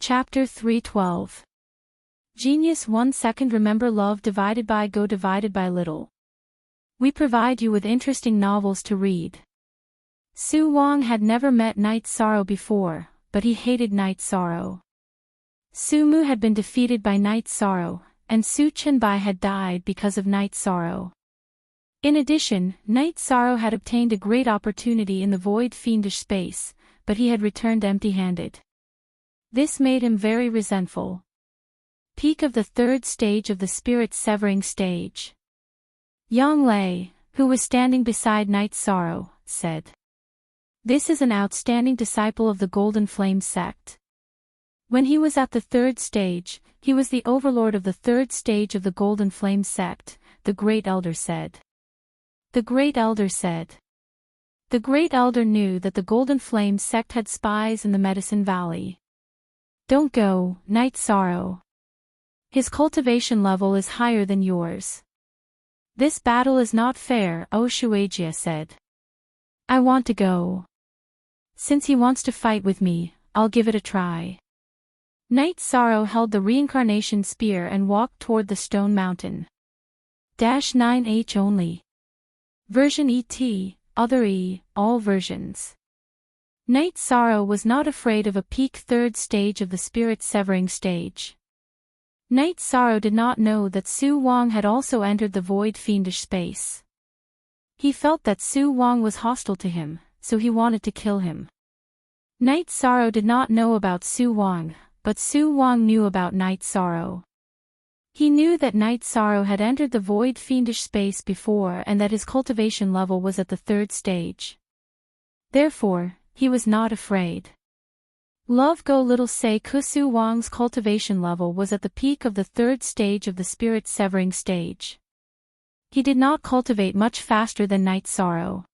Chapter 312. Genius 1 second. Remember, love divided by go divided by little. We provide you with interesting novels to read. Su Wang had never met Night Sorrow before, but he hated Night Sorrow. Su Mu had been defeated by Night Sorrow, and Su Chenbai had died because of Night Sorrow. In addition, Night Sorrow had obtained a great opportunity in the void fiendish space, but he had returned empty-handed. This made him very resentful. Peak of the third stage of the spirit-severing stage. Yang Lei, who was standing beside Night Sorrow, said, "This is an outstanding disciple of the Golden Flame sect." When he was at the third stage, he was the overlord of the third stage of the Golden Flame sect, the Great Elder said. The Great Elder said. The Great Elder knew that the Golden Flame sect had spies in the Medicine Valley. Don't go, Night Sorrow. His cultivation level is higher than yours. This battle is not fair, O Shueijia said. I want to go. Since he wants to fight with me, I'll give it a try. Night Sorrow held the reincarnation spear and walked toward the stone mountain. -9H only. Version ET, Other E, all versions. Night Sorrow was not afraid of a peak third stage of the spirit-severing stage. Night Sorrow did not know that Su Wang had also entered the void fiendish space. He felt that Su Wang was hostile to him, so he wanted to kill him. Night Sorrow did not know about Su Wang, but Su Wang knew about Night Sorrow. He knew that Night Sorrow had entered the void fiendish space before and that his cultivation level was at the third stage. Therefore, he was not afraid. Love Go Little Say Su Wang's cultivation level was at the peak of the third stage of the spirit-severing stage. He did not cultivate much faster than Night Sorrow.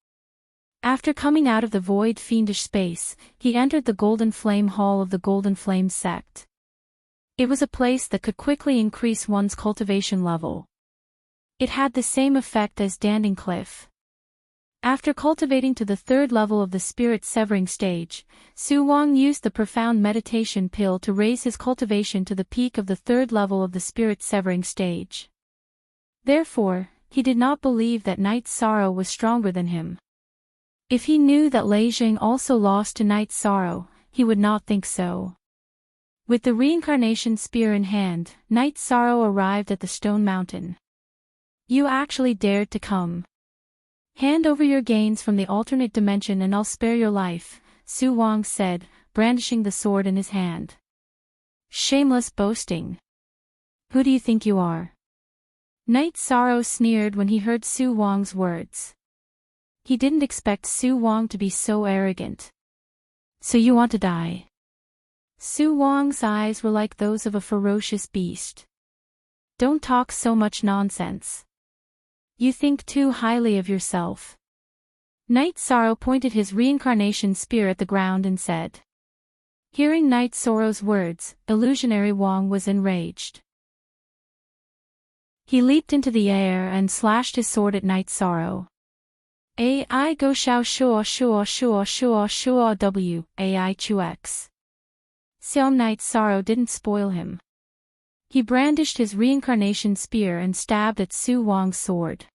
After coming out of the void fiendish space, he entered the Golden Flame Hall of the Golden Flame sect. It was a place that could quickly increase one's cultivation level. It had the same effect as Danding Cliff. After cultivating to the third level of the spirit-severing stage, Su Wang used the profound meditation pill to raise his cultivation to the peak of the third level of the spirit-severing stage. Therefore, he did not believe that Night Sorrow was stronger than him. If he knew that Lei Jing also lost to Night Sorrow, he would not think so. With the reincarnation spear in hand, Night Sorrow arrived at the stone mountain. You actually dared to come. Hand over your gains from the alternate dimension and I'll spare your life, Su Wang said, brandishing the sword in his hand. Shameless boasting. Who do you think you are? Night Sorrow sneered when he heard Su Wang's words. He didn't expect Su Wang to be so arrogant. So you want to die? Su Wang's eyes were like those of a ferocious beast. Don't talk so much nonsense. You think too highly of yourself. Night Sorrow pointed his reincarnation spear at the ground and said. Hearing Night Sorrow's words, Illusionary Wang was enraged. He leaped into the air and slashed his sword at Night Sorrow. Ai go shao shua shua shua shua shua w, ai chu x. Xiao Night Sorrow didn't spoil him. He brandished his reincarnation spear and stabbed at Su Wang's sword.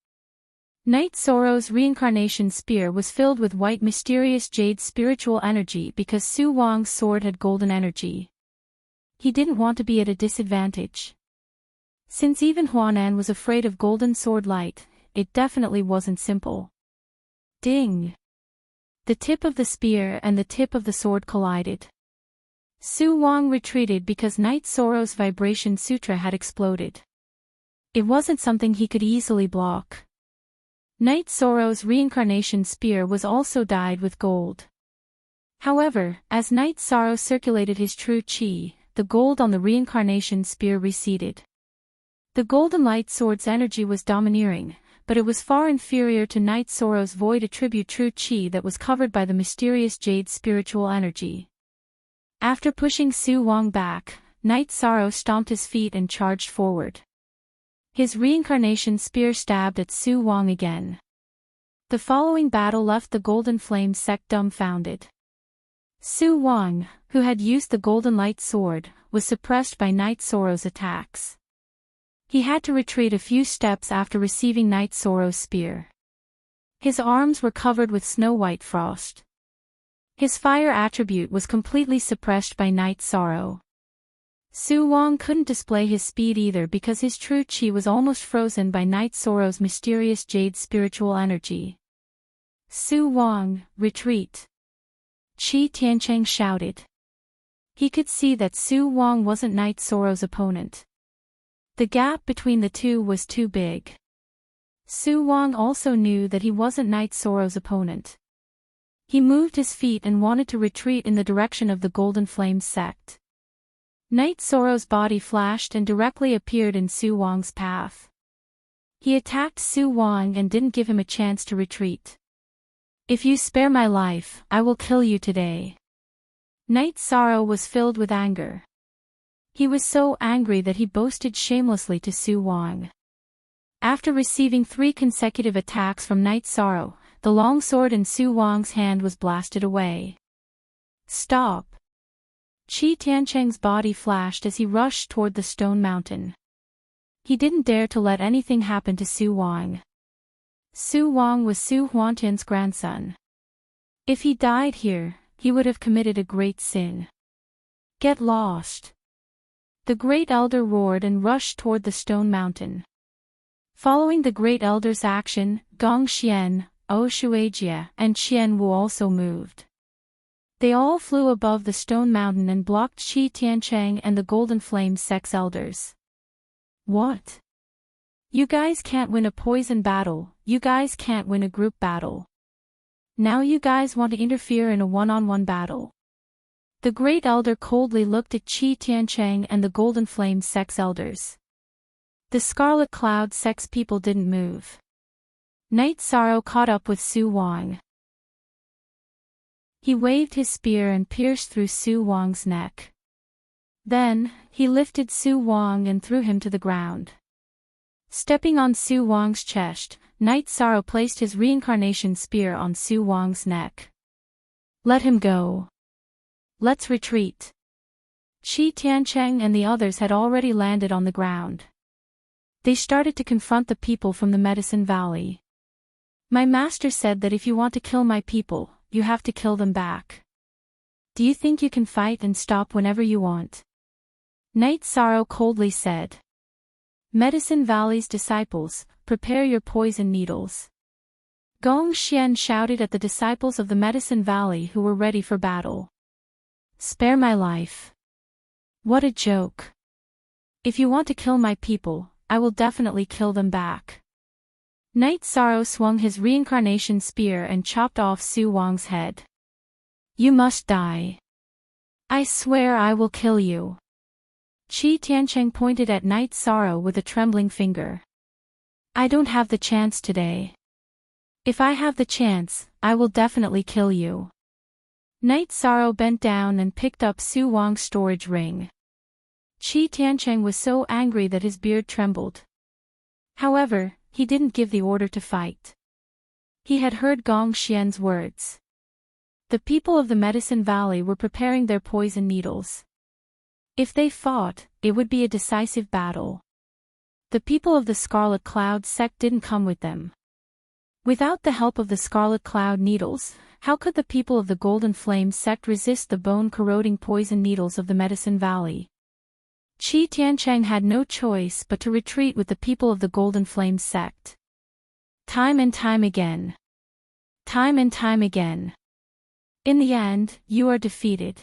Night Sorrow's reincarnation spear was filled with white mysterious jade spiritual energy because Su Wang's sword had golden energy. He didn't want to be at a disadvantage. Since even Huanan was afraid of golden sword light, it definitely wasn't simple. Ding! The tip of the spear and the tip of the sword collided. Su Wang retreated because Night Sorrow's vibration sutra had exploded. It wasn't something he could easily block. Night Sorrow's reincarnation spear was also dyed with gold. However, as Night Sorrow circulated his true chi, the gold on the reincarnation spear receded. The golden light sword's energy was domineering, but it was far inferior to Night Sorrow's void attribute true chi that was covered by the mysterious jade spiritual energy. After pushing Su Wang back, Night Sorrow stomped his feet and charged forward. His reincarnation spear stabbed at Su Wang again. The following battle left the Golden Flame sect dumbfounded. Su Wang, who had used the golden light sword, was suppressed by Night Sorrow's attacks. He had to retreat a few steps after receiving Night Sorrow's spear. His arms were covered with snow-white frost. His fire attribute was completely suppressed by Night Sorrow. Su Wang couldn't display his speed either because his true chi was almost frozen by Night Sorrow's mysterious jade spiritual energy. Su Wang, retreat! Qi Tiancheng shouted. He could see that Su Wang wasn't Night Sorrow's opponent. The gap between the two was too big. Su Wang also knew that he wasn't Night Sorrow's opponent. He moved his feet and wanted to retreat in the direction of the Golden Flame sect. Night Sorrow's body flashed and directly appeared in Su Wang's path. He attacked Su Wang and didn't give him a chance to retreat. If you spare my life, I will kill you today. Night Sorrow was filled with anger. He was so angry that he boasted shamelessly to Su Wang. After receiving 3 consecutive attacks from Night Sorrow, the long sword in Su Wang's hand was blasted away. Stop! Qi Tiancheng's body flashed as he rushed toward the stone mountain. He didn't dare to let anything happen to Su Wang. Su Wang was Su Huantian's grandson. If he died here, he would have committed a great sin. Get lost! The Great Elder roared and rushed toward the stone mountain. Following the Great Elder's action, Gong Xian, O Shuijie, and Qian Wu also moved. They all flew above the stone mountain and blocked Qi Tiancheng and the Golden Flame sect's elders. What? You guys can't win a poison battle, you guys can't win a group battle. Now you guys want to interfere in a one-on-one battle. The Great Elder coldly looked at Qi Tiancheng and the Golden Flame sect's elders. The Scarlet Cloud sect's people didn't move. Night Sorrow caught up with Su Wang. He waved his spear and pierced through Su Wang's neck. Then, he lifted Su Wang and threw him to the ground. Stepping on Su Wang's chest, Night Sorrow placed his reincarnation spear on Su Wang's neck. Let him go. Let's retreat. Qi Tiancheng and the others had already landed on the ground. They started to confront the people from the Medicine Valley. My master said that if you want to kill my people, you have to kill them back. Do you think you can fight and stop whenever you want? Night Sorrow coldly said. Medicine Valley's disciples, prepare your poison needles. Gong Xian shouted at the disciples of the Medicine Valley who were ready for battle. Spare my life. What a joke. If you want to kill my people, I will definitely kill them back. Night Sorrow swung his reincarnation spear and chopped off Su Wang's head. You must die. I swear I will kill you. Qi Tiancheng pointed at Night Sorrow with a trembling finger. I don't have the chance today. If I have the chance, I will definitely kill you. Night Sorrow bent down and picked up Su Wang's storage ring. Qi Tiancheng was so angry that his beard trembled. However, he didn't give the order to fight. He had heard Gong Xian's words. The people of the Medicine Valley were preparing their poison needles. If they fought, it would be a decisive battle. The people of the Scarlet Cloud sect didn't come with them. Without the help of the Scarlet Cloud needles, how could the people of the Golden Flame sect resist the bone-corroding poison needles of the Medicine Valley? Qi Tiancheng had no choice but to retreat with the people of the Golden Flame sect. Time and time again. Time and time again. In the end, you are defeated.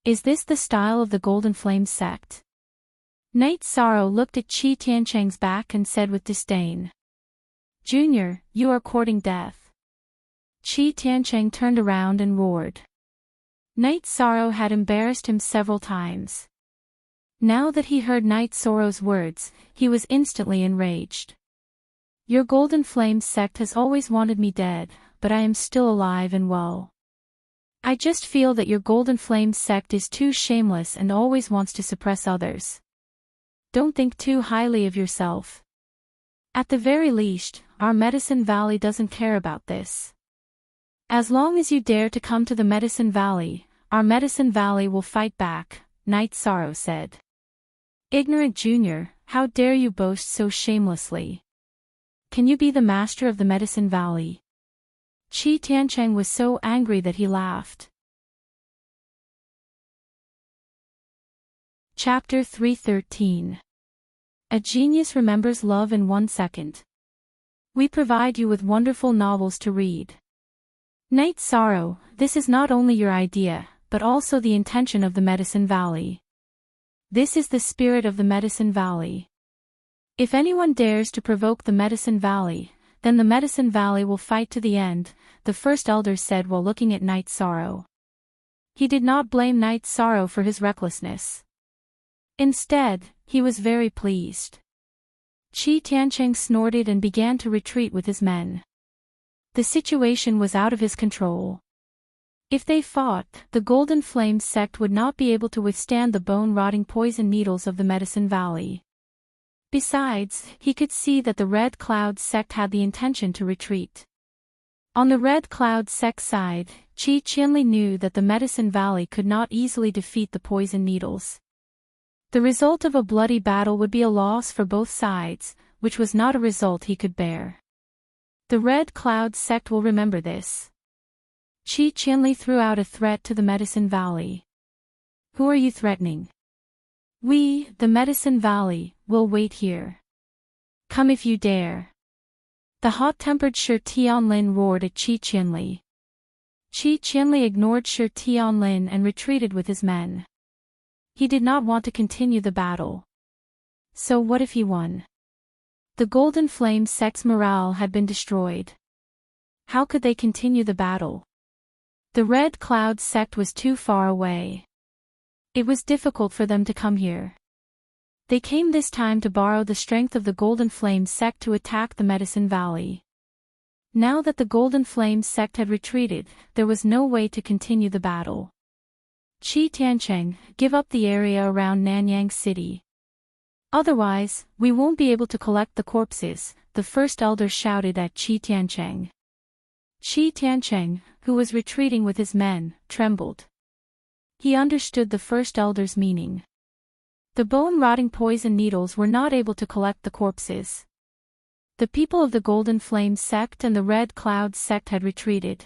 Is this the style of the Golden Flame sect? Night Sorrow looked at Qi Tiancheng's back and said with disdain. Junior, you are courting death. Qi Tiancheng turned around and roared. Night Sorrow had embarrassed him several times. Now that he heard Night Sorrow's words, he was instantly enraged. Your Golden Flame sect has always wanted me dead, but I am still alive and well. I just feel that your Golden Flame sect is too shameless and always wants to suppress others. Don't think too highly of yourself. At the very least, our Medicine Valley doesn't care about this. As long as you dare to come to the Medicine Valley, our Medicine Valley will fight back, Night Sorrow said. Ignorant Junior, how dare you boast so shamelessly? Can you be the master of the Medicine Valley? Qi Tiancheng was so angry that he laughed. Chapter 313. A Genius Remembers Love in 1 Second. We provide you with wonderful novels to read. Night Sorrow, this is not only your idea, but also the intention of the Medicine Valley. This is the spirit of the Medicine Valley. If anyone dares to provoke the Medicine Valley, then the Medicine Valley will fight to the end, the first elder said while looking at Night Sorrow. He did not blame Night Sorrow for his recklessness. Instead, he was very pleased. Qi Tiancheng snorted and began to retreat with his men. The situation was out of his control. If they fought, the Golden Flame sect would not be able to withstand the bone-rotting poison needles of the Medicine Valley. Besides, he could see that the Red Cloud sect had the intention to retreat. On the Red Cloud sect side, Qi Qianli knew that the Medicine Valley could not easily defeat the poison needles. The result of a bloody battle would be a loss for both sides, which was not a result he could bear. The Red Cloud sect will remember this. Qi Qianli threw out a threat to the Medicine Valley. Who are you threatening? We, the Medicine Valley, will wait here. Come if you dare. The hot-tempered Shi Tianlin roared at Qi Qianli. Qi Qianli ignored Shi Tianlin and retreated with his men. He did not want to continue the battle. So what if he won? The Golden Flame sect's morale had been destroyed. How could they continue the battle? The Red Cloud sect was too far away. It was difficult for them to come here. They came this time to borrow the strength of the Golden Flame sect to attack the Medicine Valley. Now that the Golden Flame sect had retreated, there was no way to continue the battle. Qi Tiancheng, give up the area around Nanyang City. Otherwise, we won't be able to collect the corpses, the first elder shouted at Qi Tiancheng. Qi Tiancheng, who was retreating with his men, trembled. He understood the first elder's meaning. The bone-rotting poison needles were not able to collect the corpses. The people of the Golden Flame sect and the Red Cloud sect had retreated.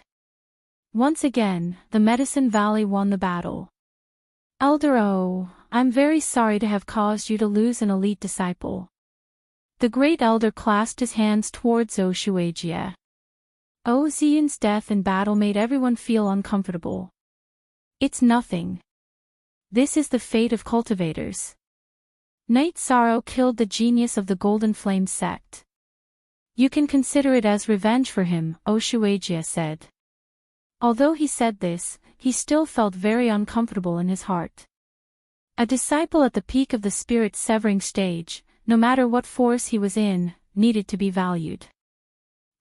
Once again, the Medicine Valley won the battle. Elder O, I'm very sorry to have caused you to lose an elite disciple. The great elder clasped his hands towards O Shueijie. O Ziyun's death in battle made everyone feel uncomfortable. It's nothing. This is the fate of cultivators. Night Sorrow killed the genius of the Golden Flame sect. You can consider it as revenge for him, O Shueijie said. Although he said this, he still felt very uncomfortable in his heart. A disciple at the peak of the spirit-severing stage, no matter what force he was in, needed to be valued.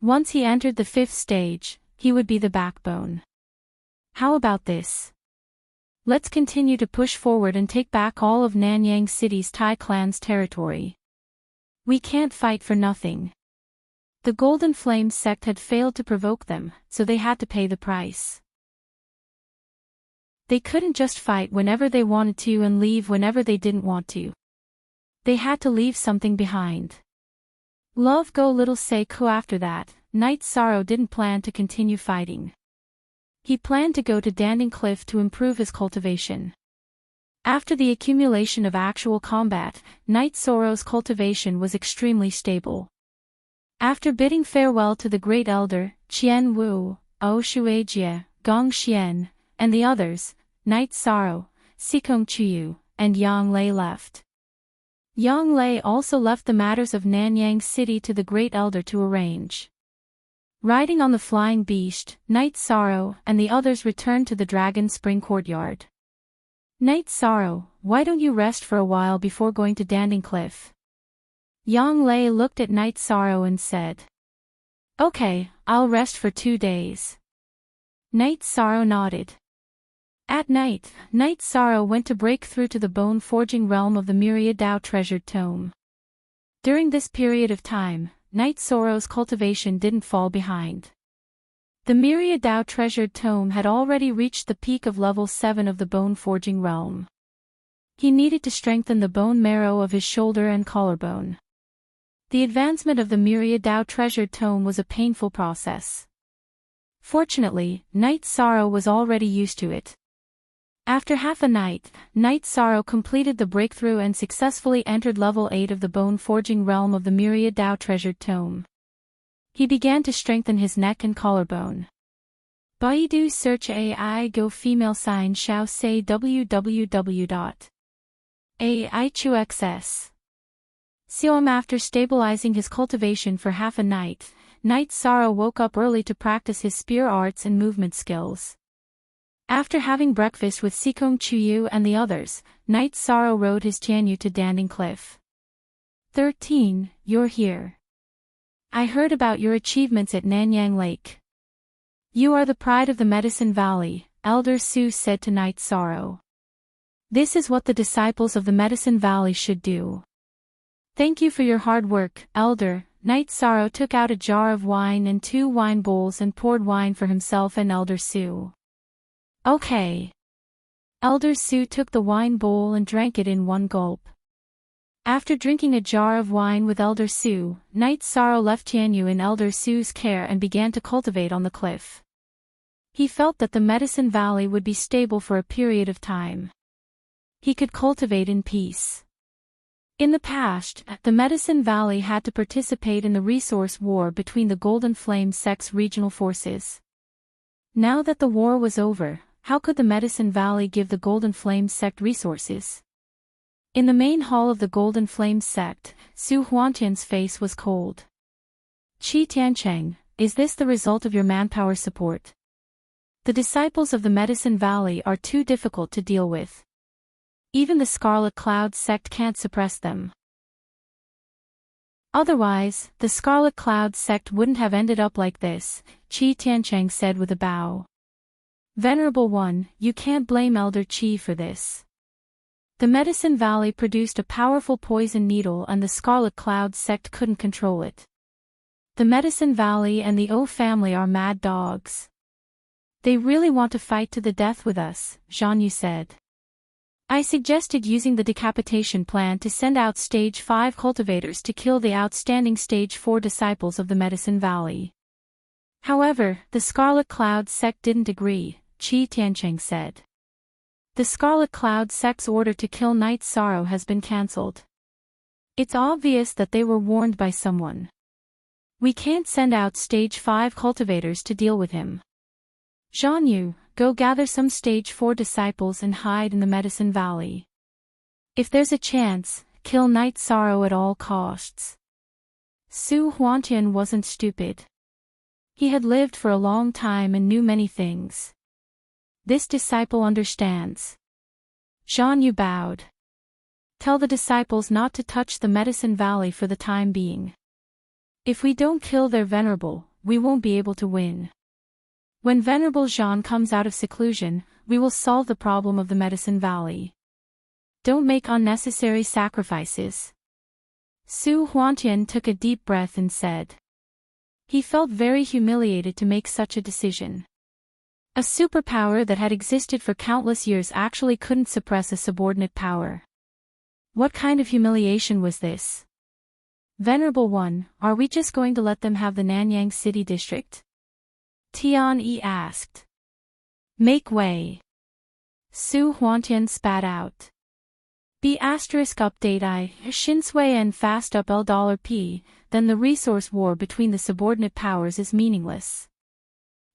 Once he entered the 5th stage, he would be the backbone. How about this? Let's continue to push forward and take back all of Nanyang City's Tai clan's territory. We can't fight for nothing. The Golden Flame sect had failed to provoke them, so they had to pay the price. They couldn't just fight whenever they wanted to and leave whenever they didn't want to. They had to leave something behind. Love go little say ko after that, Night Sorrow didn't plan to continue fighting. He planned to go to Danding Cliff to improve his cultivation. After the accumulation of actual combat, Night Sorrow's cultivation was extremely stable. After bidding farewell to the Great Elder, Qian Wu, O Shueijie, Gong Xian, and the others, Night Sorrow, Sikong Chuyu, and Yang Lei left. Yang Lei also left the matters of Nanyang City to the Great Elder to arrange. Riding on the flying beast, Night Sorrow and the others returned to the Dragon Spring Courtyard. Night Sorrow, why don't you rest for a while before going to Danding Cliff? Yang Lei looked at Night Sorrow and said. Okay, I'll rest for 2 days. Night Sorrow nodded. At night, Night Sorrow went to break through to the bone-forging realm of the Myriad Dao treasured tome. During this period of time, Night Sorrow's cultivation didn't fall behind. The Myriad Dao treasured tome had already reached the peak of level 7 of the bone-forging realm. He needed to strengthen the bone marrow of his shoulder and collarbone. The advancement of the Myriad Dao treasured tome was a painful process. Fortunately, Night Sorrow was already used to it. After half a night, Night Sorrow completed the breakthrough and successfully entered level 8 of the bone-forging realm of the Myriad Dao treasured tome. He began to strengthen his neck and collarbone. Baidu search AI Go female sign Xiao say www.aichuxs. After stabilizing his cultivation for half a night, Night Sorrow woke up early to practice his spear arts and movement skills. After having breakfast with Sikong Chuyu and the others, Night Sorrow rode his Tianyu to Danding Cliff. 13. You're here. I heard about your achievements at Nanyang Lake. You are the pride of the Medicine Valley, Elder Su said to Night Sorrow. This is what the disciples of the Medicine Valley should do. Thank you for your hard work, Elder. Night Sorrow took out a jar of wine and 2 wine bowls and poured wine for himself and Elder Su. Okay. Elder Su took the wine bowl and drank it in one gulp. After drinking a jar of wine with Elder Su, Night Sorrow left Tianyu in Elder Su's care and began to cultivate on the cliff. He felt that the Medicine Valley would be stable for a period of time. He could cultivate in peace. In the past, the Medicine Valley had to participate in the resource war between the Golden Flame sect's regional forces. Now that the war was over, how could the Medicine Valley give the Golden Flame sect resources? In the main hall of the Golden Flame sect, Su Huantian's face was cold. Qi Tiancheng, is this the result of your manpower support? The disciples of the Medicine Valley are too difficult to deal with. Even the Scarlet Cloud sect can't suppress them. Otherwise, the Scarlet Cloud sect wouldn't have ended up like this, Qi Tiancheng said with a bow. Venerable One, you can't blame Elder Qi for this. The Medicine Valley produced a powerful poison needle and the Scarlet Cloud sect couldn't control it. The Medicine Valley and the O family are mad dogs. They really want to fight to the death with us, Zhang Yu said. I suggested using the decapitation plan to send out Stage 5 cultivators to kill the outstanding Stage 4 disciples of the Medicine Valley. However, the Scarlet Cloud sect didn't agree, Qi Tiancheng said. The Scarlet Cloud sect's order to kill Night Sorrow has been cancelled. It's obvious that they were warned by someone. We can't send out Stage 5 cultivators to deal with him. Zhang Yu, go gather some Stage 4 disciples and hide in the Medicine Valley. If there's a chance, kill Night Sorrow at all costs. Su Huantian wasn't stupid. He had lived for a long time and knew many things. This disciple understands. Zhang Yu bowed. Tell the disciples not to touch the Medicine Valley for the time being. If we don't kill their venerable, we won't be able to win. When Venerable Zhang comes out of seclusion, we will solve the problem of the Medicine Valley. Don't make unnecessary sacrifices. Su Huantian took a deep breath and said. He felt very humiliated to make such a decision. A superpower that had existed for countless years actually couldn't suppress a subordinate power. What kind of humiliation was this? Venerable One, are we just going to let them have the Nanyang City District? Tian Yi asked. Make way. Su Huantian spat out. B** update I, Shinsui and fast up $P, then the resource war between the subordinate powers is meaningless.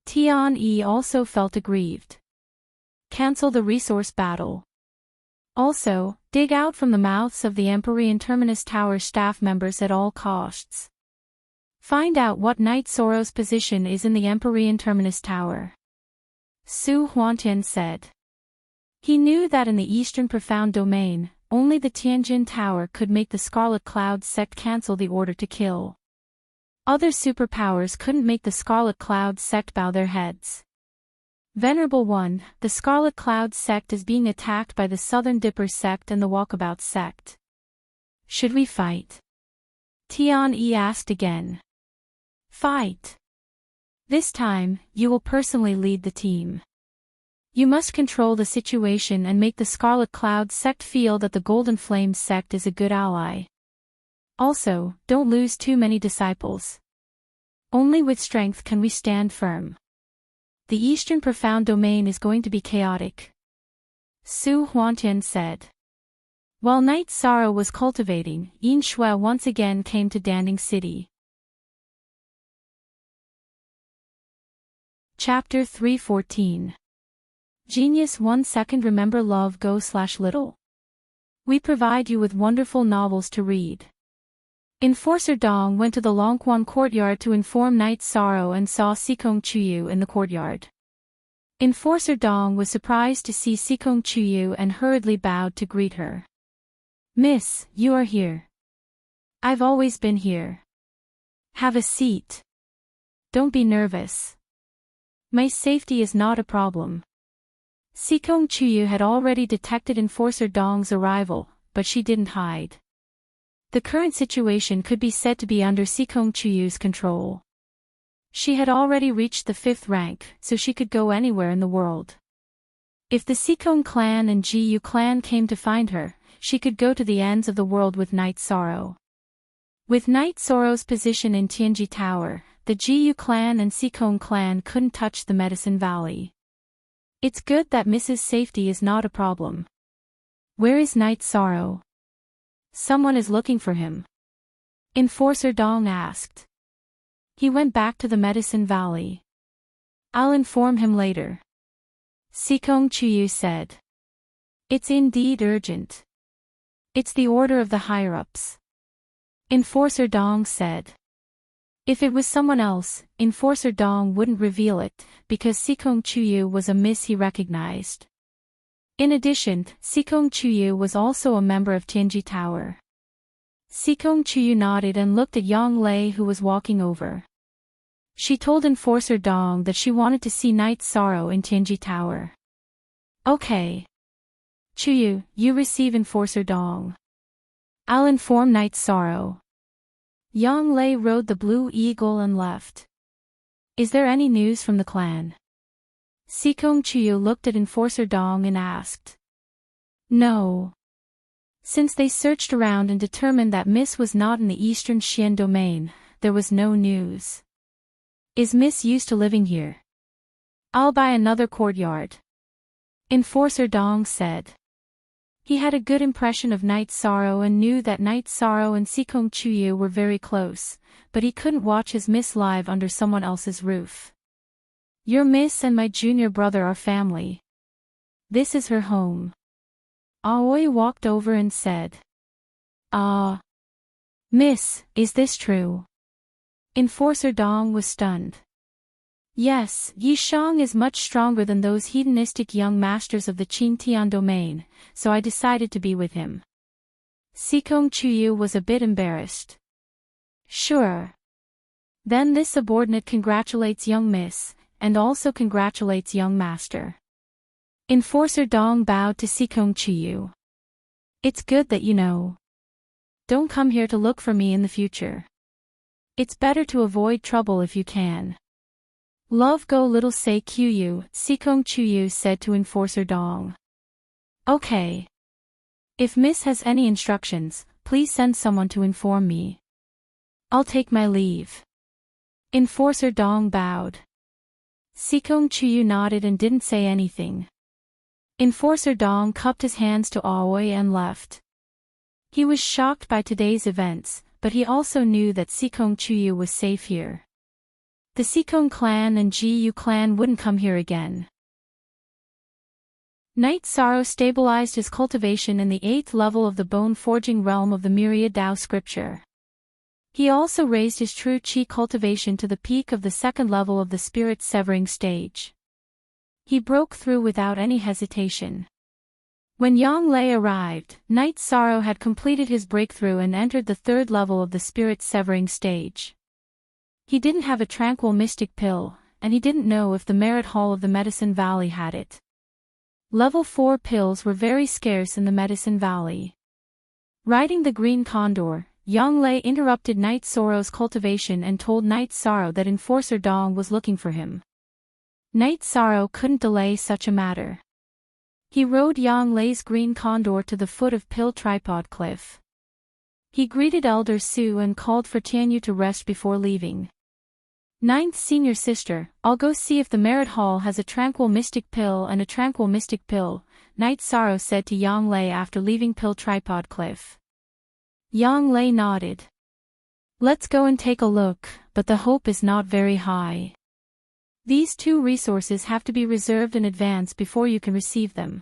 Tian Yi also felt aggrieved. Cancel the resource battle. Also, dig out from the mouths of the Empyrean Terminus Tower staff members at all costs. Find out what Night Sorrow's position is in the Empyrean Terminus Tower. Su Huantian said. He knew that in the Eastern Profound Domain, only the Tianjin Tower could make the Scarlet Cloud sect cancel the order to kill. Other superpowers couldn't make the Scarlet Cloud sect bow their heads. Venerable One, the Scarlet Cloud sect is being attacked by the Southern Dipper sect and the Walkabout sect. Should we fight? Tian Yi asked again. Fight. This time, you will personally lead the team. You must control the situation and make the Scarlet Cloud sect feel that the Golden Flames sect is a good ally. Also, don't lose too many disciples. Only with strength can we stand firm. The Eastern Profound Domain is going to be chaotic, Su Huantian said. While Night Sorrow was cultivating, Yin Shui once again came to Danding City. Chapter 314. Genius 1 second. Remember love go/little. We provide you with wonderful novels to read. Enforcer Dong went to the Longquan courtyard to inform Night Sorrow and saw Sikong Chuyu in the courtyard. Enforcer Dong was surprised to see Sikong Chuyu and hurriedly bowed to greet her. Miss, you are here. I've always been here. Have a seat. Don't be nervous. My safety is not a problem. Sikong Chuyu had already detected Enforcer Dong's arrival, but she didn't hide. The current situation could be said to be under Sikong Chuyu's control. She had already reached the 5th rank, so she could go anywhere in the world. If the Sikong clan and Jiyu clan came to find her, she could go to the ends of the world with Night Sorrow. With Night Sorrow's position in Tianji Tower, the Jiyu clan and Sikong clan couldn't touch the Medicine Valley. It's good that Mrs. Safety is not a problem. Where is Night Sorrow? Someone is looking for him. Enforcer Dong asked. He went back to the Medicine Valley. I'll inform him later. Sikong Chuyu said. It's indeed urgent. It's the order of the higher-ups. Enforcer Dong said. If it was someone else, Enforcer Dong wouldn't reveal it, because Sikong Chuyu was a miss he recognized. In addition, Sikong Chuyu was also a member of Tianji Tower. Sikong Chuyu nodded and looked at Yang Lei, who was walking over. She told Enforcer Dong that she wanted to see Night Sorrow in Tianji Tower. Okay. Chuyu, you receive Enforcer Dong. I'll inform Night Sorrow. Yang Lei rode the Blue Eagle and left. Is there any news from the clan? Sikong Chuyu looked at Enforcer Dong and asked. No. Since they searched around and determined that Miss was not in the Eastern Xian domain, there was no news. Is Miss used to living here? I'll buy another courtyard. Enforcer Dong said. He had a good impression of Night Sorrow and knew that Night Sorrow and Sikong Chuyu were very close, but he couldn't watch his Miss live under someone else's roof. Your Miss and my junior brother are family. This is her home. Aoi walked over and said. Ah. Miss, is this true? Enforcer Dong was stunned. Yes, Yi Shang is much stronger than those hedonistic young masters of the Qin Tian domain, so I decided to be with him. Sikong Chuyu was a bit embarrassed. Sure. Then this subordinate congratulates young Miss, and also congratulates young master. Enforcer Dong bowed to Sikong Chuyu. It's good that you know. Don't come here to look for me in the future. It's better to avoid trouble if you can. Love go little say Qiyu, Sikong Chuyu said to Enforcer Dong. Okay. If Miss has any instructions, please send someone to inform me. I'll take my leave. Enforcer Dong bowed. Sikong Chuyu nodded and didn't say anything. Enforcer Dong cupped his hands to Aoi and left. He was shocked by today's events, but he also knew that Sikong Chuyu was safe here. The Sikong clan and Jiyu clan wouldn't come here again. Night Sorrow stabilized his cultivation in the 8th level of the bone-forging realm of the Myriad Tao scripture. He also raised his true Qi cultivation to the peak of the 2nd level of the spirit-severing stage. He broke through without any hesitation. When Yang Lei arrived, Night Sorrow had completed his breakthrough and entered the 3rd level of the spirit-severing stage. He didn't have a tranquil mystic pill, and he didn't know if the Merit Hall of the Medicine Valley had it. Level 4 pills were very scarce in the Medicine Valley. Riding the green condor, Yang Lei interrupted Night Sorrow's cultivation and told Night Sorrow that Enforcer Dong was looking for him. Night Sorrow couldn't delay such a matter. He rode Yang Lei's green condor to the foot of Pill Tripod Cliff. He greeted Elder Su and called for Tianyu to rest before leaving. Ninth Senior Sister, I'll go see if the Merit Hall has a tranquil mystic pill and a tranquil mystic pill, Night Sorrow said to Yang Lei after leaving Pill Tripod Cliff. Yang Lei nodded. Let's go and take a look, but the hope is not very high. These two resources have to be reserved in advance before you can receive them.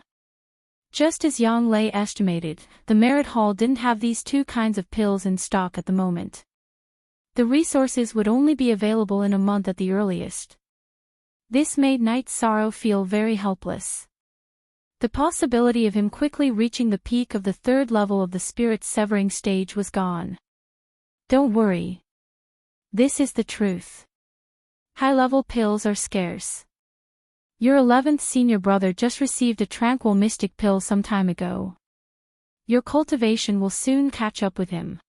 Just as Yang Lei estimated, the Merit Hall didn't have these two kinds of pills in stock at the moment. The resources would only be available in a month at the earliest. This made Night Sorrow feel very helpless. The possibility of him quickly reaching the peak of the third level of the spirit severing stage was gone. Don't worry. This is the truth. High-level pills are scarce. Your 11th senior brother just received a tranquil mystic pill some time ago. Your cultivation will soon catch up with him.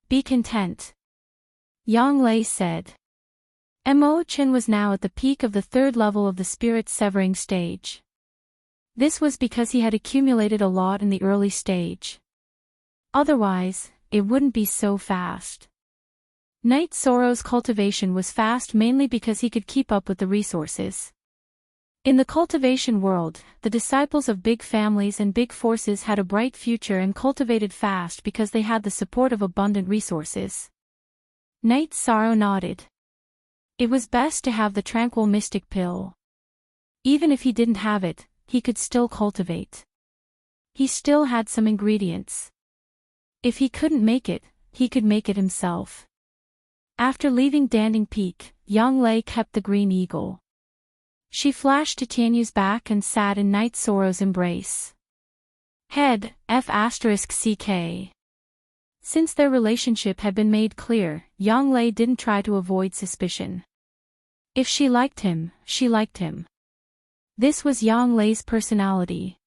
Be content. Yang Lei said. Mo Chen was now at the peak of the third level of the spirit severing stage. This was because he had accumulated a lot in the early stage. Otherwise, it wouldn't be so fast. Night Sorrow's cultivation was fast mainly because he could keep up with the resources. In the cultivation world, the disciples of big families and big forces had a bright future and cultivated fast because they had the support of abundant resources. Night Sorrow nodded. It was best to have the tranquil mystic pill. Even if he didn't have it, he could still cultivate. He still had some ingredients. If he couldn't make it, he could make it himself. After leaving Danding Peak, Yang Lei kept the green eagle. She flashed to Tianyu's back and sat in Night Sorrow's embrace. Head, F***CK. Since their relationship had been made clear, Yang Lei didn't try to avoid suspicion. If she liked him, she liked him. This was Yang Lei's personality.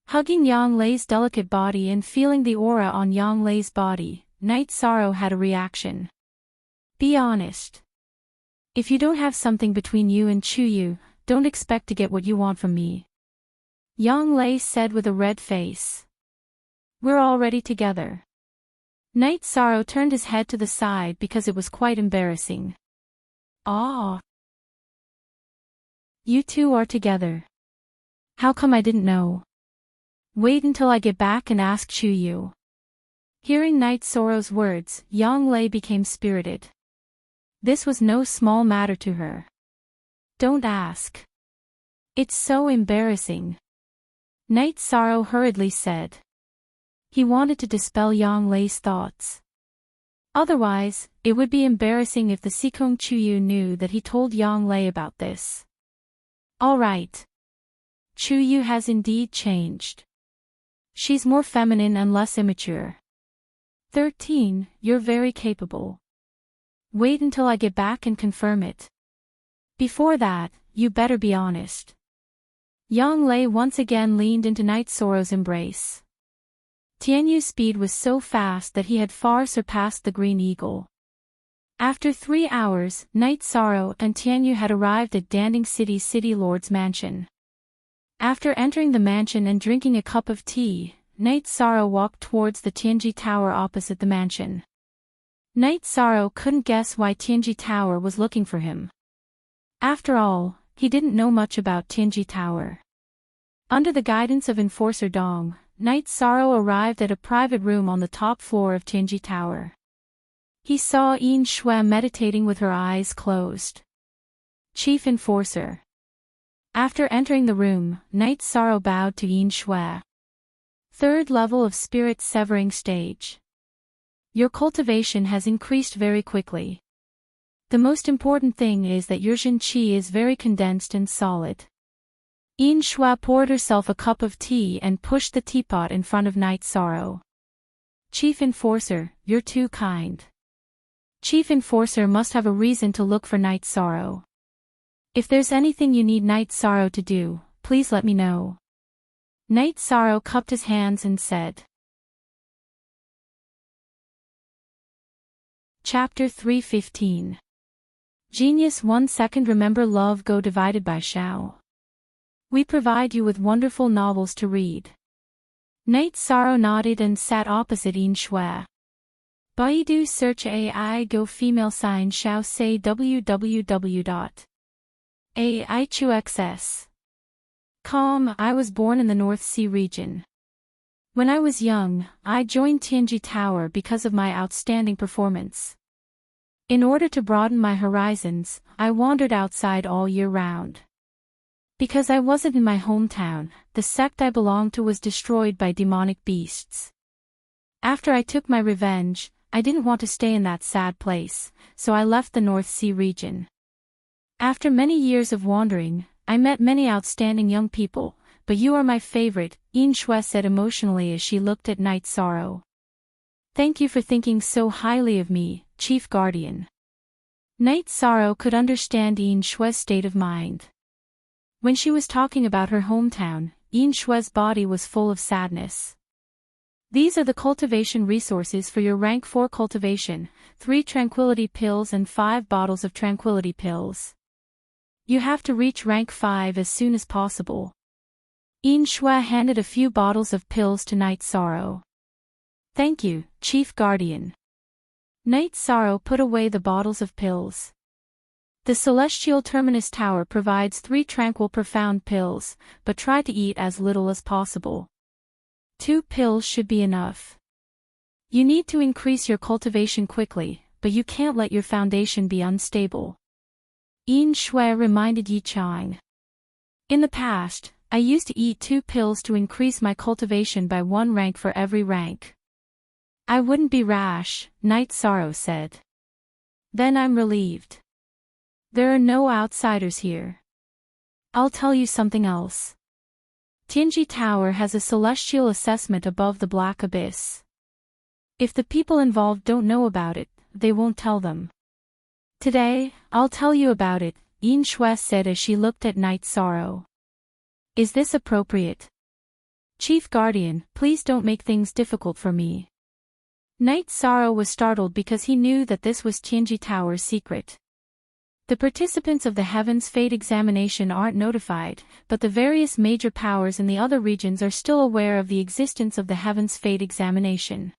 Hugging Yang Lei's delicate body and feeling the aura on Yang Lei's body, Night Sorrow had a reaction. Be honest. If you don't have something between you and Chuyu, don't expect to get what you want from me. Yang Lei said with a red face. We're already together. Night Sorrow turned his head to the side because it was quite embarrassing. Ah. You two are together. How come I didn't know? Wait until I get back and ask Chuyu. Hearing Night Sorrow's words, Yang Lei became spirited. This was no small matter to her. Don't ask. It's so embarrassing. Night Sorrow hurriedly said. He wanted to dispel Yang Lei's thoughts. Otherwise, it would be embarrassing if the Sikong Chuyu knew that he told Yang Lei about this. All right. Chuyu has indeed changed. She's more feminine and less immature. 13, you're very capable. Wait until I get back and confirm it. Before that, you better be honest. Yang Lei once again leaned into Night Sorrow's embrace. Tianyu's speed was so fast that he had far surpassed the Green Eagle. After 3 hours, Night Sorrow and Tianyu had arrived at Danding City's City Lord's mansion. After entering the mansion and drinking a cup of tea, Night Sorrow walked towards the Tianji Tower opposite the mansion. Night Sorrow couldn't guess why Tianji Tower was looking for him. After all, he didn't know much about Tianji Tower. Under the guidance of Enforcer Dong, Night Sorrow arrived at a private room on the top floor of Tianji Tower. He saw Yin Shui meditating with her eyes closed. Chief Enforcer. After entering the room, Night Sorrow bowed to Yin Shui. Third level of spirit severing stage. Your cultivation has increased very quickly. The most important thing is that your Jin Qi is very condensed and solid. Yin Shui poured herself a cup of tea and pushed the teapot in front of Night Sorrow. Chief Enforcer, you're too kind. Chief Enforcer must have a reason to look for Night Sorrow. If there's anything you need Night Sorrow to do, please let me know. Night Sorrow cupped his hands and said. Chapter 315. Genius 1 second remember love go divided by Shao. We provide you with wonderful novels to read. Night Sorrow nodded and sat opposite Yin Shui. Baidu search AI go female sign Shao say www.aichuxs.com. I was born in the North Sea region. When I was young, I joined Tianji Tower because of my outstanding performance. In order to broaden my horizons, I wandered outside all year round. Because I wasn't in my hometown, the sect I belonged to was destroyed by demonic beasts. After I took my revenge, I didn't want to stay in that sad place, so I left the North Sea region. After many years of wandering, I met many outstanding young people, but you are my favorite, Yin Shui said emotionally as she looked at Night Sorrow. Thank you for thinking so highly of me, Chief Guardian. Night Sorrow could understand Yin Shui's state of mind. When she was talking about her hometown, Yin Shui's body was full of sadness. These are the cultivation resources for your rank 4 cultivation, 3 tranquility pills and 5 bottles of tranquility pills. You have to reach rank 5 as soon as possible. Yin Shui handed a few bottles of pills to Night Sorrow. Thank you, Chief Guardian. Night Sorrow put away the bottles of pills. The Celestial Terminus Tower provides 3 tranquil profound pills, but try to eat as little as possible. 2 pills should be enough. You need to increase your cultivation quickly, but you can't let your foundation be unstable. Yin Shui reminded Yi Chang. In the past, I used to eat 2 pills to increase my cultivation by 1 rank for every rank. I wouldn't be rash, Night Sorrow said. Then I'm relieved. There are no outsiders here. I'll tell you something else. Tianji Tower has a celestial assessment above the Black Abyss. If the people involved don't know about it, they won't tell them. Today, I'll tell you about it, Yin Shui said as she looked at Night Sorrow. Is this appropriate? Chief Guardian, please don't make things difficult for me. Night Sorrow was startled because he knew that this was Tianji Tower's secret. The participants of the Heaven's Fate examination aren't notified, but the various major powers in the other regions are still aware of the existence of the Heaven's Fate examination.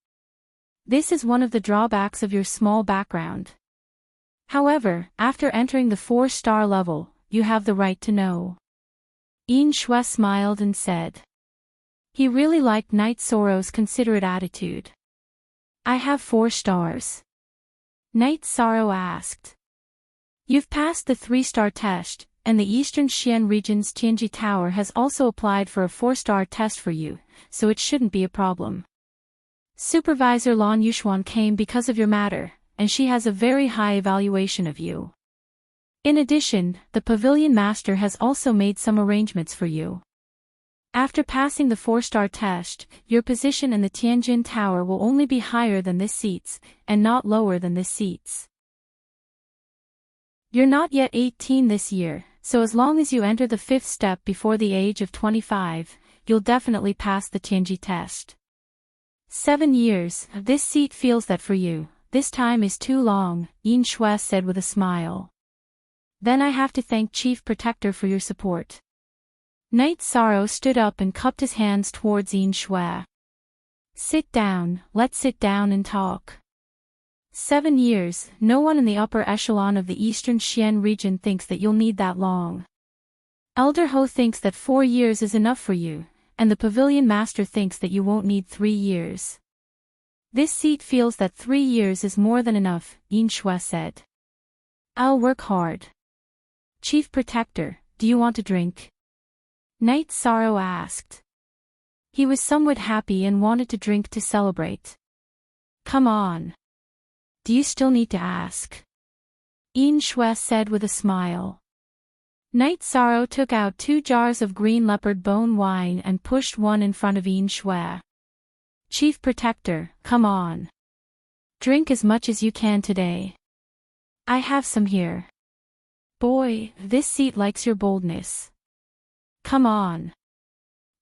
This is one of the drawbacks of your small background. However, after entering the 4-star level, you have the right to know. Yin Shui smiled and said. He really liked Night Sorrow's considerate attitude. I have 4 stars. Night Sorrow asked. You've passed the 3-star test, and the Eastern Xian region's Tianji Tower has also applied for a 4-star test for you, so it shouldn't be a problem. Supervisor Lan Yushuan came because of your matter, and she has a very high evaluation of you. In addition, the Pavilion Master has also made some arrangements for you. After passing the 4-star test, your position in the Tianjin Tower will only be higher than this seat's, and not lower than this seat's. You're not yet 18 this year, so as long as you enter the 5th step before the age of 25, you'll definitely pass the Tianji test. 7 years, this seat feels that for you, this time is too long, Yin Shui said with a smile. Then I have to thank Chief Protector for your support. Night Sorrow stood up and cupped his hands towards Yin Shui. Sit down, let's sit down and talk. 7 years, no one in the upper echelon of the Eastern Xian region thinks that you'll need that long. Elder Ho thinks that 4 years is enough for you, and the Pavilion Master thinks that you won't need 3 years. This seat feels that 3 years is more than enough, Yin Shui said. I'll work hard. Chief Protector, do you want a drink? Night Sorrow asked. He was somewhat happy and wanted to drink to celebrate. Come on. Do you still need to ask? Yin Shui said with a smile. Night Sorrow took out 2 jars of green leopard bone wine and pushed one in front of Yin Shui. Chief Protector, come on. Drink as much as you can today. I have some here. Boy, this seat likes your boldness. Come on.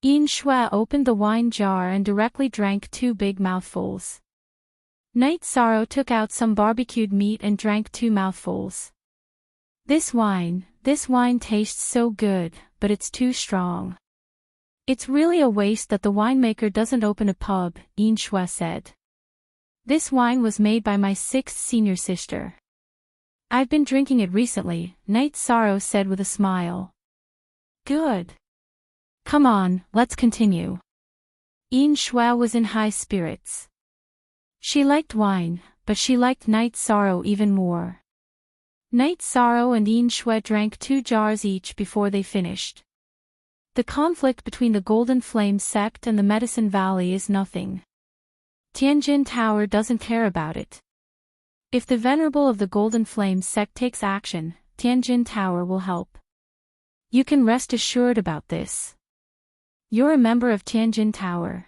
Yin Shui opened the wine jar and directly drank 2 big mouthfuls. Night Sorrow took out some barbecued meat and drank 2 mouthfuls. This wine tastes so good, but it's too strong. It's really a waste that the winemaker doesn't open a pub, Yin Shui said. This wine was made by my 6th senior sister. I've been drinking it recently, Night Sorrow said with a smile. Good. Come on, let's continue. Yin Shui was in high spirits. She liked wine, but she liked Night Sorrow even more. Night Sorrow and Yin Shui drank 2 jars each before they finished. The conflict between the Golden Flame sect and the Medicine Valley is nothing. Tianjin Tower doesn't care about it. If the Venerable of the Golden Flame sect takes action, Tianjin Tower will help. You can rest assured about this. You're a member of Tianjin Tower.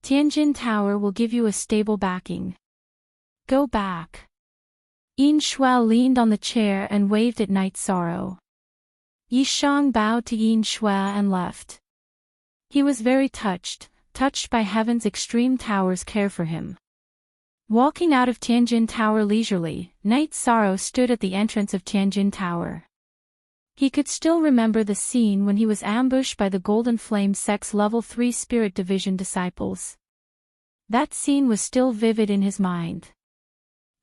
Tianjin Tower will give you a stable backing. Go back. Yin Shui leaned on the chair and waved at Night Sorrow. Yi Shang bowed to Yin Shui and left. He was very touched by Heaven's extreme tower's care for him. Walking out of Tianjin Tower leisurely, Night Sorrow stood at the entrance of Tianjin Tower. He could still remember the scene when he was ambushed by the Golden Flame sect's level 3 Spirit Division disciples. That scene was still vivid in his mind.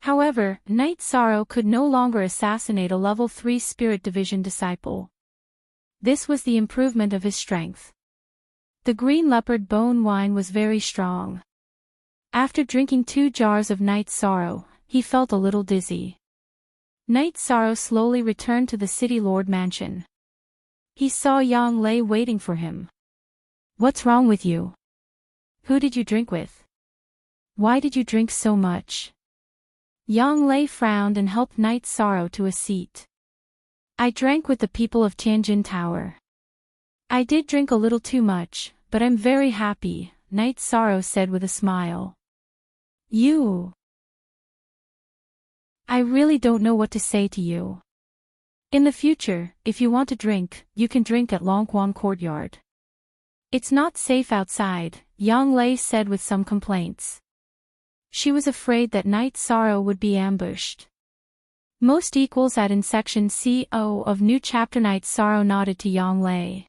However, Night Sorrow could no longer assassinate a level 3 Spirit Division disciple. This was the improvement of his strength. The green leopard bone wine was very strong. After drinking 2 jars of Night Sorrow, he felt a little dizzy. Night Sorrow slowly returned to the City Lord mansion. He saw Yang Lei waiting for him. What's wrong with you? Who did you drink with? Why did you drink so much? Yang Lei frowned and helped Night Sorrow to a seat. I drank with the people of Tianjin Tower. I did drink a little too much, but I'm very happy, Night Sorrow said with a smile. I really don't know what to say to you. In the future, if you want to drink, you can drink at Longquan Courtyard. It's not safe outside, Yang Lei said with some complaints. She was afraid that Night Sorrow would be ambushed. Most equals in section CO of new chapter. Night Sorrow nodded to Yang Lei.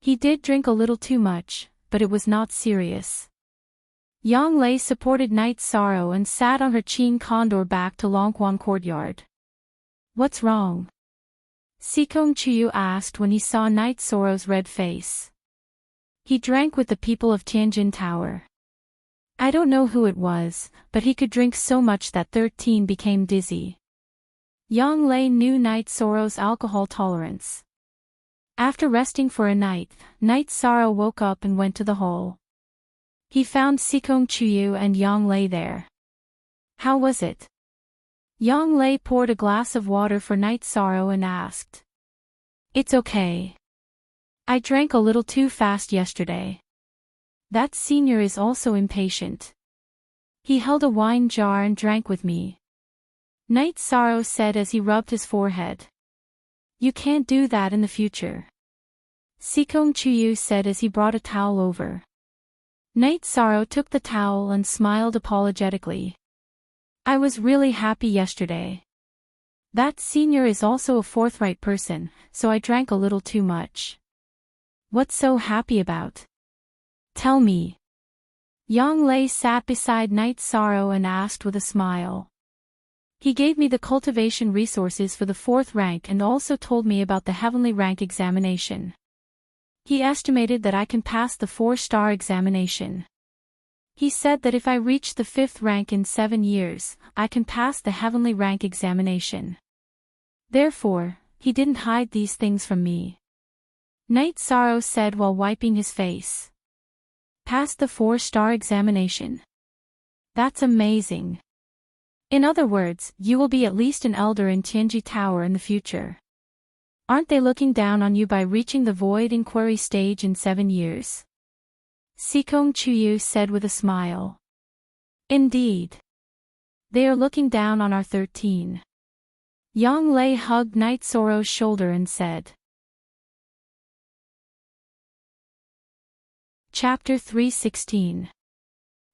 He did drink a little too much, but it was not serious. Yang Lei supported Night Sorrow and sat on her Qin Condor back to Longquan Courtyard. What's wrong? Sikong Chuyu asked when he saw Night Sorrow's red face. He drank with the people of Tianjin Tower. I don't know who it was, but he could drink so much that 13 became dizzy. Yang Lei knew Night Sorrow's alcohol tolerance. After resting for a night, Night Sorrow woke up and went to the hall. He found Sikong Chuyu and Yang Lei there. How was it? Yang Lei poured a glass of water for Night Sorrow and asked. It's okay. I drank a little too fast yesterday. That senior is also impatient. He held a wine jar and drank with me. Night Sorrow said as he rubbed his forehead. You can't do that in the future. Sikong Chuyu said as he brought a towel over. Night Sorrow took the towel and smiled apologetically. I was really happy yesterday. That senior is also a forthright person, so I drank a little too much. What's so happy about? Tell me. Yang Lei sat beside Night Sorrow and asked with a smile. He gave me the cultivation resources for the 4th rank and also told me about the heavenly rank examination. He estimated that I can pass the 4-star examination. He said that if I reach the 5th rank in 7 years, I can pass the heavenly rank examination. Therefore, he didn't hide these things from me. Night Sorrow said while wiping his face. Pass the 4-star examination. That's amazing. In other words, you will be at least an elder in Tianji Tower in the future. Aren't they looking down on you by reaching the void inquiry stage in 7 years? Sikong Chuyu said with a smile. Indeed. They are looking down on our 13. Yang Lei hugged Night Sorrow's shoulder and said. Chapter 316.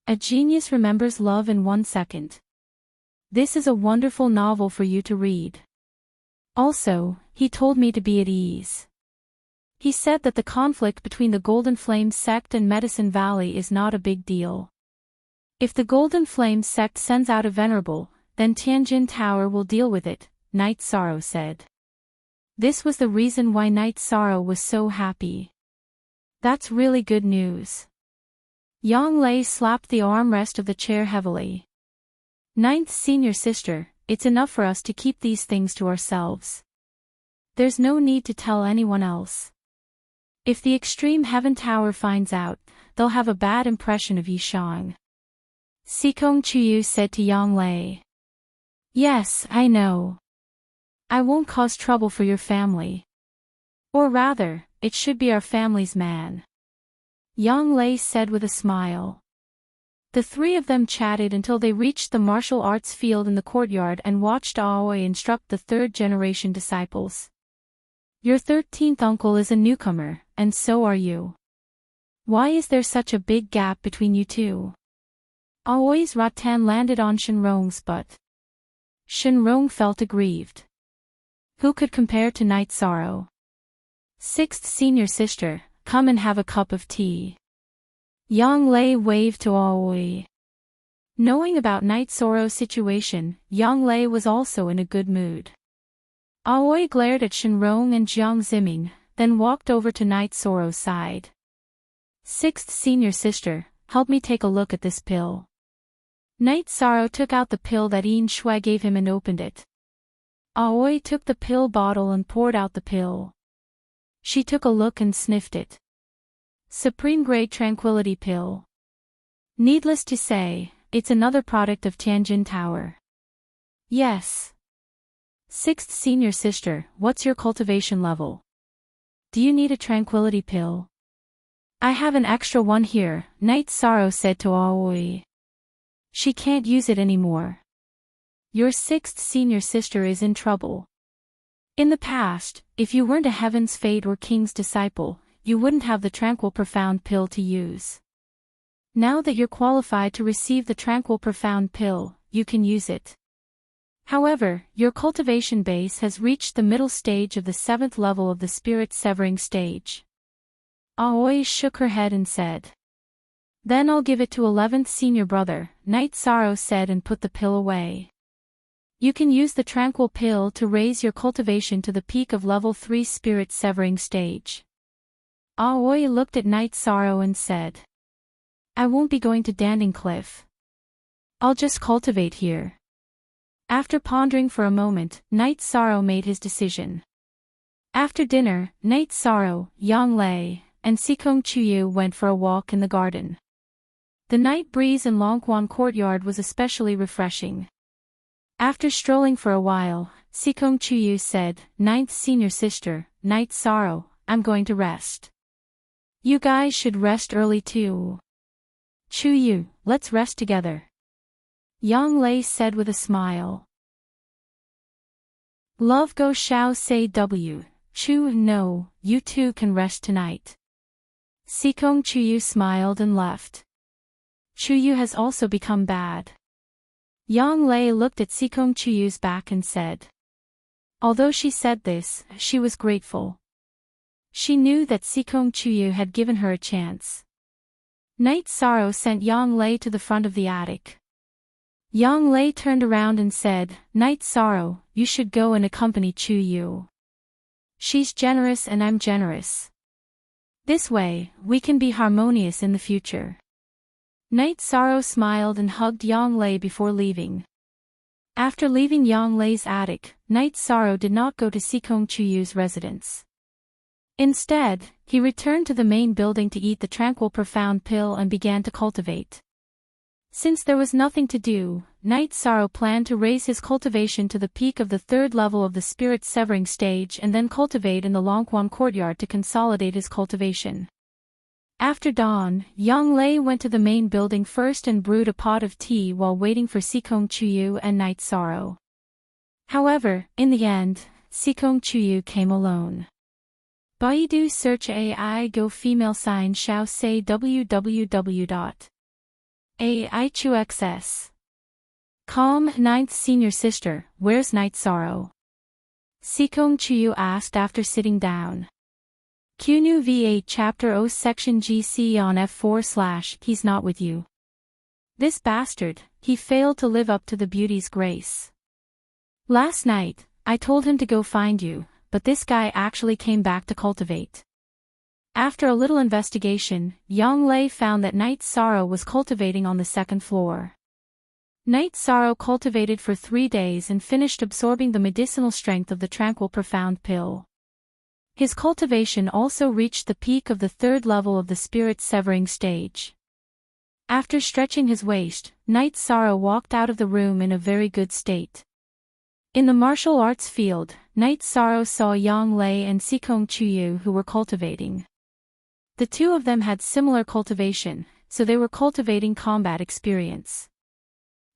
A genius remembers love in 1 second. This is a wonderful novel for you to read. Also, he told me to be at ease. He said that the conflict between the Golden Flame sect and Medicine Valley is not a big deal. If the Golden Flame sect sends out a venerable, then Tianjin Tower will deal with it, Night Sorrow said. This was the reason why Night Sorrow was so happy. That's really good news. Yang Lei slapped the armrest of the chair heavily. Ninth senior sister, it's enough for us to keep these things to ourselves. There's no need to tell anyone else. If the Extreme Heaven Tower finds out, they'll have a bad impression of Yishang. Sikong Chuyu said to Yang Lei. Yes, I know. I won't cause trouble for your family. Or rather, it should be our family's man. Yang Lei said with a smile. The three of them chatted until they reached the martial arts field in the courtyard and watched Aoi instruct the third-generation disciples. Your 13th uncle is a newcomer, and so are you. Why is there such a big gap between you two? Aoi's rattan landed on Shenrong's butt. Shenrong felt aggrieved. Who could compare to Night Sorrow? Sixth senior sister, come and have a cup of tea. Yang Lei waved to Aoi. Knowing about Night Sorrow's situation, Yang Lei was also in a good mood. Aoi glared at Shenrong and Jiang Ziming, then walked over to Night Sorrow's side. Sixth senior sister, help me take a look at this pill. Night Sorrow took out the pill that Yin Shui gave him and opened it. Aoi took the pill bottle and poured out the pill. She took a look and sniffed it. Supreme Grade Tranquility Pill. Needless to say, it's another product of Tianjin Tower. Yes. Sixth senior sister, what's your cultivation level? Do you need a tranquility pill? I have an extra one here, Night Sorrow said to Aoi. She can't use it anymore. Your sixth senior sister is in trouble. In the past, if you weren't a Heaven's Fate or King's disciple, you wouldn't have the Tranquil Profound Pill to use. Now that you're qualified to receive the Tranquil Profound Pill, you can use it. However, your cultivation base has reached the middle stage of the 7th level of the spirit severing stage. Aoi shook her head and said. Then I'll give it to 11th senior brother, Night Sorrow said and put the pill away. You can use the tranquil pill to raise your cultivation to the peak of level 3 spirit severing stage. Aoi looked at Night Sorrow and said. I won't be going to Danding Cliff. I'll just cultivate here. After pondering for a moment, Night Sorrow made his decision. After dinner, Night Sorrow, Yang Lei, and Sikong Chuyu went for a walk in the garden. The night breeze in Longquan courtyard was especially refreshing. After strolling for a while, Sikong Chuyu said, Ninth senior sister, Night Sorrow, I'm going to rest. You guys should rest early too. Chuyu, let's rest together. Yang Lei said with a smile. Love Go Xiao say W. Chu no, you two can rest tonight. Sikong Chuyu smiled and left. Chuyu has also become bad. Yang Lei looked at Sikong Chuyu's back and said. Although she said this, she was grateful. She knew that Sikong Chuyu had given her a chance. Night Sorrow sent Yang Lei to the front of the attic. Yang Lei turned around and said, Night Sorrow, you should go and accompany Chuyu. She's generous and I'm generous. This way, we can be harmonious in the future. Night Sorrow smiled and hugged Yang Lei before leaving. After leaving Yang Lei's attic, Night Sorrow did not go to Sikong Chuyu's residence. Instead, he returned to the main building to eat the tranquil profound pill and began to cultivate. Since there was nothing to do, Night Sorrow planned to raise his cultivation to the peak of the 3rd level of the spirit severing stage and then cultivate in the Longquan courtyard to consolidate his cultivation. After dawn, Yang Lei went to the main building first and brewed a pot of tea while waiting for Sikong Chuyu and Night Sorrow. However, in the end, Sikong Chuyu came alone. Baidu search AI go female sign Xiao say www.ai AIQXS. Calm, ninth senior sister, where's Night Sorrow? Sikong Chuyu asked after sitting down. QNU V8 Chapter O Section GC on F4/ He's not with you. This bastard, he failed to live up to the beauty's grace. Last night, I told him to go find you, but this guy actually came back to cultivate. After a little investigation, Yang Lei found that Night Sorrow was cultivating on the second floor. Night Sorrow cultivated for 3 days and finished absorbing the medicinal strength of the tranquil profound pill. His cultivation also reached the peak of the 3rd level of the spirit severing stage. After stretching his waist, Night Sorrow walked out of the room in a very good state. In the martial arts field, Night Sorrow saw Yang Lei and Sikong Chuyu who were cultivating. The two of them had similar cultivation, so they were cultivating combat experience.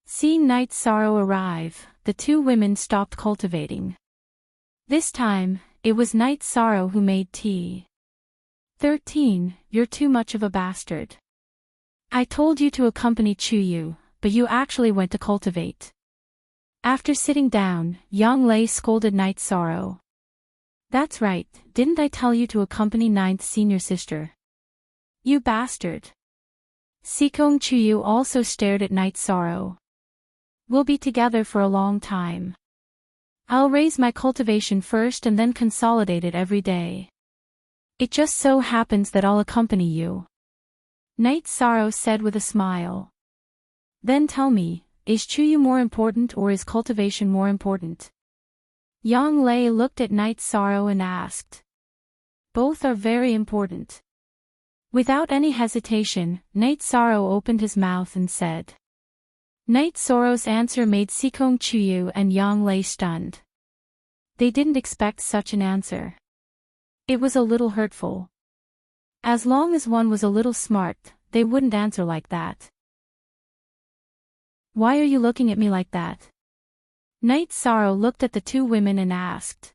Seeing Night Sorrow arrive, the two women stopped cultivating. This time, it was Night Sorrow who made tea. 13, you're too much of a bastard. I told you to accompany Chuyu, but you actually went to cultivate. After sitting down, Yang Lei scolded Night Sorrow. That's right, didn't I tell you to accompany ninth senior sister? You bastard. Sikong Chuyu also stared at Night Sorrow. We'll be together for a long time. I'll raise my cultivation first and then consolidate it every day. It just so happens that I'll accompany you. Night Sorrow said with a smile. Then tell me, is Chuyu more important or is cultivation more important? Yang Lei looked at Night Sorrow and asked. Both are very important. Without any hesitation, Night Sorrow opened his mouth and said. Night Sorrow's answer made Sikong Chuyu and Yang Lei stunned. They didn't expect such an answer. It was a little hurtful. As long as one was a little smart, they wouldn't answer like that. Why are you looking at me like that? Night Sorrow looked at the two women and asked.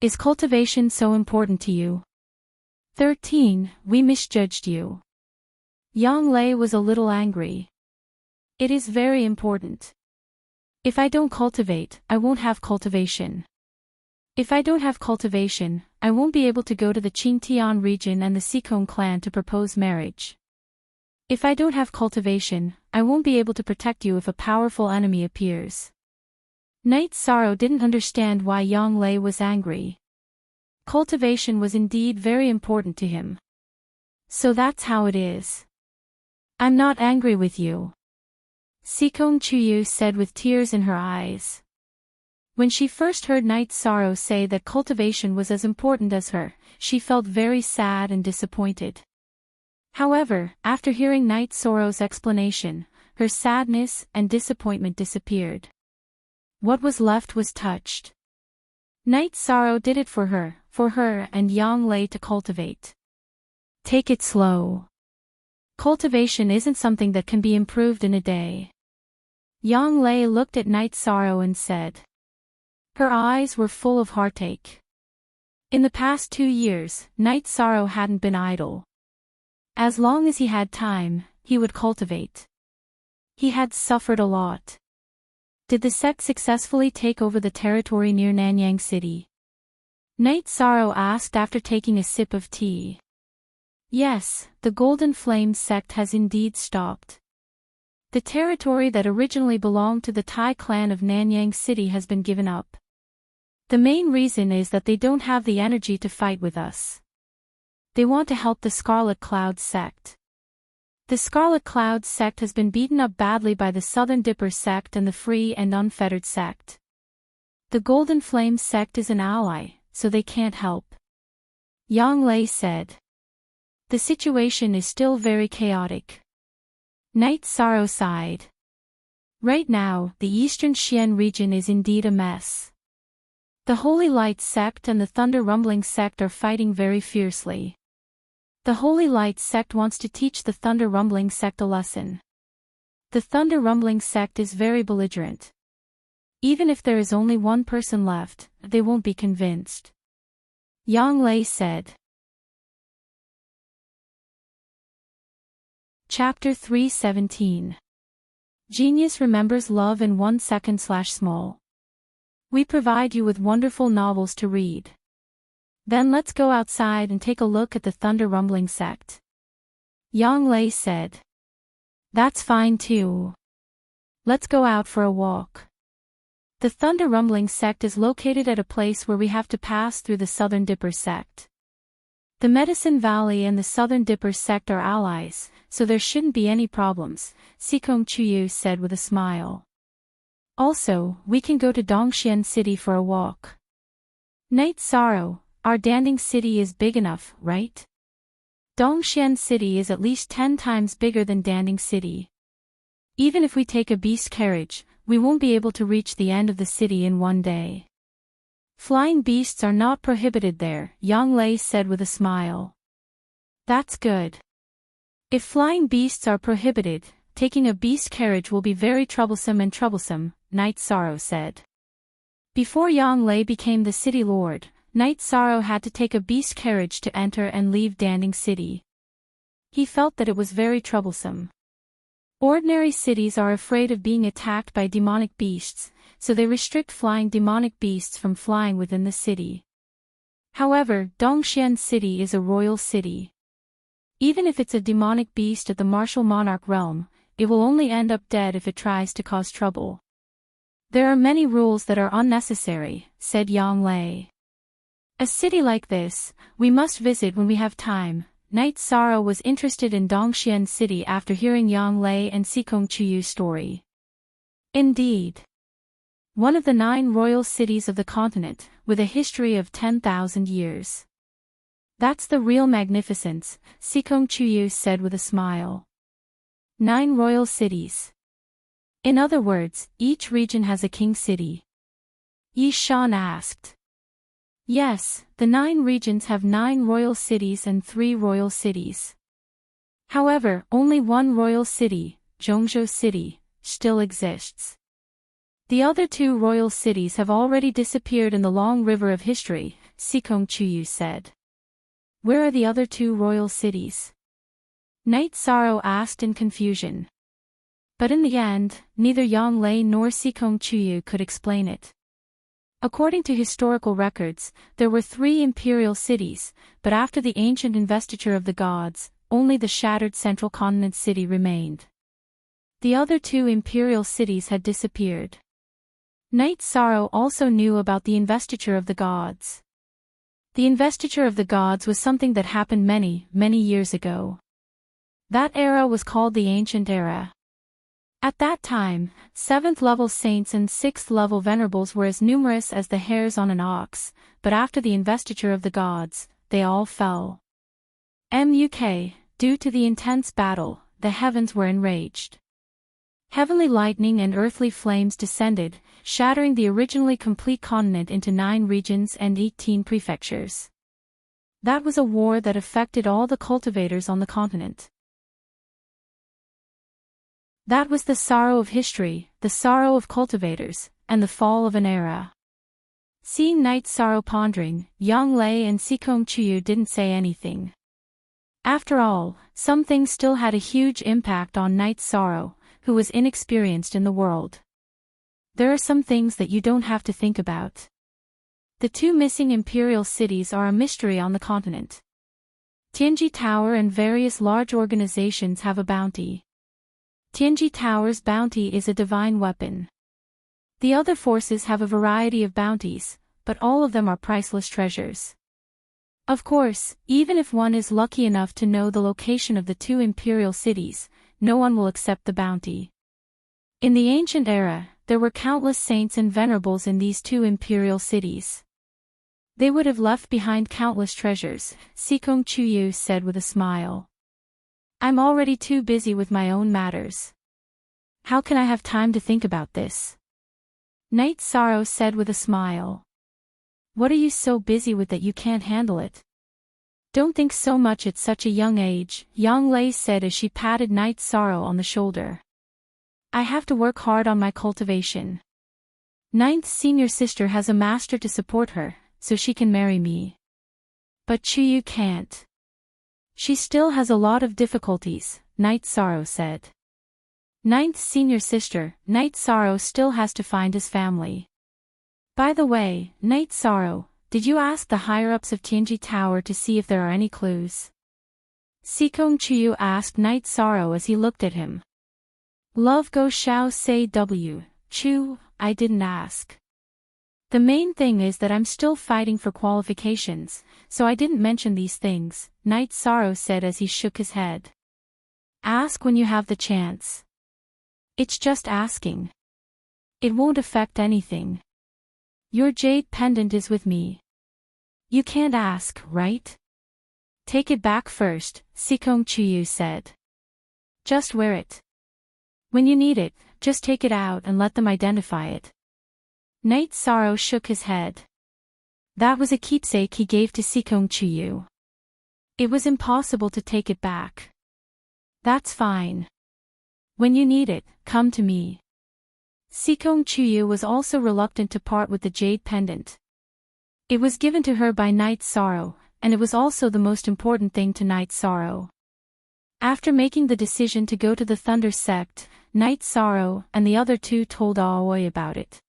Is cultivation so important to you? 13, we misjudged you. Yang Lei was a little angry. It is very important. If I don't cultivate, I won't have cultivation. If I don't have cultivation, I won't be able to go to the Qingtian region and the Sikong clan to propose marriage. If I don't have cultivation, I won't be able to protect you if a powerful enemy appears. Night Sorrow didn't understand why Yang Lei was angry. Cultivation was indeed very important to him. So that's how it is. I'm not angry with you. Sikong Chuyu said with tears in her eyes. When she first heard Night Sorrow say that cultivation was as important as her, she felt very sad and disappointed. However, after hearing Night Sorrow's explanation, her sadness and disappointment disappeared. What was left was touched. Night Sorrow did it for her and Yang Lei to cultivate. Take it slow. Cultivation isn't something that can be improved in a day. Yang Lei looked at Night Sorrow and said. Her eyes were full of heartache. In the past 2 years, Night Sorrow hadn't been idle. As long as he had time, he would cultivate. He had suffered a lot. Did the sect successfully take over the territory near Nanyang City? Night Sorrow asked after taking a sip of tea. Yes, the Golden Flame sect has indeed stopped. The territory that originally belonged to the Thai clan of Nanyang City has been given up. The main reason is that they don't have the energy to fight with us. They want to help the Scarlet Cloud sect. The Scarlet Cloud sect has been beaten up badly by the Southern Dipper sect and the Free and Unfettered sect. The Golden Flame sect is an ally, so they can't help. Yang Lei said. The situation is still very chaotic. Night Sorrow sighed. Right now, the Eastern Xian region is indeed a mess. The Holy Light sect and the Thunder Rumbling sect are fighting very fiercely. The Holy Light sect wants to teach the Thunder Rumbling sect a lesson. The Thunder Rumbling sect is very belligerent. Even if there is only one person left, they won't be convinced. Yang Lei said. Chapter 317. Genius remembers love in 1 second/small. We provide you with wonderful novels to read. Then let's go outside and take a look at the thunder rumbling sect. Yang Lei said. That's fine too. Let's go out for a walk. The thunder rumbling sect is located at a place where we have to pass through the Southern Dipper sect. The Medicine Valley and the Southern Dipper sect are allies, so there shouldn't be any problems, Sikong Chuyu said with a smile. Also, we can go to Dongxian City for a walk. Night Sorrow, our Danding City is big enough, right? Dongxian City is at least 10 times bigger than Danding City. Even if we take a beast carriage, we won't be able to reach the end of the city in one day. Flying beasts are not prohibited there, Yang Lei said with a smile. That's good. If flying beasts are prohibited, taking a beast carriage will be very troublesome, Night Sorrow said. Before Yang Lei became the city lord, Night Sorrow had to take a beast carriage to enter and leave Danding City. He felt that it was very troublesome. Ordinary cities are afraid of being attacked by demonic beasts, so they restrict flying demonic beasts from flying within the city. However, Dongxian City is a royal city. Even if it's a demonic beast at the martial monarch realm, it will only end up dead if it tries to cause trouble. There are many rules that are unnecessary, said Yang Lei. A city like this, we must visit when we have time. Night Sorrow was interested in Dongxian City after hearing Yang Lei and Sikong Chuyu's story. Indeed. One of the 9 royal cities of the continent, with a history of 10,000 years. That's the real magnificence, Sikong Chuyu said with a smile. 9 royal cities. In other words, each region has a king city. Yi Shan asked. Yes, the 9 regions have 9 royal cities and 3 royal cities. However, only one royal city, Zhongzhou City, still exists. The other 2 royal cities have already disappeared in the long river of history, Sikong Chuyu said. Where are the other 2 royal cities? Night Sorrow asked in confusion. But in the end, neither Yang Lei nor Sikong Chuyu could explain it. According to historical records, there were 3 imperial cities, but after the ancient investiture of the gods, only the shattered central continent city remained. The other 2 imperial cities had disappeared. Night Sorrow also knew about the investiture of the gods. The investiture of the gods was something that happened many, many years ago. That era was called the Ancient Era. At that time, 7th-level saints and 6th-level venerables were as numerous as the hairs on an ox, but after the investiture of the gods, they all fell. Due to the intense battle, the heavens were enraged. Heavenly lightning and earthly flames descended, shattering the originally complete continent into 9 regions and 18 prefectures. That was a war that affected all the cultivators on the continent. That was the sorrow of history, the sorrow of cultivators, and the fall of an era. Seeing Night Sorrow pondering, Yang Lei and Sikong Chuyu didn't say anything. After all, some things still had a huge impact on Night Sorrow, who was inexperienced in the world. There are some things that you don't have to think about. The 2 missing imperial cities are a mystery on the continent. Tianji Tower and various large organizations have a bounty. Tianji Tower's bounty is a divine weapon. The other forces have a variety of bounties, but all of them are priceless treasures. Of course, even if one is lucky enough to know the location of the 2 imperial cities, no one will accept the bounty. In the ancient era, there were countless saints and venerables in these 2 imperial cities. They would have left behind countless treasures, Sikong Chuyu said with a smile. I'm already too busy with my own matters. How can I have time to think about this? Night Sorrow said with a smile. What are you so busy with that you can't handle it? Don't think so much at such a young age, Yang Lei said as she patted Night Sorrow on the shoulder. I have to work hard on my cultivation. 9th senior sister has a master to support her, so she can marry me. But Chuyu can't. She still has a lot of difficulties, Night Sorrow said. Ninth senior sister, Night Sorrow still has to find his family. By the way, Night Sorrow, did you ask the higher-ups of Tianji Tower to see if there are any clues? Sikong Chuyu asked Night Sorrow as he looked at him. Love Go Xiao say W, Chu, I didn't ask. The main thing is that I'm still fighting for qualifications, so I didn't mention these things, Night Sorrow said as he shook his head. Ask when you have the chance. It's just asking. It won't affect anything. Your jade pendant is with me. You can't ask, right? Take it back first, Sikong Chuyu said. Just wear it. When you need it, just take it out and let them identify it. Night Sorrow shook his head. That was a keepsake he gave to Sikong Chuyu. It was impossible to take it back. That's fine. When you need it, come to me. Sikong Chuyu was also reluctant to part with the jade pendant. It was given to her by Night Sorrow, and it was also the most important thing to Night Sorrow. After making the decision to go to the Thunder Sect, Night Sorrow and the other two told Aoi about it.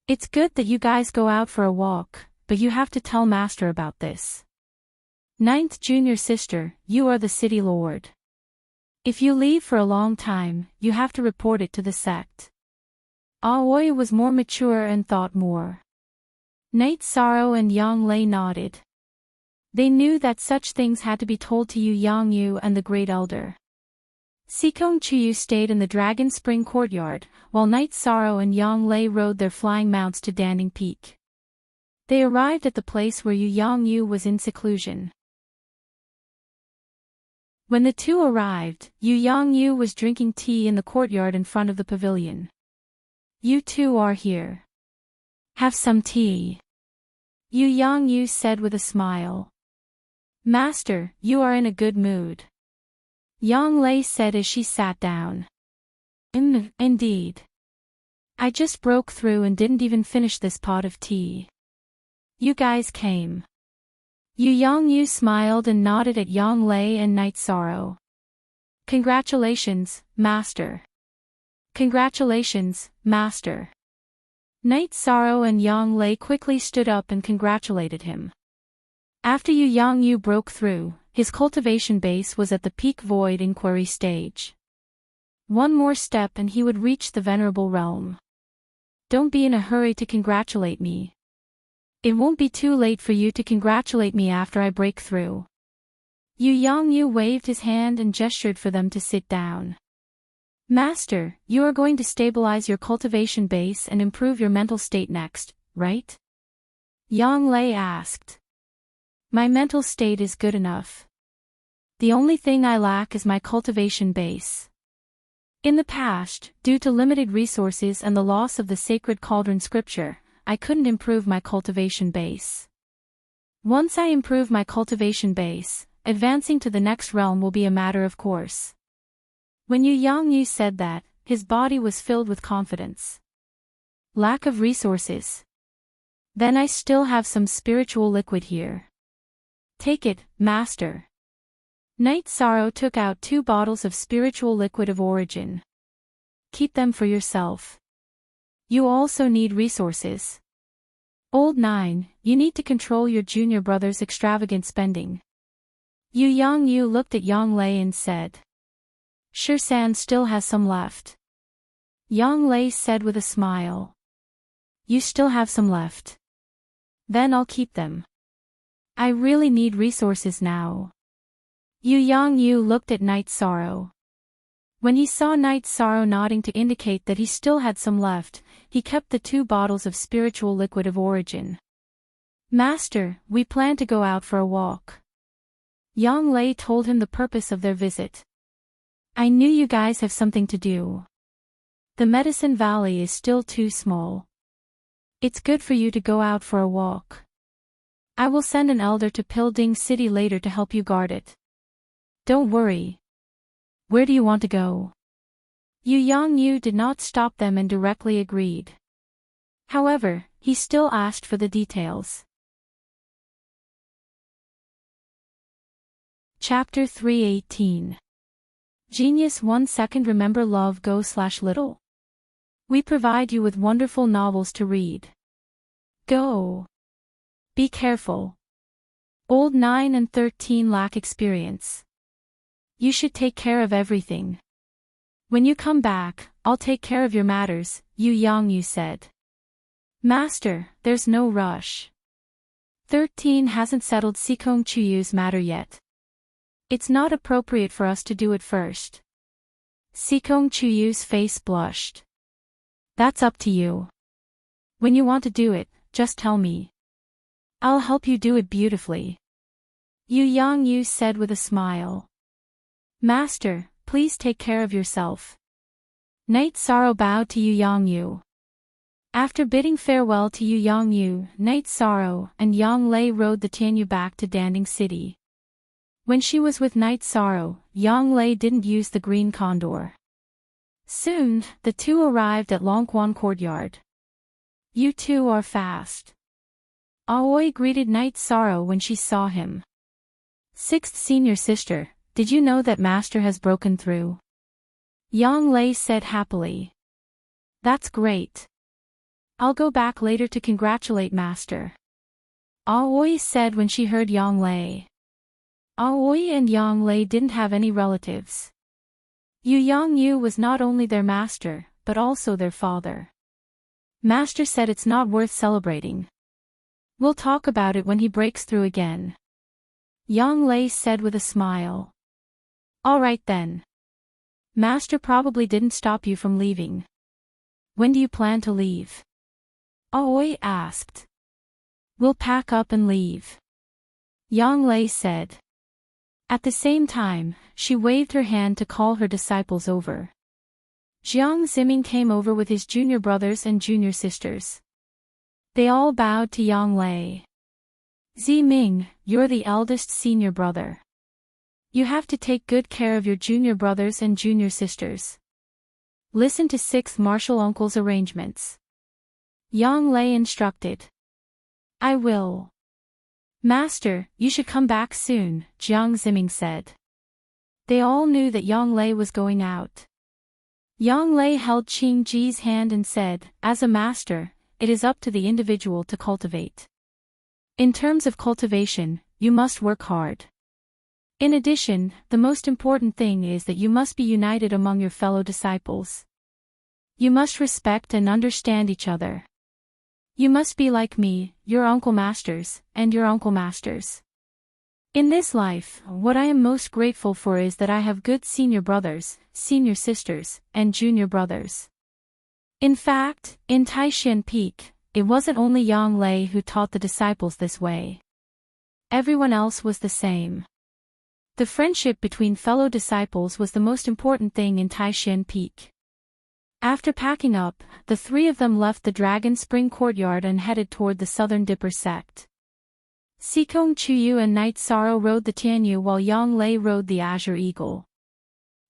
It's good that you guys go out for a walk, but you have to tell Master about this. Ninth junior sister, you are the city lord. If you leave for a long time, you have to report it to the sect. Aoi was more mature and thought more. Night Sorrow and Yang Lei nodded. They knew that such things had to be told to Yu Yang Yu and the Great Elder. Sikong Chuyu stayed in the Dragon Spring courtyard, while Night Sorrow and Yang Lei rode their flying mounts to Danding Peak. They arrived at the place where Yu Yang Yu was in seclusion. When the two arrived, Yu Yang Yu was drinking tea in the courtyard in front of the pavilion. You two are here. Have some tea. Yu Yang Yu said with a smile. Master, you are in a good mood. Yang Lei said as she sat down. Indeed. I just broke through and didn't even finish this pot of tea. You guys came. Yu Yang Yu smiled and nodded at Yang Lei and Night Sorrow. Congratulations, Master. Congratulations, Master. Night Sorrow and Yang Lei quickly stood up and congratulated him. After Yu Yang Yu broke through, his cultivation base was at the peak void inquiry stage. One more step and he would reach the venerable realm. Don't be in a hurry to congratulate me. It won't be too late for you to congratulate me after I break through. Yu Yang Yu waved his hand and gestured for them to sit down. Master, you are going to stabilize your cultivation base and improve your mental state next, right? Yang Lei asked. My mental state is good enough. The only thing I lack is my cultivation base. In the past, due to limited resources and the loss of the sacred cauldron scripture, I couldn't improve my cultivation base. Once I improve my cultivation base, advancing to the next realm will be a matter of course. When Yu Yang Yu said that, his body was filled with confidence. Lack of resources. Then I still have some spiritual liquid here. Take it, Master. Night Sorrow took out 2 bottles of spiritual liquid of origin. Keep them for yourself. You also need resources. Old 9, you need to control your junior brother's extravagant spending. Yu Yang Yu looked at Yang Lei and said. Shirsan still has some left. Yang Lei said with a smile. You still have some left. Then I'll keep them. I really need resources now. Yu Yang Yu looked at Night Sorrow. When he saw Night Sorrow nodding to indicate that he still had some left, he kept the 2 bottles of spiritual liquid of origin. Master, we plan to go out for a walk. Yang Lei told him the purpose of their visit. I knew you guys have something to do. The Medicine Valley is still too small. It's good for you to go out for a walk. I will send an elder to Pilding City later to help you guard it. Don't worry. Where do you want to go? Yu Yang Yu did not stop them and directly agreed. However, he still asked for the details. Chapter 318. Genius 1 second. Remember love go/little. We provide you with wonderful novels to read. Go. Be careful. Old 9 and 13 lack experience. You should take care of everything. When you come back, I'll take care of your matters, Yu Yangyu said. Master, there's no rush. 13 hasn't settled Sikong Chuyu's matter yet. It's not appropriate for us to do it first. Sikong Chuyu's face blushed. That's up to you. When you want to do it, just tell me. I'll help you do it beautifully. Yu Yangyu said with a smile. Master, please take care of yourself. Knight Sorrow bowed to Yu Yangyu. After bidding farewell to Yu Yangyu, Knight Sorrow and Yang Lei rode the Tianyu back to Danding City. When she was with Knight Sorrow, Yang Lei didn't use the green condor. Soon, the two arrived at Longquan Courtyard. You two are fast. Aoi greeted Knight Sorrow when she saw him. Sixth senior sister, did you know that Master has broken through? Yang Lei said happily. That's great. I'll go back later to congratulate Master. Aoi said when she heard Yang Lei. Aoi and Yang Lei didn't have any relatives. Yu Yangyu was not only their master, but also their father. Master said it's not worth celebrating. We'll talk about it when he breaks through again. Yang Lei said with a smile. All right then. Master probably didn't stop you from leaving. When do you plan to leave? Aoi asked. We'll pack up and leave. Yang Lei said. At the same time, she waved her hand to call her disciples over. Jiang Ziming came over with his junior brothers and junior sisters. They all bowed to Yang Lei. Ziming, you're the eldest senior brother. You have to take good care of your junior brothers and junior sisters. Listen to sixth martial uncle's arrangements. Yang Lei instructed. I will. Master, you should come back soon, Jiang Ziming said. They all knew that Yang Lei was going out. Yang Lei held Qing Ji's hand and said, as a master, it is up to the individual to cultivate. In terms of cultivation, you must work hard. In addition, the most important thing is that you must be united among your fellow disciples. You must respect and understand each other. You must be like me, your uncle masters, and your uncle masters. In this life, what I am most grateful for is that I have good senior brothers, senior sisters, and junior brothers. In fact, in Taishan Peak, it wasn't only Yang Lei who taught the disciples this way. Everyone else was the same. The friendship between fellow disciples was the most important thing in Taishan Peak. After packing up, the three of them left the Dragon Spring Courtyard and headed toward the Southern Dipper sect. Sikong Chuyu and Knight Sorrow rode the Tianyu while Yang Lei rode the Azure Eagle.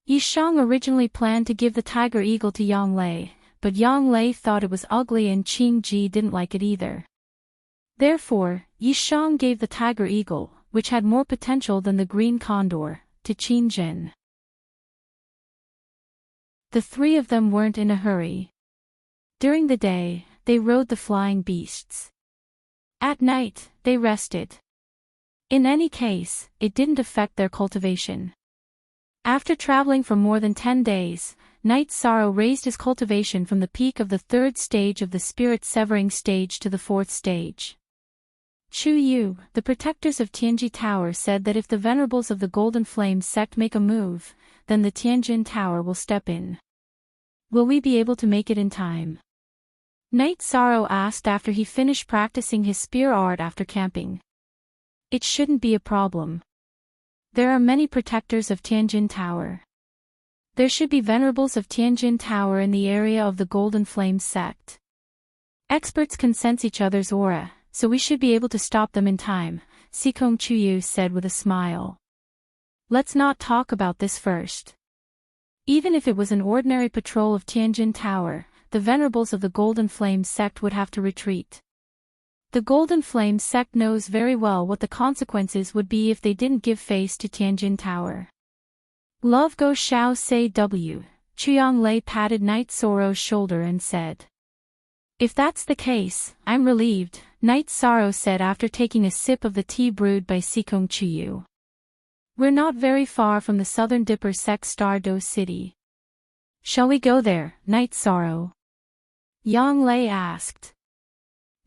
Yishang originally planned to give the Tiger Eagle to Yang Lei, but Yang Lei thought it was ugly and Qing Ji didn't like it either. Therefore, Yishang gave the Tiger Eagle, which had more potential than the Green Condor, to Qin Jin. The three of them weren't in a hurry. During the day, they rode the flying beasts. At night, they rested. In any case, it didn't affect their cultivation. After traveling for more than 10 days, Knight Sorrow raised his cultivation from the peak of the third stage of the spirit severing stage to the fourth stage. Chu Yu, the protectors of Tianji Tower, said that if the venerables of the Golden Flame sect make a move, then the Tianjin Tower will step in. Will we be able to make it in time? Knight Sorrow asked after he finished practicing his spear art after camping. It shouldn't be a problem. There are many protectors of Tianjin Tower. There should be venerables of Tianjin Tower in the area of the Golden Flame sect. Experts can sense each other's aura, so we should be able to stop them in time, Sikong Chuyu said with a smile. Let's not talk about this first. Even if it was an ordinary patrol of Tianjin Tower, the venerables of the Golden Flame sect would have to retreat. The Golden Flame sect knows very well what the consequences would be if they didn't give face to Tianjin Tower. Love Go Xiao Say W. Chuyang Lei patted Night Sorrow's shoulder and said. If that's the case, I'm relieved, Night Sorrow said after taking a sip of the tea brewed by Sikong Chiyu. We're not very far from the Southern Dipper sect Star Do City. Shall we go there, Night Sorrow? Yang Lei asked.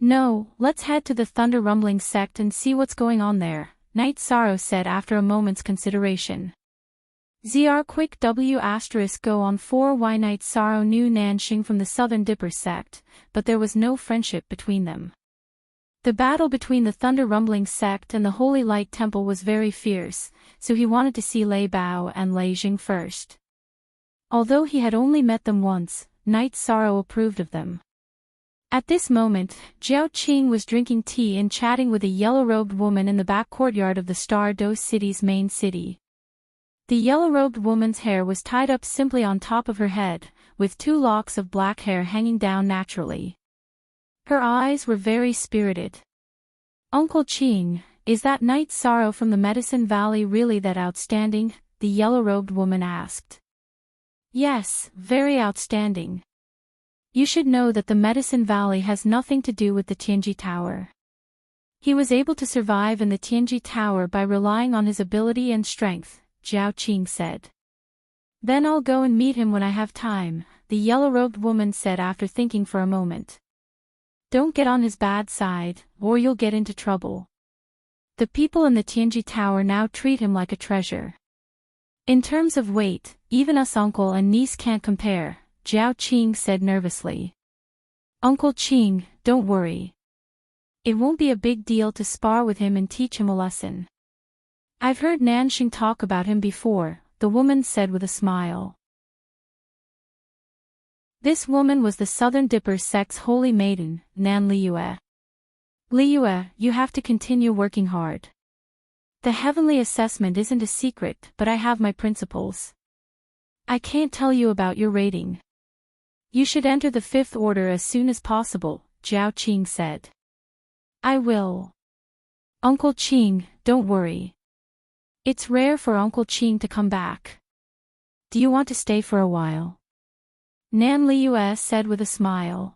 No, let's head to the Thunder Rumbling sect and see what's going on there, Night Sorrow said after a moment's consideration. Zr quick W asterisk go on 4y Night Sorrow knew Nanxing from the Southern Dipper sect, but there was no friendship between them. The battle between the Thunder Rumbling sect and the Holy Light Temple was very fierce, so he wanted to see Lei Bao and Lei Jing first. Although he had only met them once, Night Sorrow approved of them. At this moment, Jiao Qing was drinking tea and chatting with a yellow-robed woman in the back courtyard of the Star Do City's main city. The yellow-robed woman's hair was tied up simply on top of her head, with 2 locks of black hair hanging down naturally. Her eyes were very spirited. Uncle Qing, is that Night Sorrow from the Medicine Valley really that outstanding? The yellow-robed woman asked. Yes, very outstanding. You should know that the Medicine Valley has nothing to do with the Tianji Tower. He was able to survive in the Tianji Tower by relying on his ability and strength, Jiao Qing said. Then I'll go and meet him when I have time, the yellow-robed woman said after thinking for a moment. Don't get on his bad side, or you'll get into trouble. The people in the Tianji Tower now treat him like a treasure. In terms of weight, even us uncle and niece can't compare, Jiao Qing said nervously. Uncle Qing, don't worry. It won't be a big deal to spar with him and teach him a lesson. I've heard Nanxing talk about him before, the woman said with a smile. This woman was the Southern Dipper sect's holy maiden, Nan Liyue. Liyue, you have to continue working hard. The heavenly assessment isn't a secret, but I have my principles. I can't tell you about your rating. You should enter the 5th order as soon as possible, Jiao Qing said. I will. Uncle Qing, don't worry. It's rare for Uncle Qing to come back. Do you want to stay for a while? Nan Liyue said with a smile.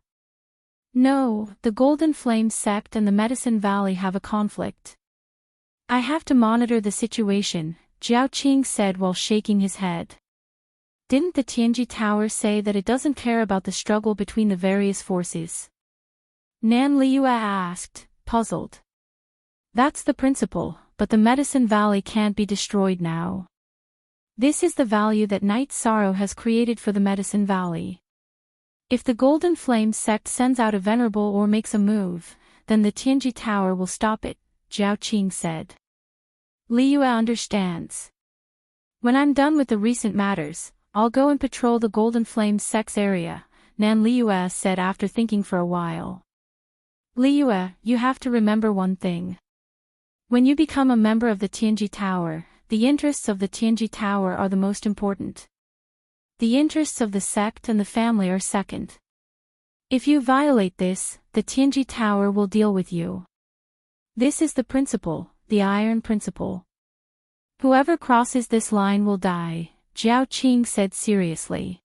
No, the Golden Flame sect and the Medicine Valley have a conflict. I have to monitor the situation, Jiao Qing said while shaking his head. Didn't the Tianji Tower say that it doesn't care about the struggle between the various forces? Nan Liyue asked, puzzled. That's the principle, but the Medicine Valley can't be destroyed now. This is the value that Night Sorrow has created for the Medicine Valley. If the Golden Flame sect sends out a venerable or makes a move, then the Tianji Tower will stop it, Jiao Qing said. Liyue understands. When I'm done with the recent matters, I'll go and patrol the Golden Flame sect's area, Nan Liyue said after thinking for a while. Liyue, you have to remember one thing. When you become a member of the Tianji Tower, the interests of the Tianji Tower are the most important. The interests of the sect and the family are second. If you violate this, the Tianji Tower will deal with you. This is the principle, the iron principle. Whoever crosses this line will die, Jiao Qing said seriously.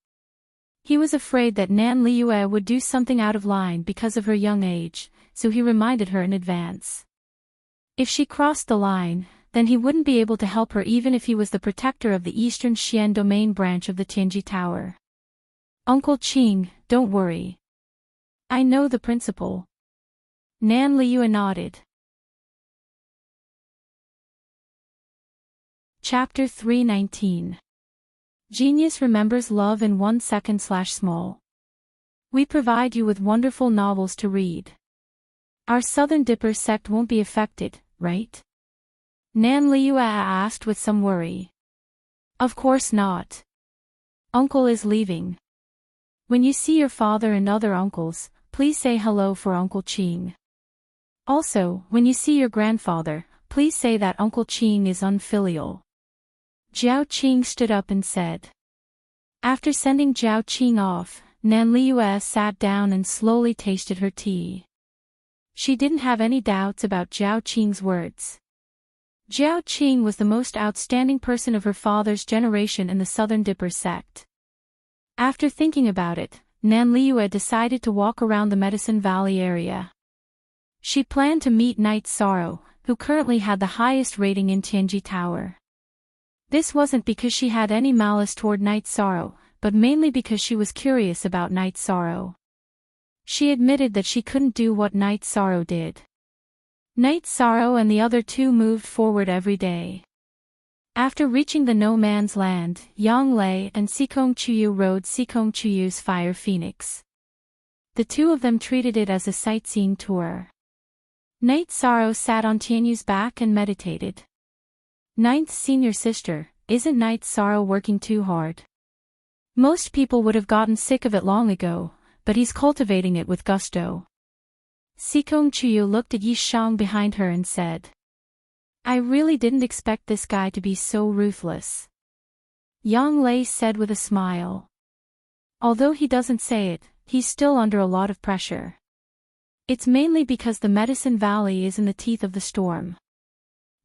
He was afraid that Nan Liyue would do something out of line because of her young age, so he reminded her in advance. If she crossed the line, then he wouldn't be able to help her even if he was the protector of the Eastern Xian domain branch of the Tianji Tower. Uncle Qing, don't worry. I know the principle. Nan Liyue nodded. Chapter 319. Genius remembers love in 1 second/small. We provide you with wonderful novels to read. Our Southern Dipper sect won't be affected, right? Nan Liyue asked with some worry. Of course not. Uncle is leaving. When you see your father and other uncles, please say hello for Uncle Qing. Also, when you see your grandfather, please say that Uncle Qing is unfilial. Jiao Qing stood up and said. After sending Jiao Qing off, Nan Liyue sat down and slowly tasted her tea. She didn't have any doubts about Zhao Qing's words. Zhao Qing was the most outstanding person of her father's generation in the Southern Dipper sect. After thinking about it, Nan Liyue decided to walk around the Medicine Valley area. She planned to meet Night Sorrow, who currently had the highest rating in Tianji Tower. This wasn't because she had any malice toward Night Sorrow, but mainly because she was curious about Night Sorrow. She admitted that she couldn't do what Night Sorrow did. Night Sorrow and the other two moved forward every day. After reaching the No Man's Land, Yang Lei and Sikong Chuyu rode Sikong Chuyu's Fire Phoenix. The two of them treated it as a sightseeing tour. Night Sorrow sat on Tianyu's back and meditated. Ninth senior sister, isn't Night Sorrow working too hard? Most people would have gotten sick of it long ago, but he's cultivating it with gusto. Sikong Chuyu looked at Yi Shang behind her and said, I really didn't expect this guy to be so ruthless. Yang Lei said with a smile. Although he doesn't say it, he's still under a lot of pressure. It's mainly because the Medicine Valley is in the teeth of the storm.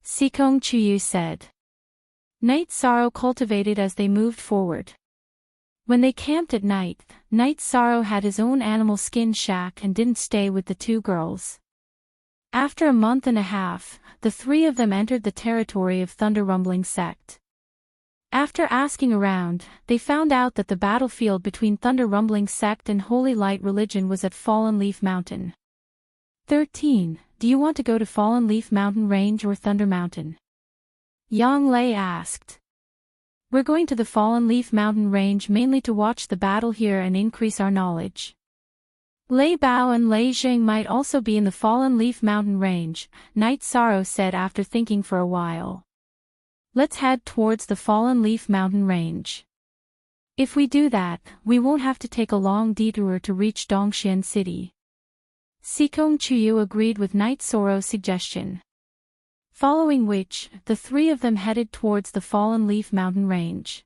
Sikong Chuyu said. Night Sorrow cultivated as they moved forward. When they camped at night, Night Sorrow had his own animal skin shack and didn't stay with the two girls. After a month and a half, the three of them entered the territory of Thunder Rumbling Sect. After asking around, they found out that the battlefield between Thunder Rumbling Sect and Holy Light Religion was at Fallen Leaf Mountain. 13. Do you want to go to Fallen Leaf Mountain Range or Thunder Mountain? Yang Lei asked. We're going to the Fallen Leaf Mountain Range mainly to watch the battle here and increase our knowledge. Lei Bao and Lei Jing might also be in the Fallen Leaf Mountain Range, Night Sorrow said after thinking for a while. Let's head towards the Fallen Leaf Mountain Range. If we do that, we won't have to take a long detour to reach Dongxian City. Sikong Chuyu agreed with Night Sorrow's suggestion. Following which, the three of them headed towards the Fallen Leaf Mountain Range.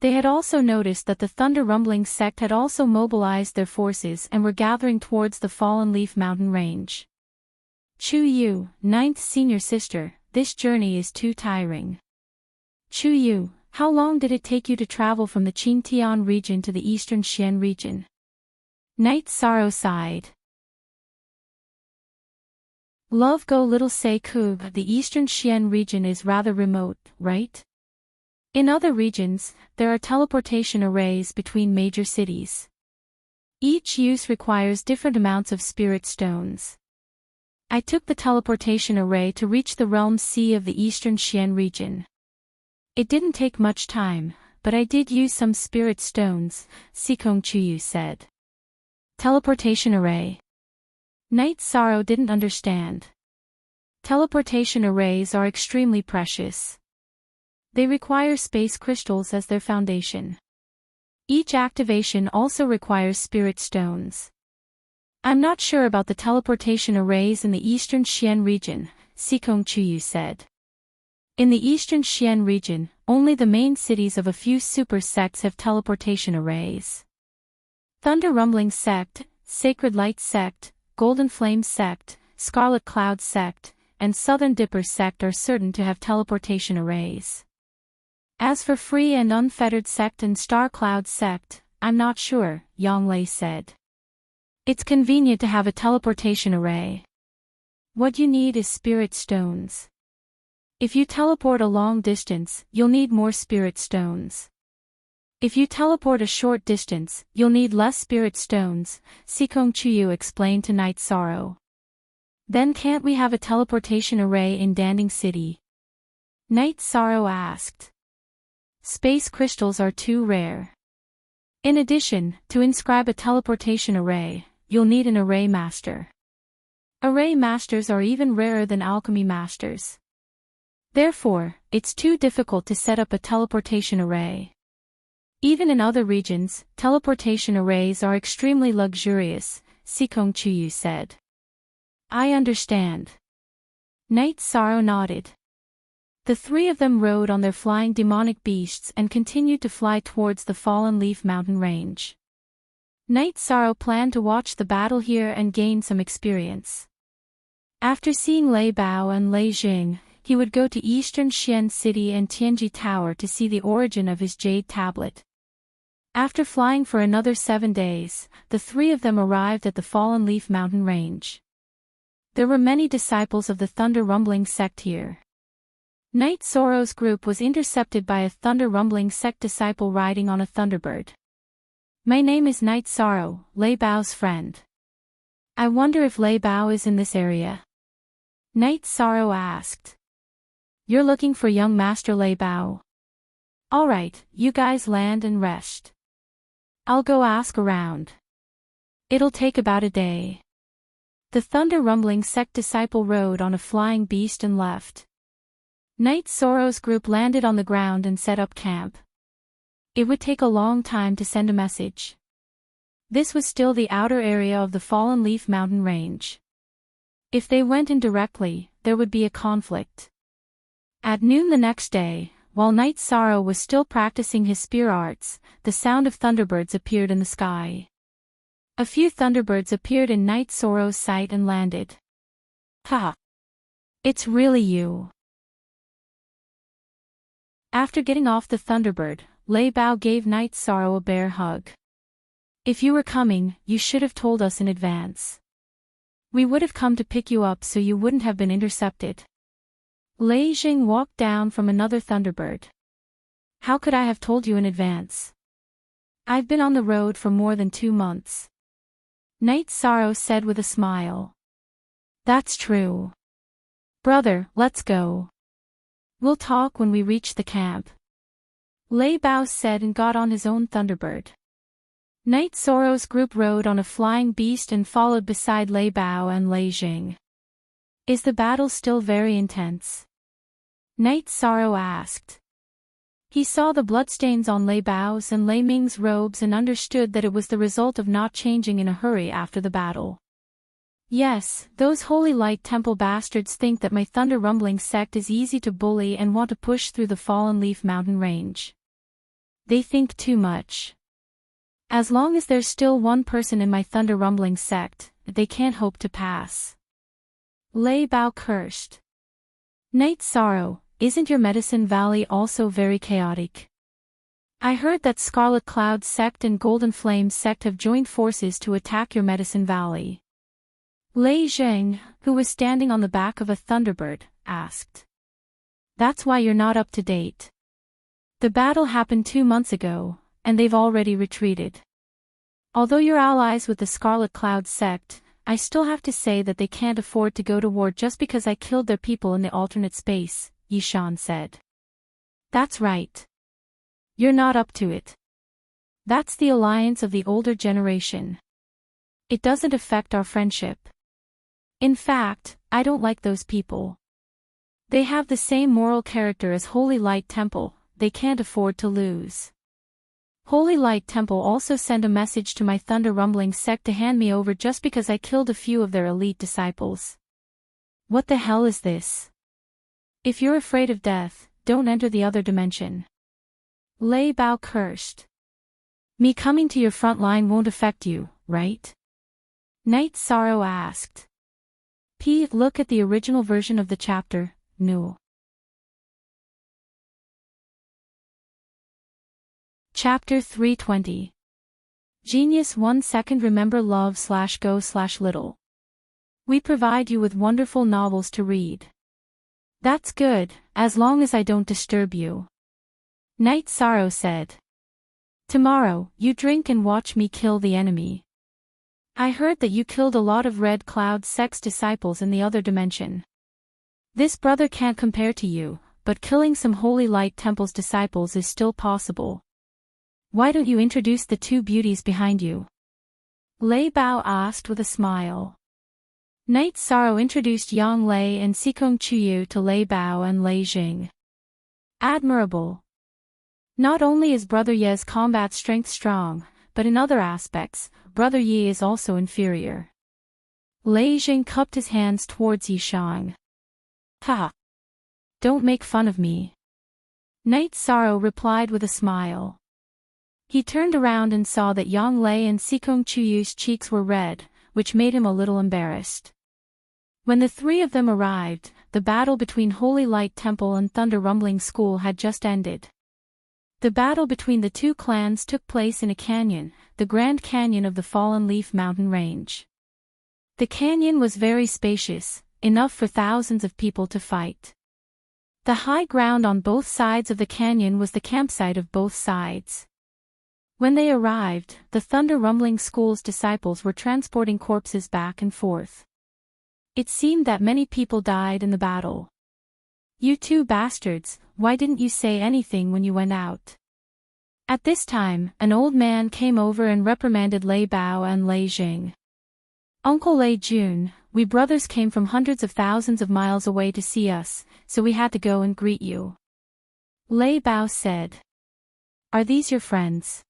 They had also noticed that the Thunder Rumbling Sect had also mobilized their forces and were gathering towards the Fallen Leaf Mountain Range. Chu Yu, ninth senior sister, this journey is too tiring. Chu Yu, how long did it take you to travel from the Qingtian region to the Eastern Xian region? Night Sorrow sighed. Love go little say Ku, the Eastern Xian region is rather remote, right? In other regions, there are teleportation arrays between major cities. Each use requires different amounts of spirit stones. I took the teleportation array to reach the realm sea of the Eastern Xian region. It didn't take much time, but I did use some spirit stones, Sikong Chuyu said. Teleportation array. Night Sorrow didn't understand. Teleportation arrays are extremely precious. They require space crystals as their foundation. Each activation also requires spirit stones. I'm not sure about the teleportation arrays in the Eastern Xian region, Sikong Chuyu said. In the Eastern Xian region, only the main cities of a few super sects have teleportation arrays. Thunder Rumbling Sect, Sacred Light Sect, Golden Flame Sect, Scarlet Cloud Sect, and Southern Dipper Sect are certain to have teleportation arrays. As for Free and Unfettered Sect and Star Cloud Sect, I'm not sure, Yang Lei said. It's convenient to have a teleportation array. What you need is spirit stones. If you teleport a long distance, you'll need more spirit stones. If you teleport a short distance, you'll need less spirit stones, Sikong Chuyu explained to Night Sorrow. Then can't we have a teleportation array in Danding City? Night Sorrow asked. Space crystals are too rare. In addition, to inscribe a teleportation array, you'll need an array master. Array masters are even rarer than alchemy masters. Therefore, it's too difficult to set up a teleportation array. Even in other regions, teleportation arrays are extremely luxurious, Sikong Chuyu said. I understand. Night Sorrow nodded. The three of them rode on their flying demonic beasts and continued to fly towards the Fallen Leaf Mountain Range. Night Sorrow planned to watch the battle here and gain some experience. After seeing Lei Bao and Lei Jing, he would go to Eastern Xian City and Tianji Tower to see the origin of his jade tablet. After flying for another 7 days, the three of them arrived at the Fallen Leaf Mountain Range. There were many disciples of the Thunder Rumbling sect here. Night Sorrow's group was intercepted by a Thunder Rumbling sect disciple riding on a Thunderbird. "My name is Night Sorrow, Lei Bao's friend. I wonder if Lei Bao is in this area?" Night Sorrow asked. "You're looking for young Master Lei Bao? Alright, you guys land and rest. I'll go ask around. It'll take about a day." The Thunder Rumbling sect disciple rode on a flying beast and left. Night Sorrow's group landed on the ground and set up camp. It would take a long time to send a message. This was still the outer area of the Fallen Leaf Mountain Range. If they went in directly, there would be a conflict. At noon the next day, while Night Sorrow was still practicing his spear arts, the sound of thunderbirds appeared in the sky. A few thunderbirds appeared in Night Sorrow's sight and landed. "Ha! It's really you." After getting off the Thunderbird, Lei Bao gave Night Sorrow a bear hug. "If you were coming, you should have told us in advance. We would have come to pick you up so you wouldn't have been intercepted." Lei Jing walked down from another Thunderbird. "How could I have told you in advance? I've been on the road for more than 2 months." Night Sorrow said with a smile. "That's true. Brother, let's go. We'll talk when we reach the camp." Lei Bao said and got on his own Thunderbird. Night Sorrow's group rode on a flying beast and followed beside Lei Bao and Lei Jing. "Is the battle still very intense?" Night Sorrow asked. He saw the bloodstains on Lei Bao's and Lei Ming's robes and understood that it was the result of not changing in a hurry after the battle. "Yes, those Holy Light Temple bastards think that my Thunder Rumbling sect is easy to bully and want to push through the Fallen Leaf Mountain Range. They think too much. As long as there's still one person in my Thunder Rumbling sect, they can't hope to pass." Lei Bao cursed. "Night Sorrow, isn't your Medicine Valley also very chaotic? I heard that Scarlet Cloud sect and Golden Flame sect have joined forces to attack your Medicine Valley." Lei Jing, who was standing on the back of a Thunderbird, asked. "That's why you're not up to date. The battle happened 2 months ago, and they've already retreated. Although you're allies with the Scarlet Cloud sect, I still have to say that they can't afford to go to war just because I killed their people in the alternate space," Yishan said. "That's right. You're not up to it. That's the alliance of the older generation. It doesn't affect our friendship. In fact, I don't like those people. They have the same moral character as Holy Light Temple, they can't afford to lose. Holy Light Temple also sent a message to my Thunder Rumbling sect to hand me over just because I killed a few of their elite disciples. What the hell is this? If you're afraid of death, don't enter the other dimension." Lei Bao cursed. "Me coming to your front line won't affect you, right?" Night Sorrow asked. Look at the original version of the chapter, No. Chapter 320. Genius 1 second. Remember love/go/little. We provide you with wonderful novels to read. That's good, as long as I don't disturb you. Night Sorrow said. Tomorrow, you drink and watch me kill the enemy. I heard that you killed a lot of Red Cloud sect's disciples in the other dimension. This brother can't compare to you, but killing some Holy Light Temple's disciples is still possible. Why don't you introduce the 2 beauties behind you? Lei Bao asked with a smile. Night Sorrow introduced Yang Lei and Sikong Chuyu to Lei Bao and Lei Jing. Admirable. Not only is Brother Ye's combat strength strong, but in other aspects, Brother Yi is also inferior. Lei Jing cupped his hands towards Yishang. Ha! Don't make fun of me. Night Sorrow replied with a smile. He turned around and saw that Yang Lei and Sikong Chuyu's cheeks were red, which made him a little embarrassed. When the three of them arrived, the battle between Holy Light Temple and Thunder Rumbling School had just ended. The battle between the two clans took place in a canyon, the Grand Canyon of the Fallen Leaf Mountain Range. The canyon was very spacious, enough for thousands of people to fight. The high ground on both sides of the canyon was the campsite of both sides. When they arrived, the Thunder Rumbling School's disciples were transporting corpses back and forth. It seemed that many people died in the battle. "You two bastards, why didn't you say anything when you went out?" At this time, an old man came over and reprimanded Lei Bao and Lei Jing. "Uncle Lei Jun, we brothers came from hundreds of thousands of miles away to see us, so we had to go and greet you." Lei Bao said. "Are these your friends?"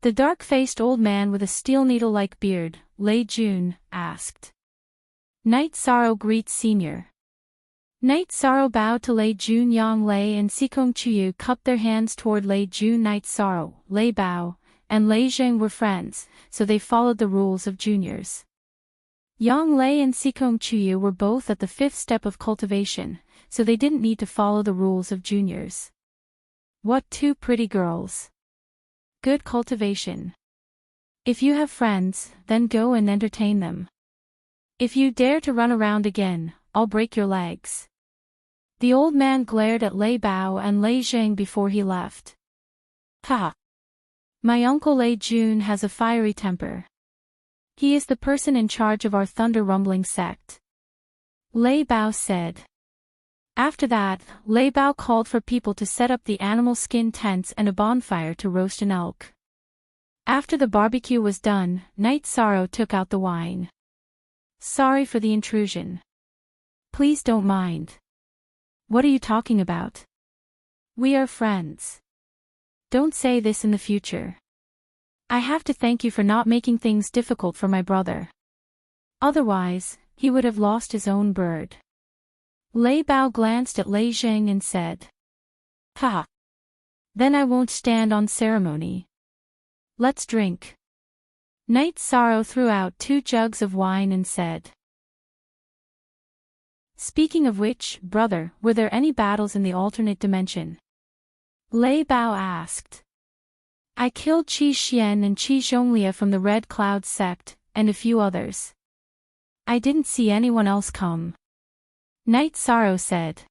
The dark-faced old man with a steel needle-like beard, Lei Jun, asked. "Night Sorrow greets Senior." Night Sorrow bowed to Lei Jun. Yang Lei and Sikong Chuyu cupped their hands toward Lei Jun. Night Sorrow, Lei Bao, and Lei Zheng were friends, so they followed the rules of juniors. Yang Lei and Sikong Chuyu were both at the fifth step of cultivation, so they didn't need to follow the rules of juniors. What two pretty girls. Good cultivation. If you have friends, then go and entertain them. If you dare to run around again, I'll break your legs. The old man glared at Lei Bao and Lei Zheng before he left. Ha! My uncle Lei Jun has a fiery temper. He is the person in charge of our Thunder Rumbling sect. Lei Bao said. After that, Lei Bao called for people to set up the animal skin tents and a bonfire to roast an elk. After the barbecue was done, Night Sorrow took out the wine. "Sorry for the intrusion. Please don't mind." "What are you talking about? We are friends. Don't say this in the future. I have to thank you for not making things difficult for my brother. Otherwise, he would have lost his own bird." Lei Bao glanced at Lei Zheng and said. "Ha! Then I won't stand on ceremony. Let's drink." Night Sorrow threw out 2 jugs of wine and said. "Speaking of which, brother, were there any battles in the alternate dimension?" Lei Bao asked. "I killed Qi Xian and Qi Zhonglia from the Red Cloud sect, and a few others. I didn't see anyone else come." Night Sorrow said.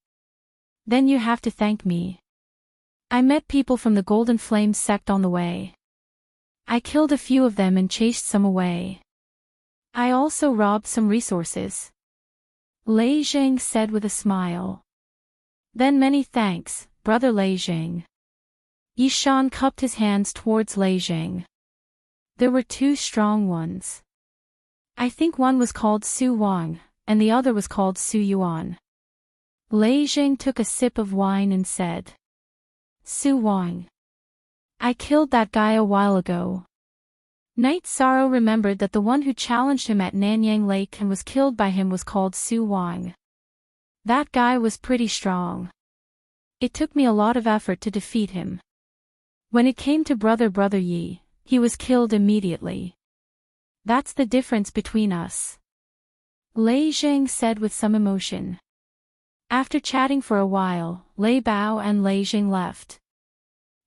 "Then you have to thank me. I met people from the Golden Flame sect on the way. I killed a few of them and chased some away. I also robbed some resources." Lei Zheng said with a smile. "Then many thanks, brother Lei Zheng." Yishan cupped his hands towards Lei Zheng. There were 2 strong ones. I think one was called Su Wang, and the other was called Su Yuan. Lei Zheng took a sip of wine and said. "Su Wang. I killed that guy a while ago." Night Sorrow remembered that the one who challenged him at Nanyang Lake and was killed by him was called Su Wang. That guy was pretty strong. It took me a lot of effort to defeat him. When it came to Brother Yi, he was killed immediately. That's the difference between us. Lei Zheng said with some emotion. After chatting for a while, Lei Bao and Lei Zheng left.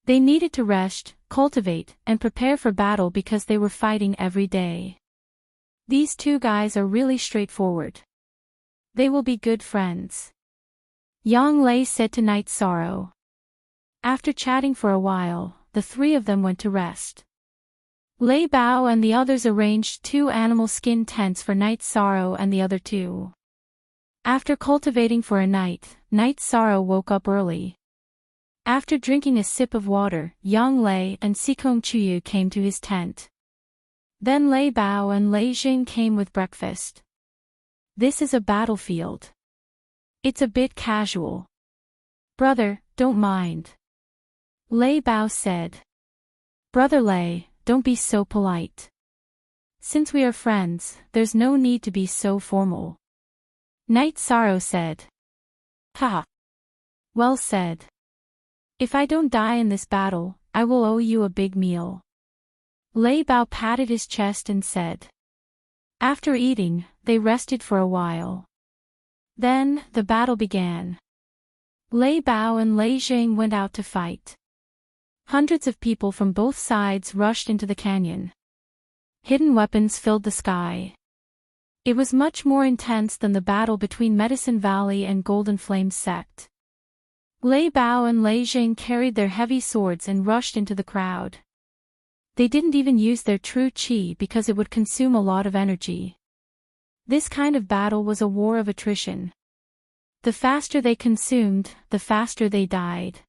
They needed to rest, cultivate, and prepare for battle because they were fighting every day. These 2 guys are really straightforward. They will be good friends. Yang Lei said to Night Sorrow. After chatting for a while, the 3 of them went to rest. Lei Bao and the others arranged 2 animal skin tents for Night Sorrow and the other 2. After cultivating for a night, Night Sorrow woke up early. After drinking a sip of water, Yang Lei and Sikong Chuyu came to his tent. Then Lei Bao and Lei Jing came with breakfast. This is a battlefield. It's a bit casual. Brother, don't mind. Lei Bao said. Brother Lei, don't be so polite. Since we are friends, there's no need to be so formal. Night Sorrow said. Ha! Well said. If I don't die in this battle, I will owe you a big meal. Lei Bao patted his chest and said. After eating, they rested for a while. Then, the battle began. Lei Bao and Lei Jing went out to fight. Hundreds of people from both sides rushed into the canyon. Hidden weapons filled the sky. It was much more intense than the battle between Medicine Valley and Golden Flames sect. Lei Bao and Lei Jing carried their heavy swords and rushed into the crowd. They didn't even use their true qi because it would consume a lot of energy. This kind of battle was a war of attrition. The faster they consumed, the faster they died.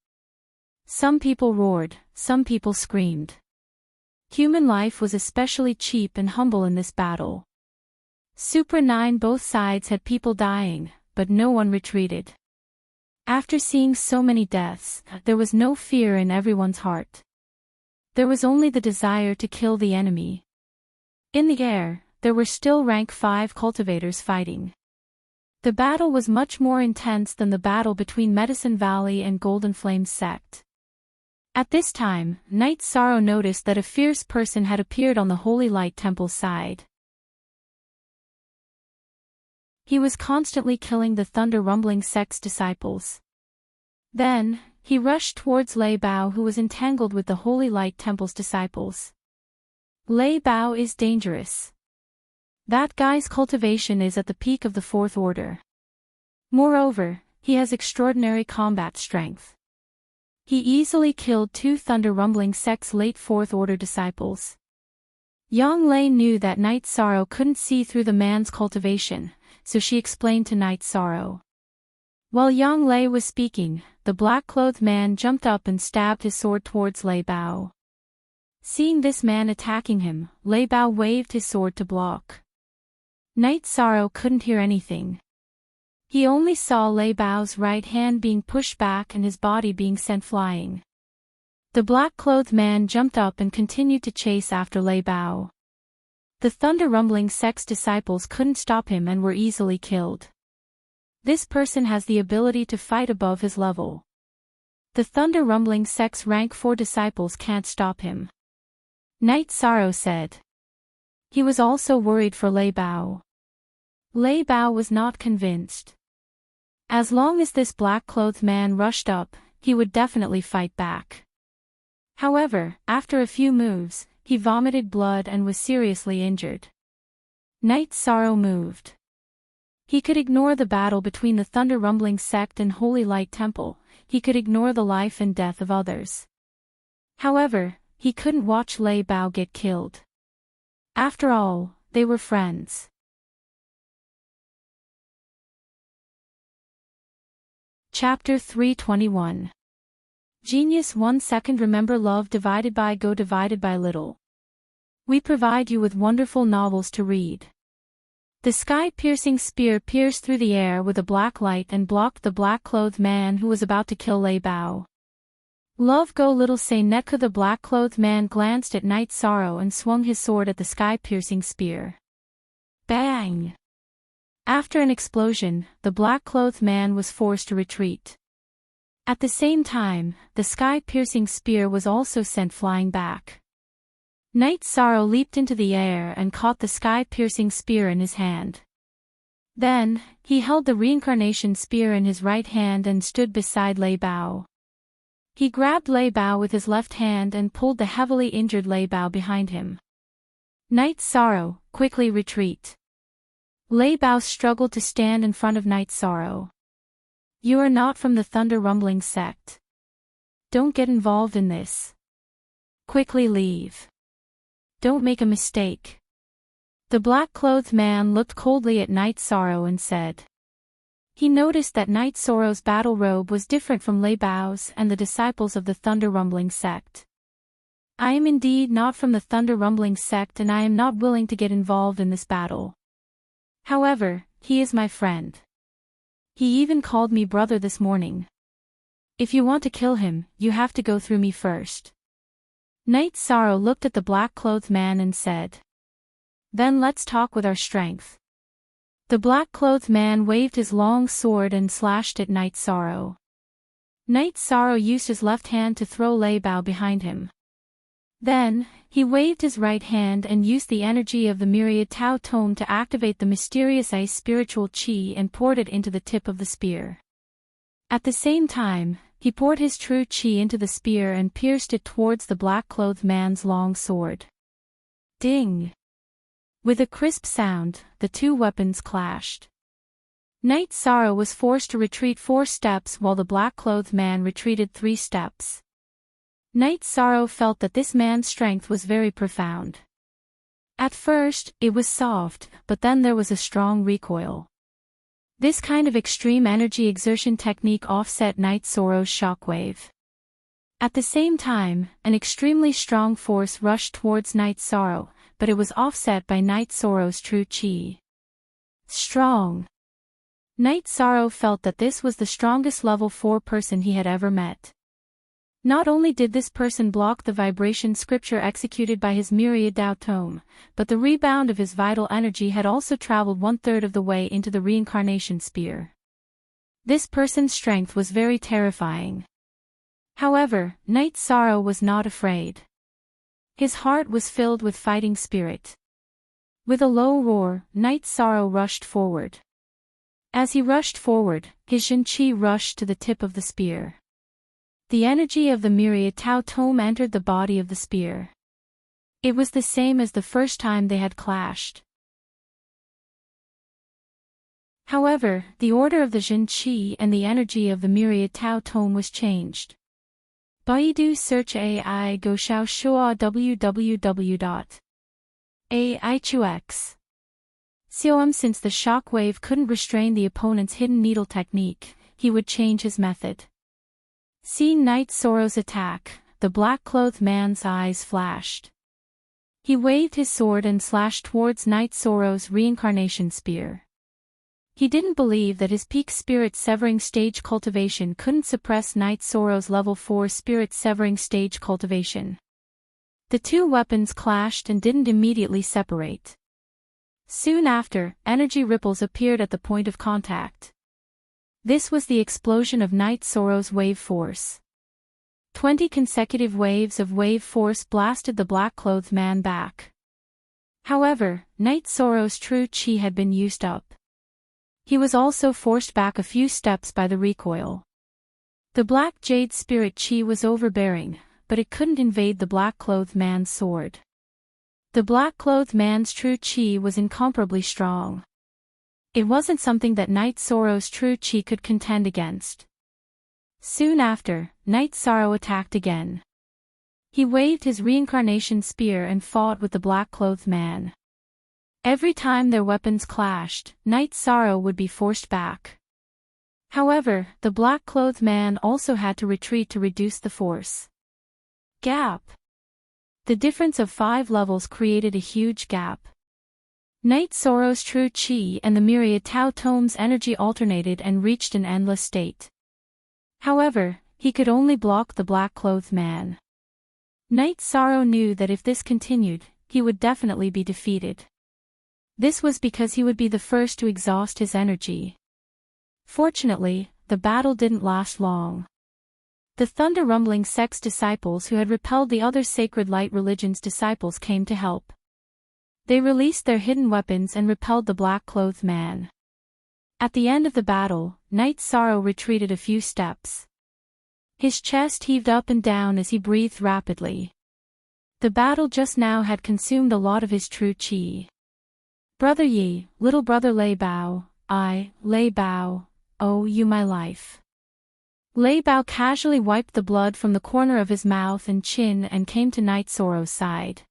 Some people roared, some people screamed. Human life was especially cheap and humble in this battle. Supra 9 both sides had people dying, but no one retreated. After seeing so many deaths, there was no fear in everyone's heart. There was only the desire to kill the enemy. In the air, there were still rank 5 cultivators fighting. The battle was much more intense than the battle between Medicine Valley and Golden Flames sect. At this time, Knight Sorrow noticed that a fierce person had appeared on the Holy Light Temple's side. He was constantly killing the Thunder Rumbling sect's disciples. Then, he rushed towards Lei Bao, who was entangled with the Holy Light Temple's disciples. Lei Bao is dangerous. That guy's cultivation is at the peak of the 4th order. Moreover, he has extraordinary combat strength. He easily killed 2 Thunder Rumbling sect's late 4th order disciples. Yang Lei knew that Knight Sorrow couldn't see through the man's cultivation, so she explained to Knight Sorrow. While Yang Lei was speaking, the black-clothed man jumped up and stabbed his sword towards Lei Bao. Seeing this man attacking him, Lei Bao waved his sword to block. Knight Sorrow couldn't hear anything. He only saw Lei Bao's right hand being pushed back and his body being sent flying. The black-clothed man jumped up and continued to chase after Lei Bao. The Thunder Rumbling sect's disciples couldn't stop him and were easily killed. This person has the ability to fight above his level. The Thunder Rumbling sect's rank 4 disciples can't stop him. Knight Sorrow said. He was also worried for Lei Bao. Lei Bao was not convinced. As long as this black-clothed man rushed up, he would definitely fight back. However, after a few moves, he vomited blood and was seriously injured. Knight Sorrow moved. He could ignore the battle between the Thunder Rumbling sect and Holy Light Temple, he could ignore the life and death of others. However, he couldn't watch Lei Bao get killed. After all, they were friends. Chapter 321. Genius 1 second. Remember, love divided by go divided by little. We provide you with wonderful novels to read. The sky-piercing spear pierced through the air with a black light and blocked the black-clothed man who was about to kill Lei Bao. Love go little say Netku. The black-clothed man glanced at Knight Sorrow and swung his sword at the sky-piercing spear. Bang! After an explosion, the black-clothed man was forced to retreat. At the same time, the sky-piercing spear was also sent flying back. Knight Sorrow leaped into the air and caught the sky-piercing spear in his hand. Then, he held the reincarnation spear in his right hand and stood beside Lei Bao. He grabbed Lei Bao with his left hand and pulled the heavily injured Lei Bao behind him. Knight Sorrow, quickly retreat. Lei Bao struggled to stand in front of Knight Sorrow. You are not from the Thunder Rumbling sect. Don't get involved in this. Quickly leave. Don't make a mistake. The black-clothed man looked coldly at Knight Sorrow and said. He noticed that Knight Sorrow's battle robe was different from Lei Bao's and the disciples of the Thunder Rumbling sect. I am indeed not from the Thunder Rumbling sect and I am not willing to get involved in this battle. However, he is my friend. He even called me brother this morning. If you want to kill him, you have to go through me first. Knight Sorrow looked at the black-clothed man and said. Then let's talk with our strength. The black-clothed man waved his long sword and slashed at Knight Sorrow. Night Sorrow used his left hand to throw Lei Bao behind him. Then, he waved his right hand and used the energy of the myriad Tao Tome to activate the mysterious ice spiritual chi and poured it into the tip of the spear. At the same time, he poured his true chi into the spear and pierced it towards the black-clothed man's long sword. Ding! With a crisp sound, the two weapons clashed. Night Sorrow was forced to retreat 4 steps while the black-clothed man retreated 3 steps. Night Sorrow felt that this man's strength was very profound. At first, it was soft, but then there was a strong recoil. This kind of extreme energy exertion technique offset Night Sorrow's shockwave. At the same time, an extremely strong force rushed towards Night Sorrow, but it was offset by Night Sorrow's true chi. Strong. Night Sorrow felt that this was the strongest level 4 person he had ever met. Not only did this person block the vibration scripture executed by his myriad Tao Tome, but the rebound of his vital energy had also traveled 1/3 of the way into the reincarnation spear. This person's strength was very terrifying. However, Night Sorrow was not afraid. His heart was filled with fighting spirit. With a low roar, Night Sorrow rushed forward. As he rushed forward, his Jin Chi rushed to the tip of the spear. The energy of the myriad Tao Tome entered the body of the spear. It was the same as the first time they had clashed. However, the order of the Jin Chi and the energy of the myriad Tao Tome was changed. Baidu search AI Go Xiao Shua www.aichux. Since the shockwave couldn't restrain the opponent's hidden needle technique, he would change his method. Seeing Night Sorrow's attack, the black-clothed man's eyes flashed. He waved his sword and slashed towards Night Sorrow's reincarnation spear. He didn't believe that his peak spirit severing stage cultivation couldn't suppress Night Sorrow's level 4 spirit severing stage cultivation. The two weapons clashed and didn't immediately separate. Soon after, energy ripples appeared at the point of contact. This was the explosion of Night Sorrow's wave force. 20 consecutive waves of wave force blasted the black-clothed man back. However, Night Sorrow's true chi had been used up. He was also forced back a few steps by the recoil. The black jade spirit chi was overbearing, but it couldn't invade the black-clothed man's sword. The black-clothed man's true chi was incomparably strong. It wasn't something that Night Sorrow's true chi could contend against. Soon after, Night Sorrow attacked again. He waved his reincarnation spear and fought with the black-clothed man. Every time their weapons clashed, Night Sorrow would be forced back. However, the black-clothed man also had to retreat to reduce the force. Gap. The difference of 5 levels created a huge gap. Night Sorrow's true chi and the myriad Tao Tome's energy alternated and reached an endless state. However, he could only block the black-clothed man. Night Sorrow knew that if this continued, he would definitely be defeated. This was because he would be the first to exhaust his energy. Fortunately, the battle didn't last long. The thunder rumbling sect's disciples who had repelled the other sacred light religion's disciples came to help. They released their hidden weapons and repelled the black-clothed man. At the end of the battle, Night Sorrow retreated a few steps. His chest heaved up and down as he breathed rapidly. The battle just now had consumed a lot of his true chi. Brother Yi, little brother Lei Bao, Lei Bao, owe you my life. Lei Bao casually wiped the blood from the corner of his mouth and chin and came to Night Sorrow's side.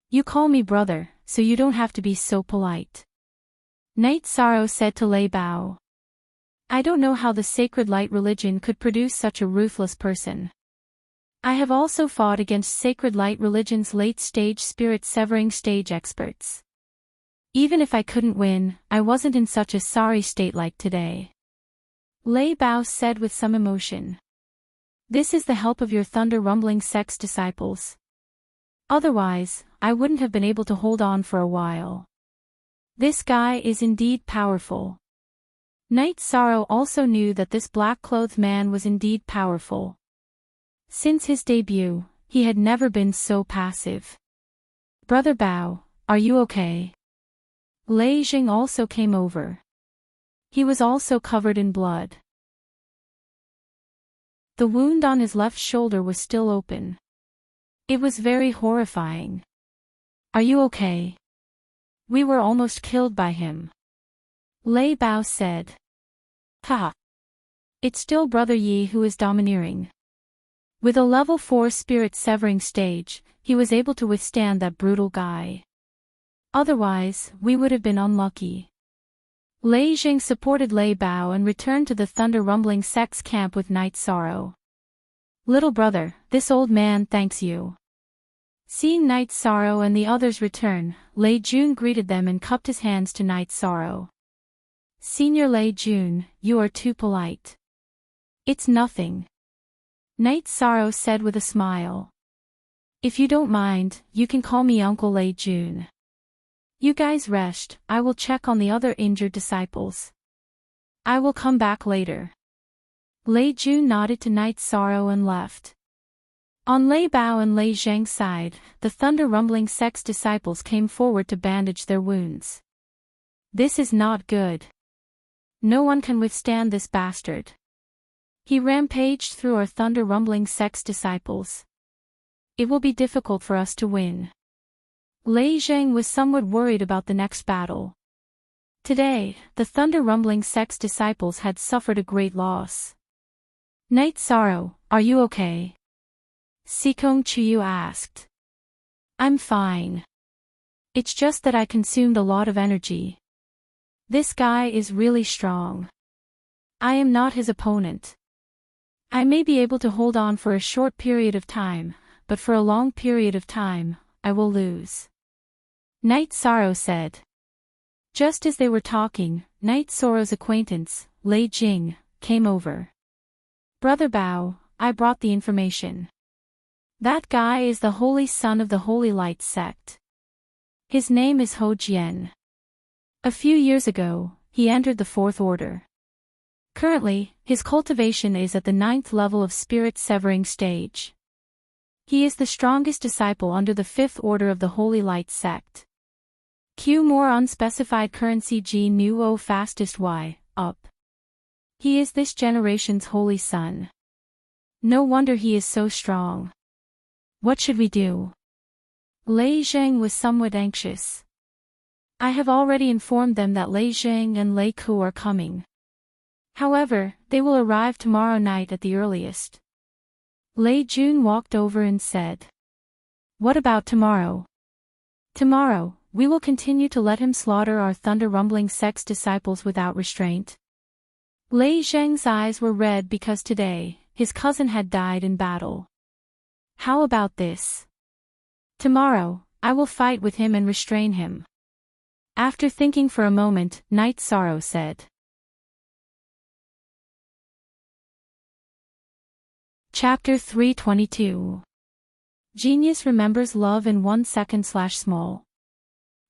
You call me brother, so you don't have to be so polite. Night Sorrow said to Lei Bao. I don't know how the sacred light religion could produce such a ruthless person. I have also fought against sacred light religion's late-stage spirit-severing stage experts. Even if I couldn't win, I wasn't in such a sorry state like today. Lei Bao said with some emotion. This is the help of your thunder rumbling sect's disciples. Otherwise, I wouldn't have been able to hold on for a while. This guy is indeed powerful. Night Sorrow also knew that this black-clothed man was indeed powerful. Since his debut, he had never been so passive. Brother Bao, are you okay? Lei Jing also came over. He was also covered in blood. The wound on his left shoulder was still open. It was very horrifying. Are you okay? We were almost killed by him. Lei Bao said. Ha! It's still Brother Yi who is domineering. With a level 4 spirit severing stage, he was able to withstand that brutal guy. Otherwise, we would have been unlucky. Lei Jing supported Lei Bao and returned to the Thunder Rumbling sect's camp with Night Sorrow. Little brother, this old man thanks you. Seeing Night Sorrow and the others return, Lei Jun greeted them and cupped his hands to Night Sorrow. Senior Lei Jun, you are too polite. It's nothing. Night Sorrow said with a smile. If you don't mind, you can call me Uncle Lei Jun. You guys rest, I will check on the other injured disciples. I will come back later. Lei Jun nodded to Night Sorrow and left. On Lei Bao and Lei Zhang's side, the Thunder Rumbling sect's disciples came forward to bandage their wounds. This is not good. No one can withstand this bastard. He rampaged through our Thunder Rumbling sect's disciples. It will be difficult for us to win. Lei Zhang was somewhat worried about the next battle. Today, the Thunder Rumbling sect's disciples had suffered a great loss. Night Sorrow, are you okay? Sikong Chuyu asked. I'm fine. It's just that I consumed a lot of energy. This guy is really strong. I am not his opponent. I may be able to hold on for a short period of time, but for a long period of time, I will lose. Night Sorrow said. Just as they were talking, Night Sorrow's acquaintance, Lei Jing, came over. Brother Bao, I brought the information. That guy is the holy son of the Holy Light sect. His name is Ho Jian. A few years ago, he entered the Fourth Order. Currently, his cultivation is at the 9th level of spirit severing stage. He is the strongest disciple under the 5th Order of the Holy Light sect. Q more unspecified currency G nu O fastest Y, up. He is this generation's holy son. No wonder he is so strong. What should we do? Lei Zhang was somewhat anxious. I have already informed them that Lei Zhang and Lei Ku are coming. However, they will arrive tomorrow night at the earliest. Lei Jun walked over and said. What about tomorrow? Tomorrow, we will continue to let him slaughter our Thunder Rumbling sect's disciples without restraint. Lei Zhang's eyes were red because today, his cousin had died in battle. How about this? Tomorrow, I will fight with him and restrain him. After thinking for a moment, Night Sorrow said. Chapter 322. Genius remembers love in 1 second/small.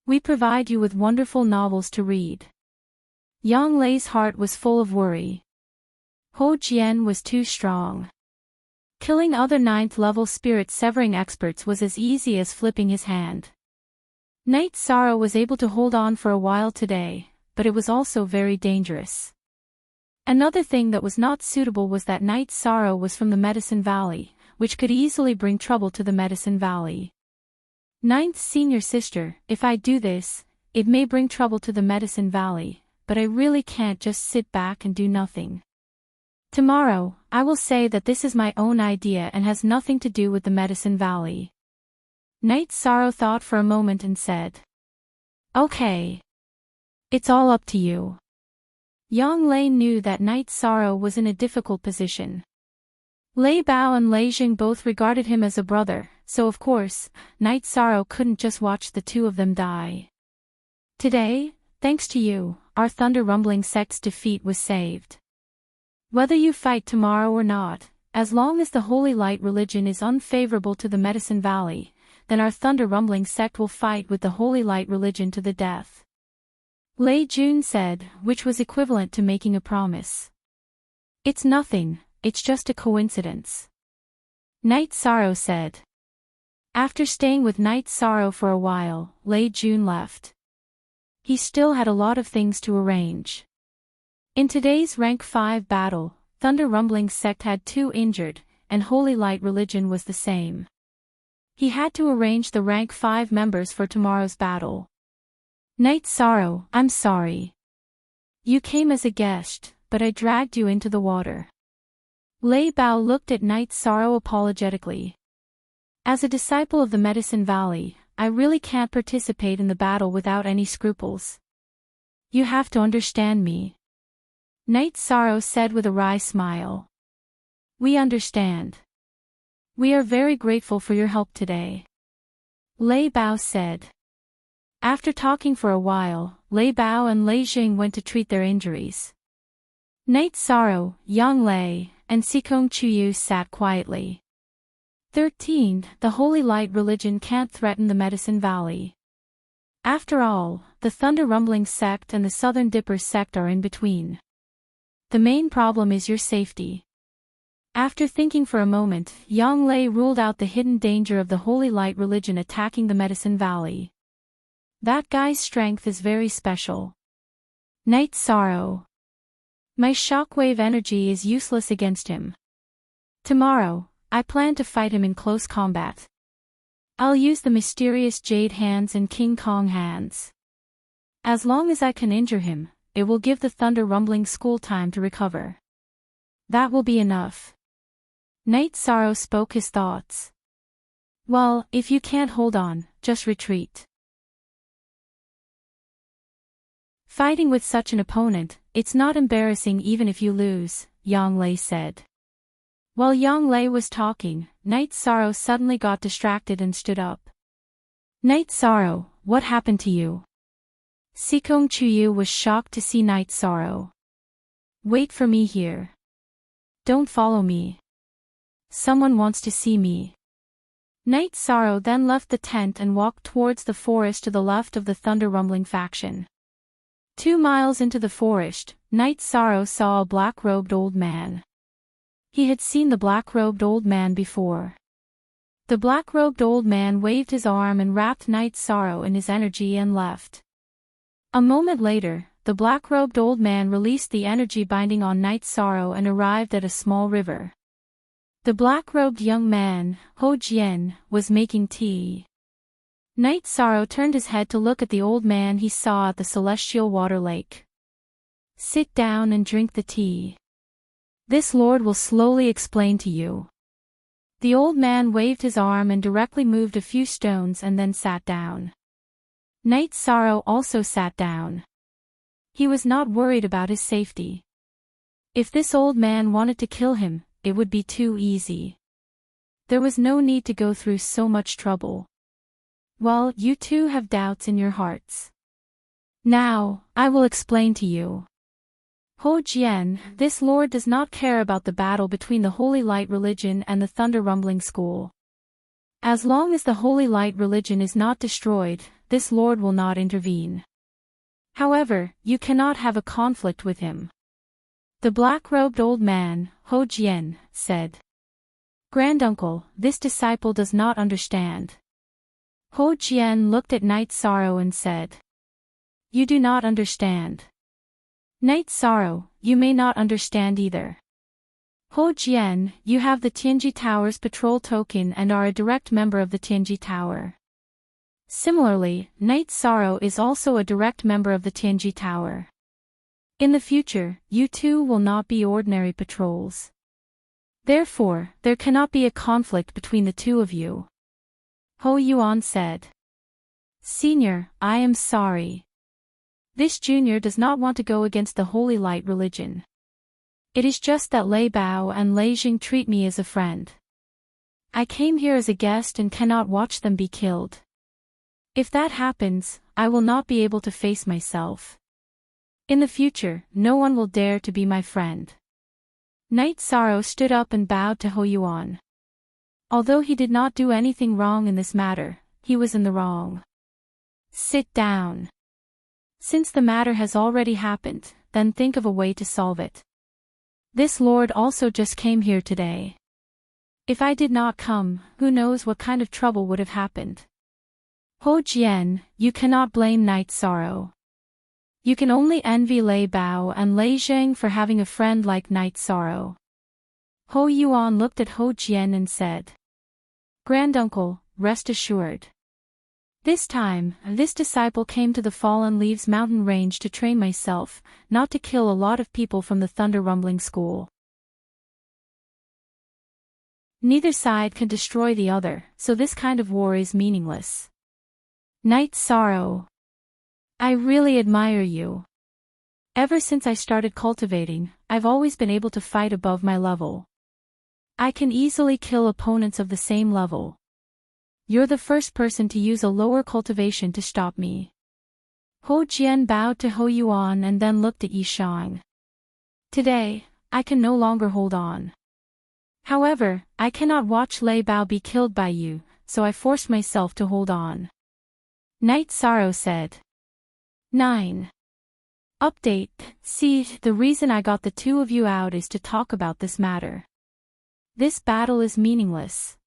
We provide you with wonderful novels to read. Yang Lei's heart was full of worry. Ho Jian was too strong. Killing other 9th level spirit severing experts was as easy as flipping his hand. Night Sorrow was able to hold on for a while today, but it was also very dangerous. Another thing that was not suitable was that Night Sorrow was from the Medicine Valley, which could easily bring trouble to the Medicine Valley. Ninth senior sister, if I do this, it may bring trouble to the Medicine Valley, but I really can't just sit back and do nothing. Tomorrow, I will say that this is my own idea and has nothing to do with the Medicine Valley. Night Sorrow thought for a moment and said. Okay. It's all up to you. Yang Lei knew that Night Sorrow was in a difficult position. Lei Bao and Lei Jing both regarded him as a brother, so of course, Night Sorrow couldn't just watch the two of them die. Today, thanks to you, our Thunder Rumbling sect's defeat was saved. Whether you fight tomorrow or not, as long as the Holy Light religion is unfavorable to the Medicine Valley, then our Thunder Rumbling sect will fight with the Holy Light religion to the death. Lei Jun said, which was equivalent to making a promise. It's nothing, it's just a coincidence. Night Sorrow said. After staying with Night Sorrow for a while, Lei Jun left. He still had a lot of things to arrange. In today's rank 5 battle, Thunder Rumbling sect had 2 injured, and Holy Light religion was the same. He had to arrange the rank 5 members for tomorrow's battle. Night Sorrow, I'm sorry. You came as a guest, but I dragged you into the water. Lei Bao looked at Night Sorrow apologetically. As a disciple of the Medicine Valley, I really can't participate in the battle without any scruples. You have to understand me. Night Sorrow said with a wry smile. We understand. We are very grateful for your help today. Lei Bao said. After talking for a while, Lei Bao and Lei Jing went to treat their injuries. Night Sorrow, Yang Lei, and Sikong Chuyu sat quietly. 13. The Holy Light religion can't threaten the Medicine Valley. After all, the Thunder Rumbling sect and the Southern Dipper sect are in between. The main problem is your safety. After thinking for a moment, Yang Lei ruled out the hidden danger of the Holy Light religion attacking the Medicine Valley. That guy's strength is very special. Night Sorrow. My shockwave energy is useless against him. Tomorrow, I plan to fight him in close combat. I'll use the mysterious Jade Hands and King Kong Hands. As long as I can injure him, it will give the Thunder Rumbling school time to recover. That will be enough. Night Sorrow spoke his thoughts. Well, if you can't hold on, just retreat. Fighting with such an opponent, it's not embarrassing even if you lose, Yang Lei said. While Yang Lei was talking, Night Sorrow suddenly got distracted and stood up. Night Sorrow, what happened to you? Sikong Chuyu was shocked to see Night Sorrow. Wait for me here. Don't follow me. Someone wants to see me. Night Sorrow then left the tent and walked towards the forest to the left of the Thunder Rumbling faction. 2 miles into the forest, Night Sorrow saw a black-robed old man. He had seen the black-robed old man before. The black-robed old man waved his arm and wrapped Night Sorrow in his energy and left. A moment later, the black-robed old man released the energy binding on Night Sorrow and arrived at a small river. The black-robed young man, Ho Jian, was making tea. Night Sorrow turned his head to look at the old man he saw at the celestial water lake. Sit down and drink the tea. This lord will slowly explain to you. The old man waved his arm and directly moved a few stones and then sat down. Night Sorrow also sat down. He was not worried about his safety. If this old man wanted to kill him, it would be too easy. There was no need to go through so much trouble. Well, you too have doubts in your hearts. Now, I will explain to you. Ho Jian, this lord does not care about the battle between the Holy Light religion and the Thunder Rumbling school. As long as the Holy Light religion is not destroyed, this lord will not intervene. However, you cannot have a conflict with him. The black-robed old man, Ho Jian, said. Granduncle, this disciple does not understand. Ho Jian looked at Night Sorrow and said. You do not understand. Night Sorrow, you may not understand either. Ho Jian, you have the Tianji Tower's patrol token and are a direct member of the Tianji Tower. Similarly, Night Sorrow is also a direct member of the Tianji Tower. In the future, you two will not be ordinary patrols. Therefore, there cannot be a conflict between the two of you. Ho Yuan said. Senior, I am sorry. This junior does not want to go against the Holy Light religion. It is just that Lei Bao and Lei Jing treat me as a friend. I came here as a guest and cannot watch them be killed. If that happens, I will not be able to face myself. In the future, no one will dare to be my friend. Night Sorrow stood up and bowed to Ho Yuan. Although he did not do anything wrong in this matter, he was in the wrong. Sit down. Since the matter has already happened, then think of a way to solve it. This lord also just came here today. If I did not come, who knows what kind of trouble would have happened. Ho Jian, you cannot blame Night Sorrow. You can only envy Lei Bao and Lei Zheng for having a friend like Night Sorrow. Ho Yuan looked at Ho Jian and said, Granduncle, rest assured. This time, this disciple came to the Fallen Leaves mountain range to train myself, not to kill a lot of people from the Thunder Rumbling School. Neither side can destroy the other, so this kind of war is meaningless. Night Sorrow. I really admire you. Ever since I started cultivating, I've always been able to fight above my level. I can easily kill opponents of the same level. You're the first person to use a lower cultivation to stop me. Ho Jian bowed to Ho Yuan and then looked at Yi Shang. Today, I can no longer hold on. However, I cannot watch Lei Bao be killed by you, so I forced myself to hold on. Night Sorrow said. 9. Update. See, the reason I got the two of you out is to talk about this matter. This battle is meaningless.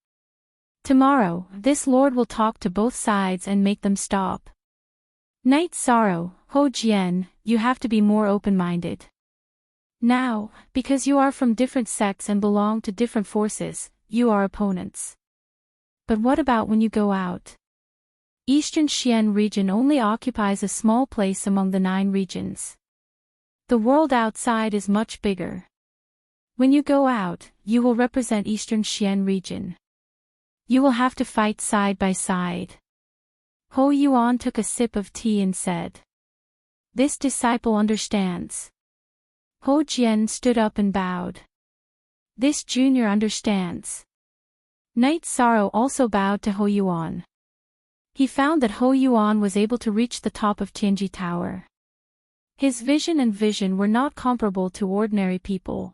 Tomorrow, this lord will talk to both sides and make them stop. Night Sorrow, Ho Jian, you have to be more open-minded. Now, because you are from different sects and belong to different forces, you are opponents. But what about when you go out? Eastern Xian region only occupies a small place among the 9 regions. The world outside is much bigger. When you go out, you will represent Eastern Xian region. You will have to fight side by side. Ho Yuan took a sip of tea and said. This disciple understands. Ho Jian stood up and bowed. This junior understands. Night Sorrow also bowed to Ho Yuan. He found that Ho Yuan was able to reach the top of Tianji Tower. His vision and vision were not comparable to ordinary people.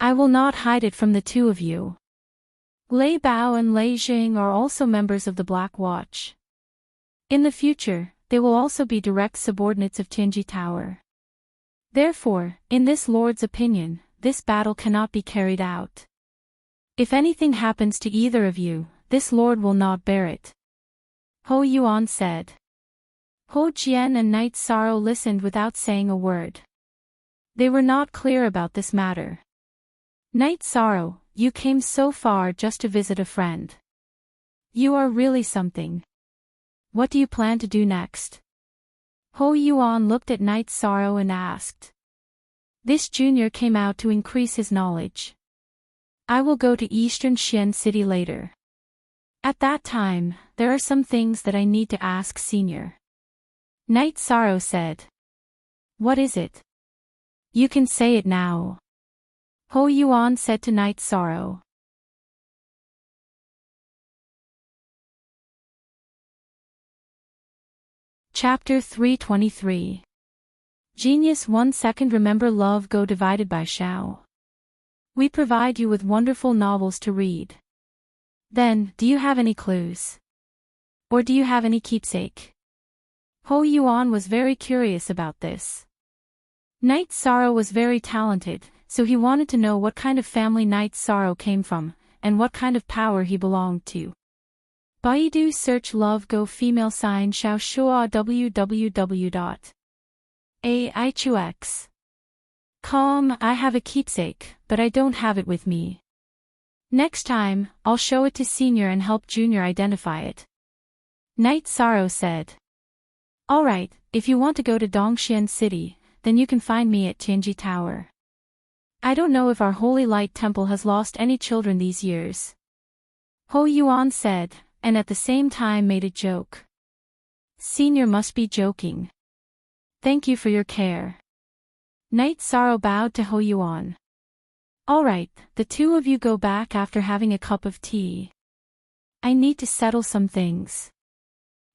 I will not hide it from the two of you. Lei Bao and Lei Jing are also members of the Black Watch. In the future, they will also be direct subordinates of Tianji Tower. Therefore, in this lord's opinion, this battle cannot be carried out. If anything happens to either of you, this lord will not bear it. Ho Yuan said. Ho Jian and Night Sorrow listened without saying a word. They were not clear about this matter. Night Sorrow, you came so far just to visit a friend. You are really something. What do you plan to do next? Ho Yuan looked at Night Sorrow and asked. This junior came out to increase his knowledge. I will go to Eastern Xian City later. At that time, there are some things that I need to ask Senior. Night Sorrow said. What is it? You can say it now. Ho Yuan said to Night Sorrow. Chapter 323. Genius 1 second. Remember love go divided by Shao. We provide you with wonderful novels to read. Then, do you have any clues? Or do you have any keepsake? Ho Yuan was very curious about this. Night Sorrow was very talented, so he wanted to know what kind of family Night Sorrow came from, and what kind of power he belonged to. Baidu search love go female sign Shao Shua www.aichux.com. I have a keepsake, but I don't have it with me. Next time, I'll show it to Senior and help Junior identify it. Night Sorrow said. Alright, if you want to go to Dongxian City, then you can find me at Tianji Tower. I don't know if our Holy Light Temple has lost any children these years. Ho Yuan said, and at the same time made a joke. Senior must be joking. Thank you for your care. Night Sorrow bowed to Ho Yuan. Alright, the two of you go back after having a cup of tea. I need to settle some things.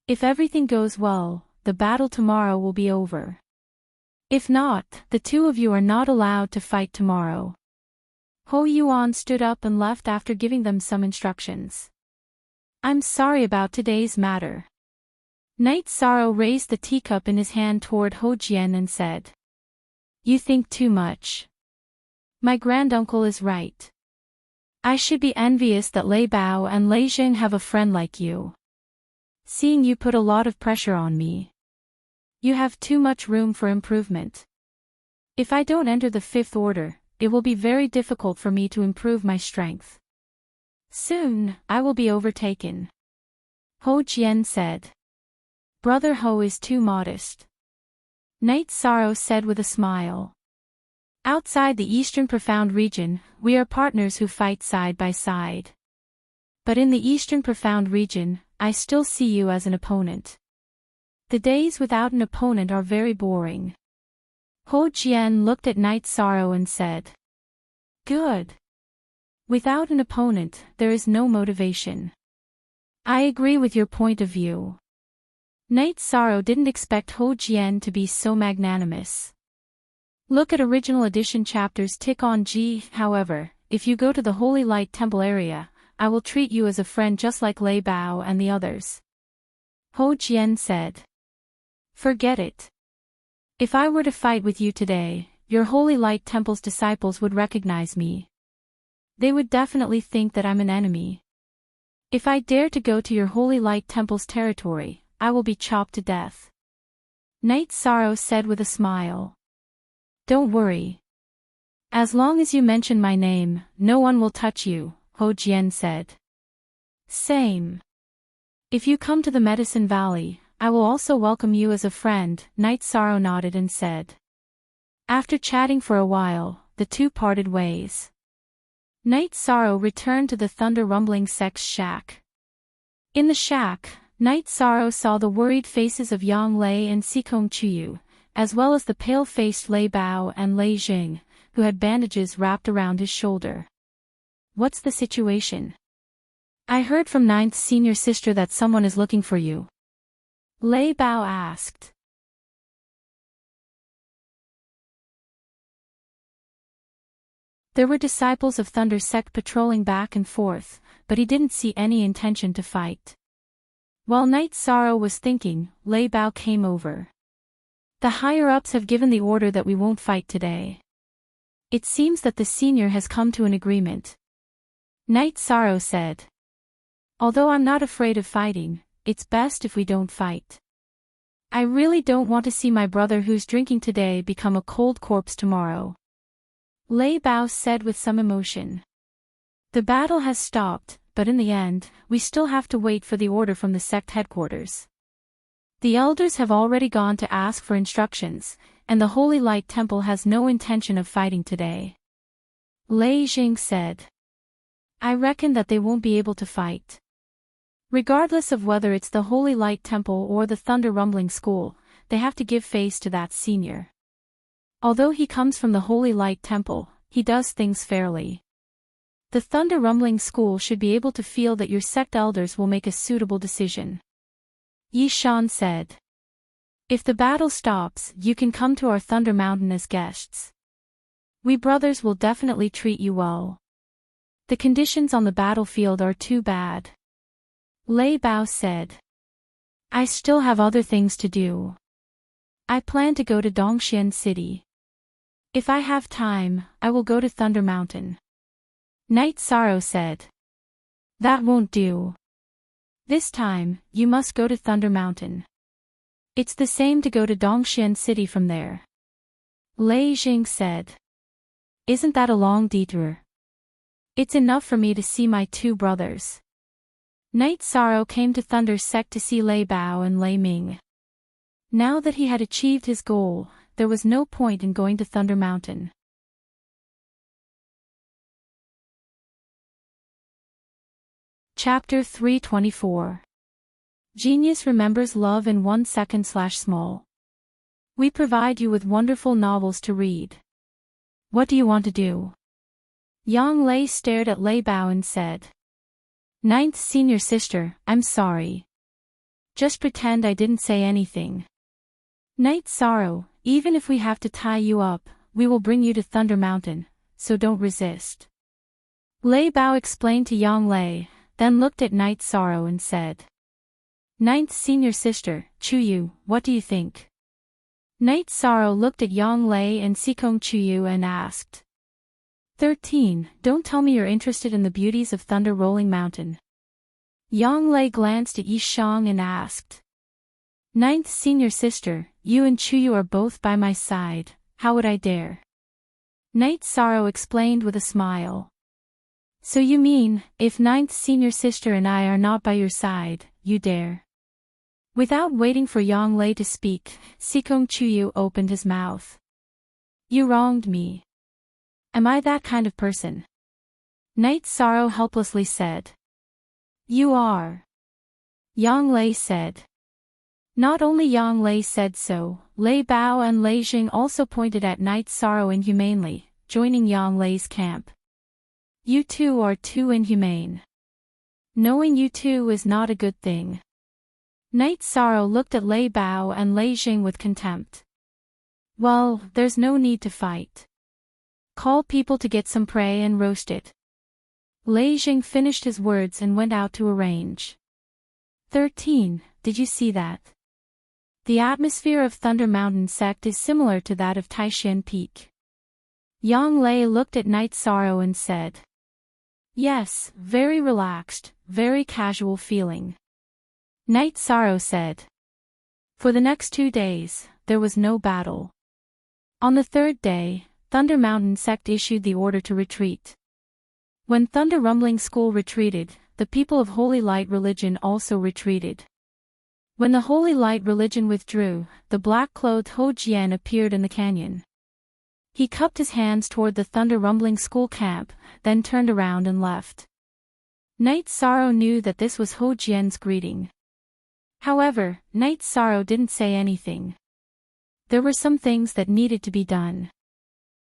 If everything goes well, the battle tomorrow will be over. If not, the two of you are not allowed to fight tomorrow. Ho Yuan stood up and left after giving them some instructions. I'm sorry about today's matter. Night Sorrow raised the teacup in his hand toward Ho Jian and said, "You think too much. My granduncle is right. I should be envious that Lei Bao and Lei Jing have a friend like you. Seeing you put a lot of pressure on me. You have too much room for improvement. If I don't enter the fifth order, it will be very difficult for me to improve my strength. Soon, I will be overtaken." Ho Jian said. "Brother Ho is too modest." Night Sorrow said with a smile. "Outside the Eastern Profound region, we are partners who fight side by side. But in the Eastern Profound region, I still see you as an opponent. The days without an opponent are very boring." Ho Jian looked at Night Sorrow and said, "Good. Without an opponent, there is no motivation. I agree with your point of view." Night Sorrow didn't expect Ho Jian to be so magnanimous. Look at original edition chapters Tick on G. However, if you go to the Holy Light Temple area, I will treat you as a friend just like Lei Bao and the others. Ho Jian said. "Forget it. If I were to fight with you today, your Holy Light Temple's disciples would recognize me. They would definitely think that I'm an enemy. If I dare to go to your Holy Light Temple's territory, I will be chopped to death." Night Sorrow said with a smile. "Don't worry. As long as you mention my name, no one will touch you," Ho Jian said. "Same. If you come to the Medicine Valley, I will also welcome you as a friend," Night Sorrow nodded and said. After chatting for a while, the two parted ways. Night Sorrow returned to the Thunder Rumbling sect's shack. In the shack, Night Sorrow saw the worried faces of Yang Lei and Sikong Chuyu, as well as the pale-faced Lei Bao and Lei Jing, who had bandages wrapped around his shoulder. "What's the situation?" "I heard from Ninth's senior sister that someone is looking for you," Lei Bao asked. There were disciples of Thunder Sect patrolling back and forth, but he didn't see any intention to fight. While Night Sorrow was thinking, Lei Bao came over. "The higher-ups have given the order that we won't fight today. It seems that the senior has come to an agreement," Night Sorrow said. "Although I'm not afraid of fighting, it's best if we don't fight. I really don't want to see my brother who's drinking today become a cold corpse tomorrow," Lei Bao said with some emotion. "The battle has stopped, but in the end, we still have to wait for the order from the sect headquarters. The elders have already gone to ask for instructions, and the Holy Light Temple has no intention of fighting today," Lei Jing said. "I reckon that they won't be able to fight. Regardless of whether it's the Holy Light Temple or the Thunder Rumbling School, they have to give face to that senior. Although he comes from the Holy Light Temple, he does things fairly. The Thunder Rumbling School should be able to feel that your sect elders will make a suitable decision," Yi Shan said. "If the battle stops, you can come to our Thunder Mountain as guests. We brothers will definitely treat you well. The conditions on the battlefield are too bad," Lei Bao said. "I still have other things to do. I plan to go to Dongxian City. If I have time, I will go to Thunder Mountain," Night Sorrow said. "That won't do. This time, you must go to Thunder Mountain. It's the same to go to Dongxian City from there," Lei Jing said. "Isn't that a long detour?" "It's enough for me to see my two brothers." Night Sorrow came to Thunder Sect to see Lei Bao and Lei Ming. Now that he had achieved his goal, there was no point in going to Thunder Mountain. Chapter 324. Genius remembers love in 1 second/small. We provide you with wonderful novels to read. What do you want to do? Yang Lei stared at Lei Bao and said. Ninth senior sister, I'm sorry. Just pretend I didn't say anything. Night Sorrow, even if we have to tie you up, we will bring you to Thunder Mountain, so don't resist. Lei Bao explained to Yang Lei, then looked at Night Sorrow and said. Ninth senior sister, Chuyu, what do you think? Night Sorrow looked at Yang Lei and Sikong Chuyu and asked. 13. Don't tell me you're interested in the beauties of Thunder Rolling Mountain. Yang Lei glanced at Yi Shang and asked. Ninth senior sister, you and Chuyu are both by my side, how would I dare? Night Sorrow explained with a smile. So you mean, if ninth senior sister and I are not by your side, you dare? Without waiting for Yang Lei to speak, Sikong Chuyu opened his mouth. You wronged me. Am I that kind of person? Night Sorrow helplessly said. You are. Yang Lei said. Not only Yang Lei said so, Lei Bao and Lei Jing also pointed at Night Sorrow inhumanely, joining Yang Lei's camp. You two are too inhumane. Knowing you two is not a good thing. Night Sorrow looked at Lei Bao and Lei Jing with contempt. Well, there's no need to fight. Call people to get some prey and roast it. Lei Jing finished his words and went out to arrange. 13. Did you see that? The atmosphere of Thunder Mountain sect is similar to that of Taishan Peak. Yang Lei looked at Night Sorrow and said. Yes, very relaxed, very casual feeling. Night Sorrow said. For the next 2 days, there was no battle. On the third day, Thunder Mountain sect issued the order to retreat. When Thunder Rumbling School retreated, the people of Holy Light Religion also retreated. When the Holy Light Religion withdrew, the black-clothed Ho Jian appeared in the canyon. He cupped his hands toward the Thunder Rumbling School camp, then turned around and left. Night Sorrow knew that this was Ho Jian's greeting. However, Night Sorrow didn't say anything. There were some things that needed to be done.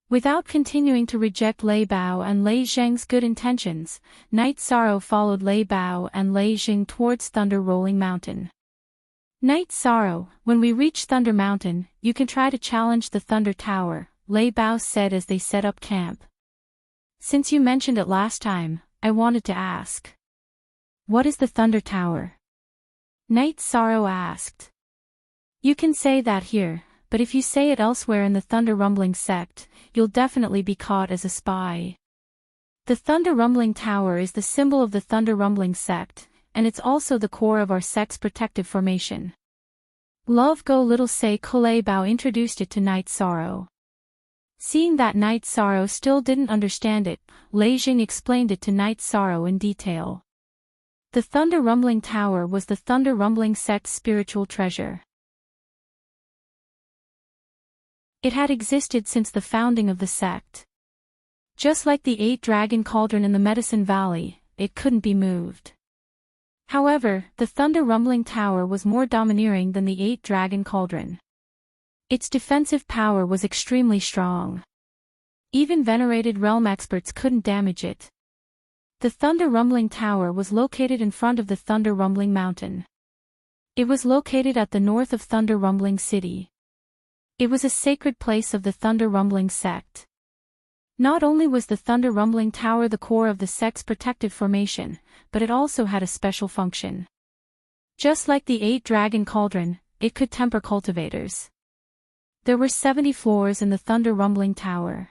Without continuing to reject Lei Bao and Lei Zheng's good intentions, Night Sorrow followed Lei Bao and Lei Jing towards Thunder Rolling Mountain. Night Sorrow, when we reach Thunder Mountain, you can try to challenge the Thunder Tower, Lei Bao said as they set up camp. Since you mentioned it last time, I wanted to ask. What is the Thunder Tower? Night Sorrow asked. You can say that here, but if you say it elsewhere in the Thunder Rumbling sect, you'll definitely be caught as a spy. The Thunder Rumbling Tower is the symbol of the Thunder Rumbling sect, and it's also the core of our sect's protective formation. Love Go Little Say Lei Bao introduced it to Night Sorrow. Seeing that Night Sorrow still didn't understand it, Lei Jing explained it to Night Sorrow in detail. The Thunder Rumbling Tower was the Thunder Rumbling sect's spiritual treasure. It had existed since the founding of the sect. Just like the 8-dragon cauldron in the Medicine Valley, it couldn't be moved. However, the Thunder Rumbling Tower was more domineering than the 8-dragon cauldron. Its defensive power was extremely strong. Even venerated realm experts couldn't damage it. The Thunder Rumbling Tower was located in front of the Thunder Rumbling Mountain. It was located at the north of Thunder Rumbling City. It was a sacred place of the Thunder Rumbling sect. Not only was the Thunder Rumbling Tower the core of the sect's protective formation, but it also had a special function. Just like the 8-dragon cauldron, it could temper cultivators. There were 70 floors in the Thunder Rumbling Tower.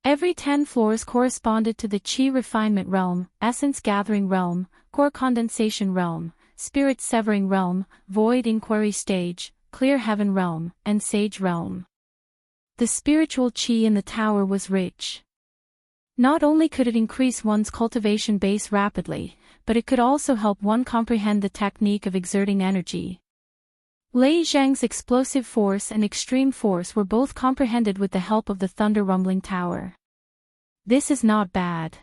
Every 10 floors corresponded to the Qi Refinement Realm, Essence Gathering Realm, Core Condensation Realm, Spirit Severing Realm, Void Inquiry Stage, Clear Heaven Realm, and Sage Realm. The spiritual Qi in the tower was rich. Not only could it increase one's cultivation base rapidly, but it could also help one comprehend the technique of exerting energy. Lei Zheng's explosive force and extreme force were both comprehended with the help of the Thunder Rumbling Tower. This is not bad.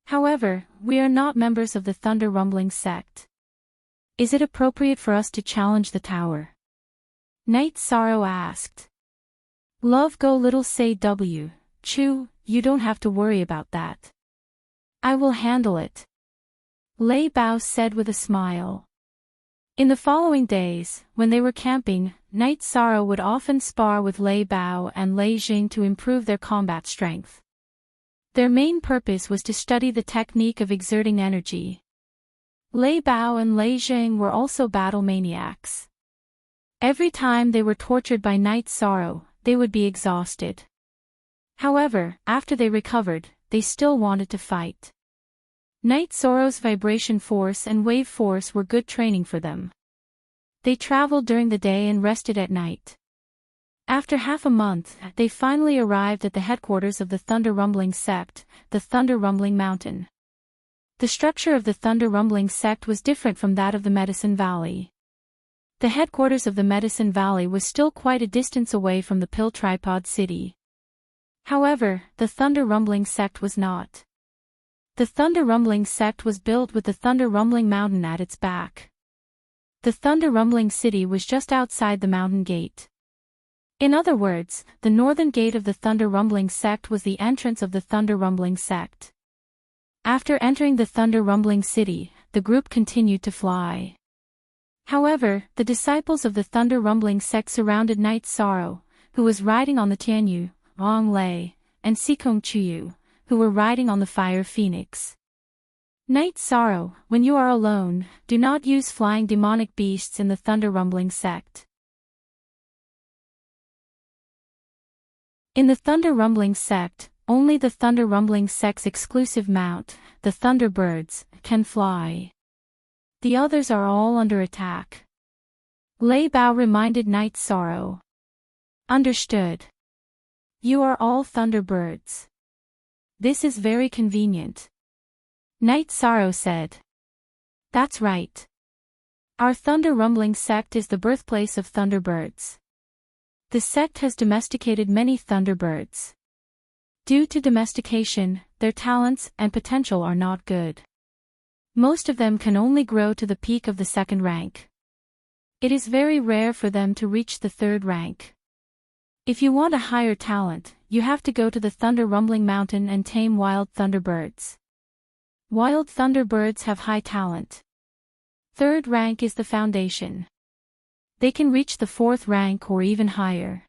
However, we are not members of the Thunder Rumbling sect. Is it appropriate for us to challenge the tower? Night Sorrow asked. Love Go Little Say W, Chu, you don't have to worry about that. I will handle it. Lei Bao said with a smile. In the following days, when they were camping, Night Sorrow would often spar with Lei Bao and Lei Jing to improve their combat strength. Their main purpose was to study the technique of exerting energy. Lei Bao and Lei Zhang were also battle maniacs. Every time they were tortured by night sorrow, they would be exhausted. However, after they recovered, they still wanted to fight. Night sorrow's vibration force and wave force were good training for them. They traveled during the day and rested at night. After half a month, they finally arrived at the headquarters of the Thunder Rumbling sect, the Thunder Rumbling Mountain. The structure of the Thunder Rumbling sect was different from that of the Medicine Valley. The headquarters of the Medicine Valley was still quite a distance away from the Pill Tripod City. However, the Thunder Rumbling sect was not. The Thunder Rumbling sect was built with the Thunder Rumbling Mountain at its back. The Thunder Rumbling City was just outside the mountain gate. In other words, the northern gate of the Thunder Rumbling sect was the entrance of the Thunder Rumbling sect. After entering the Thunder Rumbling City, the group continued to fly. However, the disciples of the Thunder Rumbling sect surrounded Night Sorrow, who was riding on the Tianyu, Wang Lei, and Sikong Chuyu, who were riding on the Fire Phoenix. Night Sorrow, when you are alone, do not use flying demonic beasts in the Thunder Rumbling sect. In the Thunder Rumbling sect, only the Thunder Rumbling sect's exclusive mount, the Thunderbirds, can fly. The others are all under attack. Lei Bao reminded Night Sorrow. Understood. You are all Thunderbirds. This is very convenient. Night Sorrow said. That's right. Our Thunder Rumbling sect is the birthplace of Thunderbirds. The sect has domesticated many Thunderbirds. Due to domestication, their talents and potential are not good. Most of them can only grow to the peak of the second rank. It is very rare for them to reach the third rank. If you want a higher talent, you have to go to the Thunder Rumbling Mountain and tame wild Thunderbirds. Wild Thunderbirds have high talent. Third rank is the foundation. They can reach the fourth rank or even higher.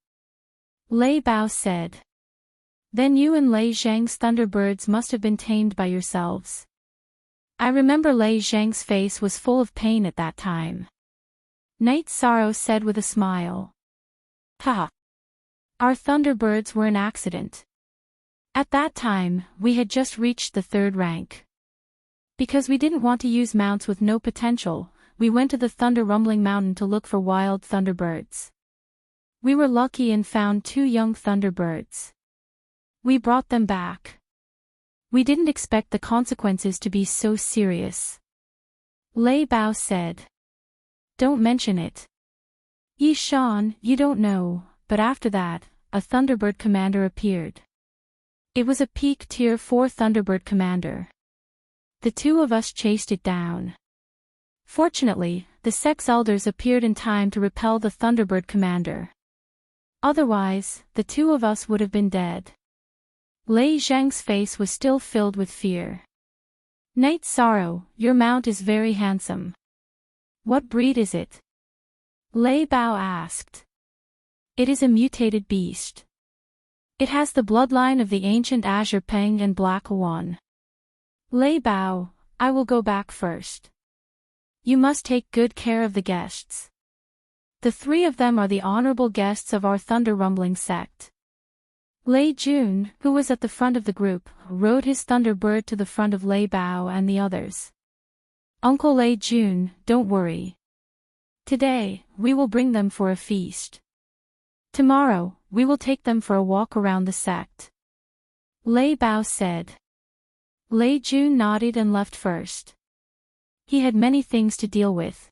Lei Bao said. Then you and Lei Zhang's Thunderbirds must have been tamed by yourselves. I remember Lei Zhang's face was full of pain at that time. Night Sorrow said with a smile. Ha! Our Thunderbirds were an accident. At that time, we had just reached the third rank. Because we didn't want to use mounts with no potential, we went to the Thunder Rumbling Mountain to look for wild Thunderbirds. We were lucky and found 2 young Thunderbirds. We brought them back. We didn't expect the consequences to be so serious. Lei Bao said. Don't mention it. Yi Shan, you don't know, but after that, a Thunderbird commander appeared. It was a peak tier 4 Thunderbird commander. The 2 of us chased it down. Fortunately, the sect's elders appeared in time to repel the Thunderbird commander. Otherwise, the 2 of us would have been dead. Lei Zhang's face was still filled with fear. Night Sorrow, your mount is very handsome. What breed is it? Lei Bao asked. It is a mutated beast. It has the bloodline of the ancient Azure Peng and Black Huan. Lei Bao, I will go back first. You must take good care of the guests. The 3 of them are the honorable guests of our Thunder Rumbling sect. Lei Jun, who was at the front of the group, rode his Thunderbird to the front of Lei Bao and the others. Uncle Lei Jun, don't worry. Today, we will bring them for a feast. Tomorrow, we will take them for a walk around the sect. Lei Bao said. Lei Jun nodded and left first. He had many things to deal with.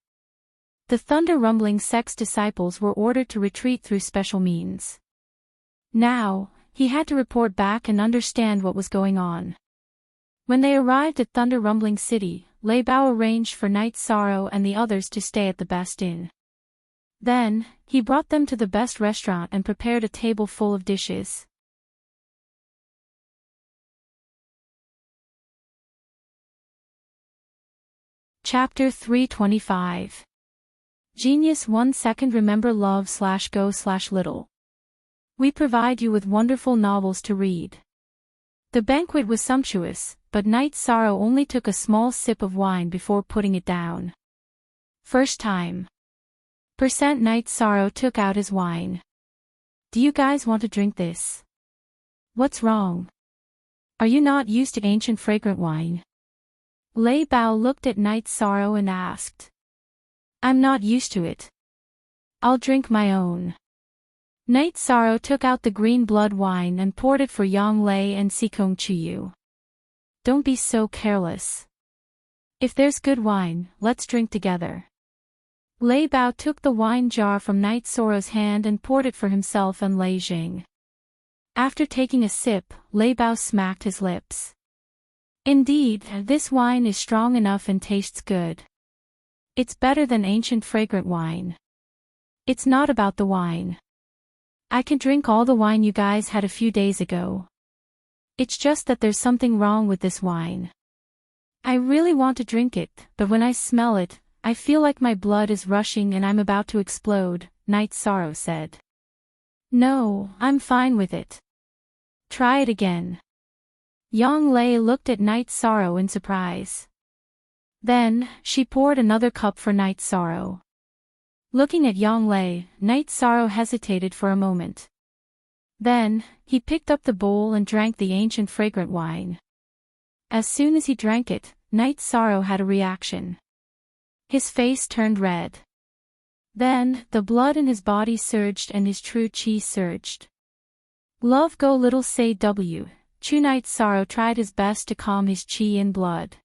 The Thunder Rumbling sect's disciples were ordered to retreat through special means. Now, he had to report back and understand what was going on. When they arrived at Thunder Rumbling City, Lei Bao arranged for Night Sorrow and the others to stay at the best inn. Then, he brought them to the best restaurant and prepared a table full of dishes. Chapter 325. Genius 1 second. Remember love/go/little. We provide you with wonderful novels to read. The banquet was sumptuous, but Night Sorrow only took a small sip of wine before putting it down. First time. Night Sorrow took out his wine. Do you guys want to drink this? What's wrong? Are you not used to ancient fragrant wine? Lei Bao looked at Night Sorrow and asked. I'm not used to it. I'll drink my own. Night Sorrow took out the green blood wine and poured it for Yang Lei and Sikong Chuyu. Don't be so careless. If there's good wine, let's drink together. Lei Bao took the wine jar from Night Sorrow's hand and poured it for himself and Lei Jing. After taking a sip, Lei Bao smacked his lips. Indeed, this wine is strong enough and tastes good. It's better than ancient fragrant wine. It's not about the wine. I can drink all the wine you guys had a few days ago. It's just that there's something wrong with this wine. I really want to drink it, but when I smell it, I feel like my blood is rushing and I'm about to explode, Night Sorrow said. No, I'm fine with it. Try it again. Yang Lei looked at Night Sorrow in surprise. Then, she poured another cup for Night Sorrow. Looking at Yang Lei, Night Sorrow hesitated for a moment. Then, he picked up the bowl and drank the ancient fragrant wine. As soon as he drank it, Night Sorrow had a reaction. His face turned red. Then, the blood in his body surged and his true chi surged. Love go little say W, Chu Night Sorrow tried his best to calm his chi in blood.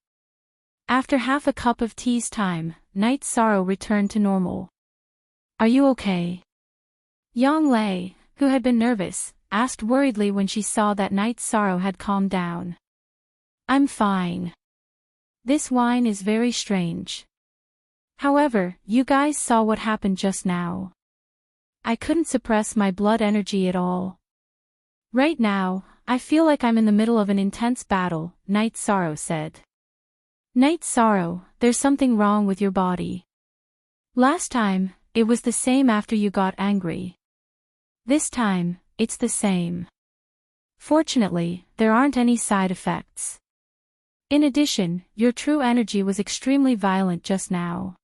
After half a cup of tea's time, Night Sorrow returned to normal. Are you okay? Yang Lei, who had been nervous, asked worriedly when she saw that Night Sorrow had calmed down. I'm fine. This wine is very strange. However, you guys saw what happened just now. I couldn't suppress my blood energy at all. Right now, I feel like I'm in the middle of an intense battle, Night Sorrow said. Night Sorrow, there's something wrong with your body. Last time, it was the same after you got angry. This time, it's the same. Fortunately, there aren't any side effects. In addition, your true energy was extremely violent just now.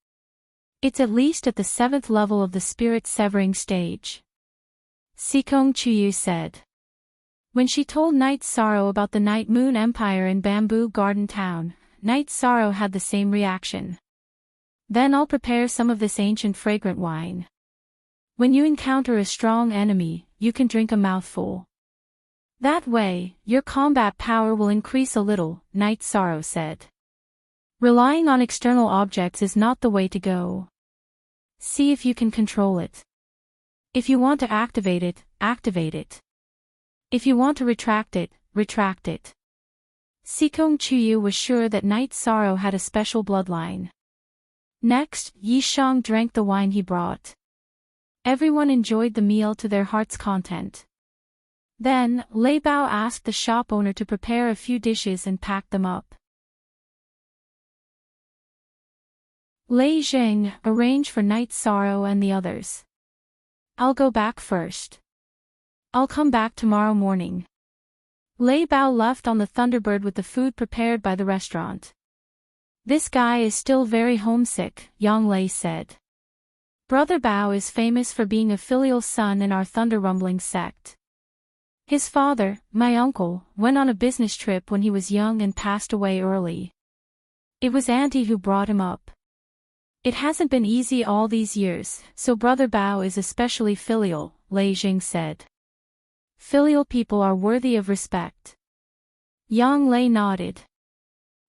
It's at least at the 7th level of the spirit severing stage. Sikong Chuyu said. When she told Night Sorrow about the Night Moon Empire in Bamboo Garden Town, Night Sorrow had the same reaction. Then I'll prepare some of this ancient fragrant wine. When you encounter a strong enemy, you can drink a mouthful. That way, your combat power will increase a little, Night Sorrow said. Relying on external objects is not the way to go. See if you can control it. If you want to activate it, activate it. If you want to retract it, retract it. Sikong Chuyu was sure that Night Sorrow had a special bloodline. Next, Yi Shang drank the wine he brought. Everyone enjoyed the meal to their heart's content. Then, Lei Bao asked the shop owner to prepare a few dishes and pack them up. Lei Jing, arrange for Night Sorrow and the others. I'll go back first. I'll come back tomorrow morning. Lei Bao left on the Thunderbird with the food prepared by the restaurant. This guy is still very homesick, Yang Lei said. Brother Bao is famous for being a filial son in our Thunder Rumbling sect. His father, my uncle, went on a business trip when he was young and passed away early. It was Auntie who brought him up. It hasn't been easy all these years, so Brother Bao is especially filial, Lei Jing said. Filial people are worthy of respect. Yang Lei nodded.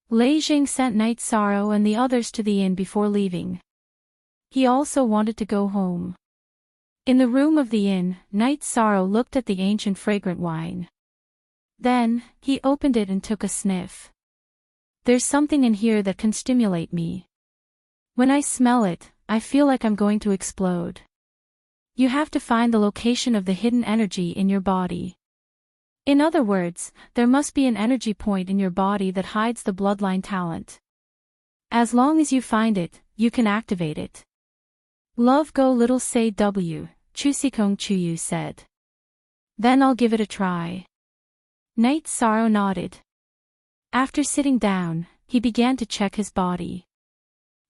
Lei Jing sent Night Sorrow and the others to the inn before leaving. He also wanted to go home. In the room of the inn, Night Sorrow looked at the ancient fragrant wine. Then, he opened it and took a sniff. There's something in here that can stimulate me. When I smell it, I feel like I'm going to explode. You have to find the location of the hidden energy in your body. In other words, there must be an energy point in your body that hides the bloodline talent. As long as you find it, you can activate it. Love go little say W, Chusikong Chuyu said. Then I'll give it a try. Night Sorrow nodded. After sitting down, he began to check his body.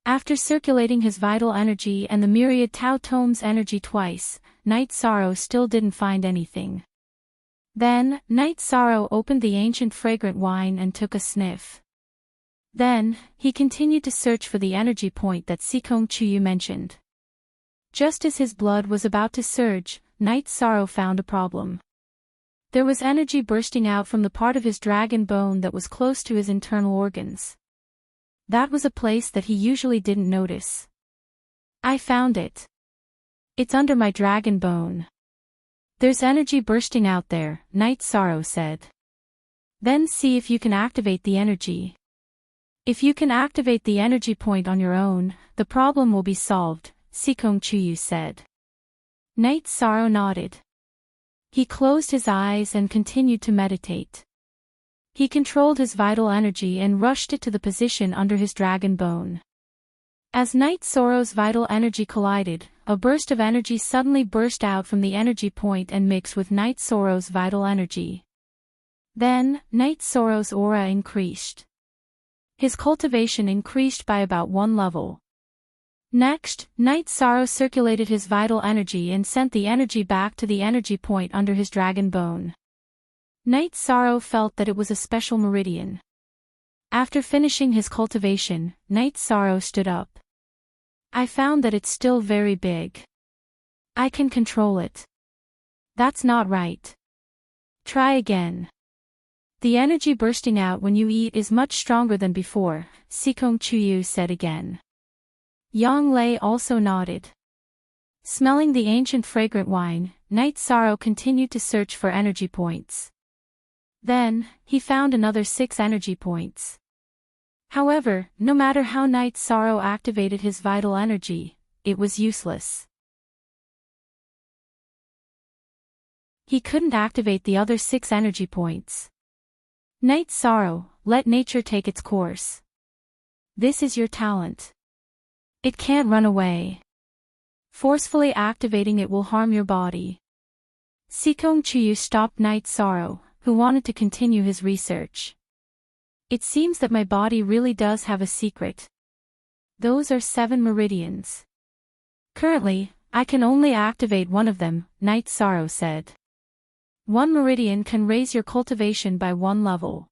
After circulating his vital energy and the myriad Tao Tome's energy twice, Night Sorrow still didn't find anything. Then, Night Sorrow opened the ancient fragrant wine and took a sniff. Then, he continued to search for the energy point that Sikong Chuyu mentioned. Just as his blood was about to surge, Night Sorrow found a problem. There was energy bursting out from the part of his dragon bone that was close to his internal organs. That was a place that he usually didn't notice. I found it. It's under my dragon bone. There's energy bursting out there, Night Sorrow said. Then see if you can activate the energy. If you can activate the energy point on your own, the problem will be solved, Sikong Chuyu said. Night Sorrow nodded. He closed his eyes and continued to meditate. He controlled his vital energy and rushed it to the position under his dragon bone. As Night Sorrow's vital energy collided, a burst of energy suddenly burst out from the energy point and mixed with Night Sorrow's vital energy. Then, Night Sorrow's aura increased. His cultivation increased by about 1 level. Next, Night Sorrow circulated his vital energy and sent the energy back to the energy point under his dragon bone. Night Sorrow felt that it was a special meridian. After finishing his cultivation, Night Sorrow stood up. I found that it's still very big. I can control it. That's not right. Try again. The energy bursting out when you eat is much stronger than before, Sikong Chuyu said again. Yang Lei also nodded. Smelling the ancient fragrant wine, Night Sorrow continued to search for energy points. Then, he found another 6 energy points. However, no matter how Night Sorrow activated his vital energy, it was useless. He couldn't activate the other 6 energy points. Night Sorrow, let nature take its course. This is your talent. It can't run away. Forcefully activating it will harm your body. Sikong Chuyu stopped Night Sorrow, who wanted to continue his research. It seems that my body really does have a secret. Those are 7 meridians. Currently, I can only activate one of them, Night Sorrow said. 1 meridian can raise your cultivation by 1 level.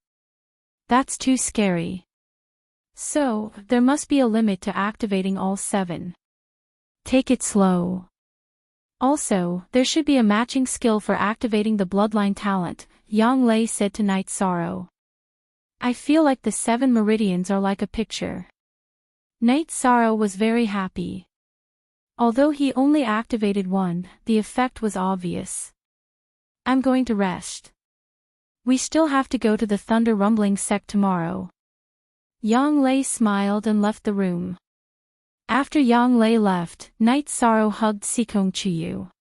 That's too scary. So, there must be a limit to activating all 7. Take it slow. Also, there should be a matching skill for activating the bloodline talent, Yang Lei said to Night Sorrow. I feel like the 7 meridians are like a picture. Night Sorrow was very happy. Although he only activated 1, the effect was obvious. I'm going to rest. We still have to go to the Thunder Rumbling sect tomorrow. Yang Lei smiled and left the room. After Yang Lei left, Night Sorrow hugged Sikong Chuyu.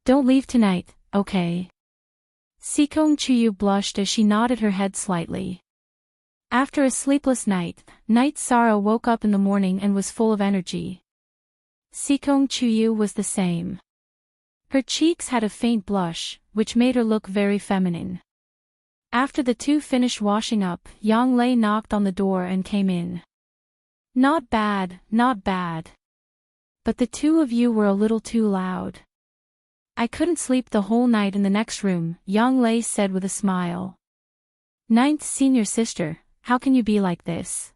Don't leave tonight, okay? Sikong Chuyu blushed as she nodded her head slightly. After a sleepless night, Night Sorrow woke up in the morning and was full of energy. Sikong Chuyu was the same. Her cheeks had a faint blush, which made her look very feminine. After the two finished washing up, Yang Lei knocked on the door and came in. Not bad, not bad. But the two of you were a little too loud. I couldn't sleep the whole night in the next room, Yang Lei said with a smile. Ninth senior sister, how can you be like this?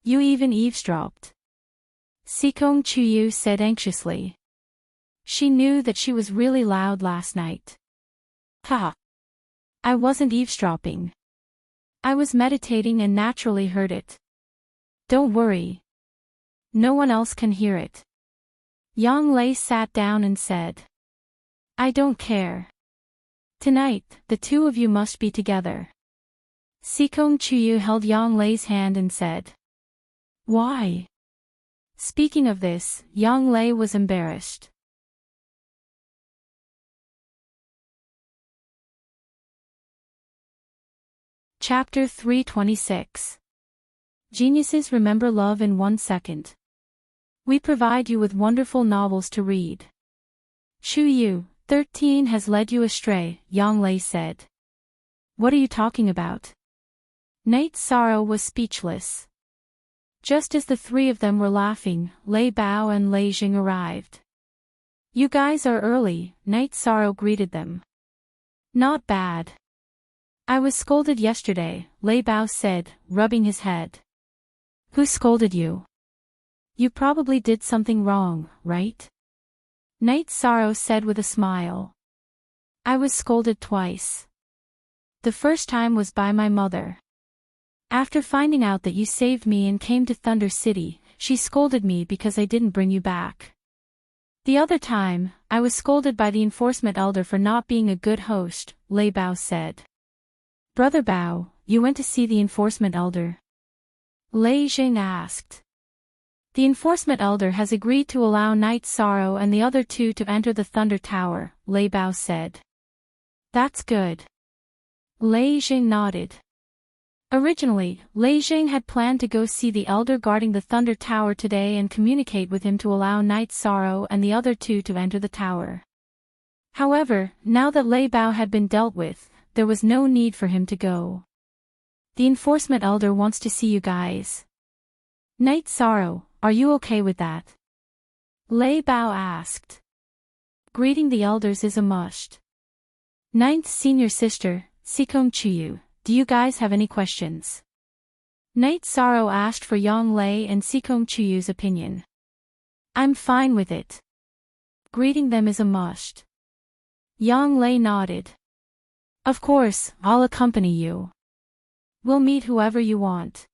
You even eavesdropped. Sikong Chuyu said anxiously. She knew that she was really loud last night. Ha! I wasn't eavesdropping. I was meditating and naturally heard it. Don't worry. No one else can hear it. Yang Lei sat down and said. I don't care. Tonight, the two of you must be together. Sikong Chuyu held Yang Lei's hand and said. Why? Speaking of this, Yang Lei was embarrassed. Chapter 326. Geniuses remember love in 1 second. We provide you with wonderful novels to read. Chuyu, 13 has led you astray, Yang Lei said. What are you talking about? Night Sorrow was speechless. Just as the three of them were laughing, Lei Bao and Lei Jing arrived. "You guys are early," Night Sorrow greeted them. "Not bad. I was scolded yesterday," Lei Bao said, rubbing his head. "Who scolded you? You probably did something wrong, right?" Night Sorrow said with a smile. "I was scolded twice. The first time was by my mother. After finding out that you saved me and came to Thunder City, she scolded me because I didn't bring you back. The other time, I was scolded by the enforcement elder for not being a good host," Lei Bao said. "Brother Bao, you went to see the enforcement elder?" Lei Jing asked. "The enforcement elder has agreed to allow Night Sorrow and the other two to enter the Thunder Tower," Lei Bao said. "That's good." Lei Jing nodded. Originally, Lei Jing had planned to go see the elder guarding the Thunder Tower today and communicate with him to allow Night Sorrow and the other two to enter the tower. However, now that Lei Bao had been dealt with, there was no need for him to go. "The enforcement elder wants to see you guys. Night Sorrow, are you okay with that?" Lei Bao asked. "Greeting the elders is a must. Ninth senior sister, Sikong Chuyu, do you guys have any questions?" Night Sorrow asked for Yang Lei and Sikong Chuyu's opinion. "I'm fine with it. Greeting them is a must." Yang Lei nodded. "Of course, I'll accompany you. We'll meet whoever you want."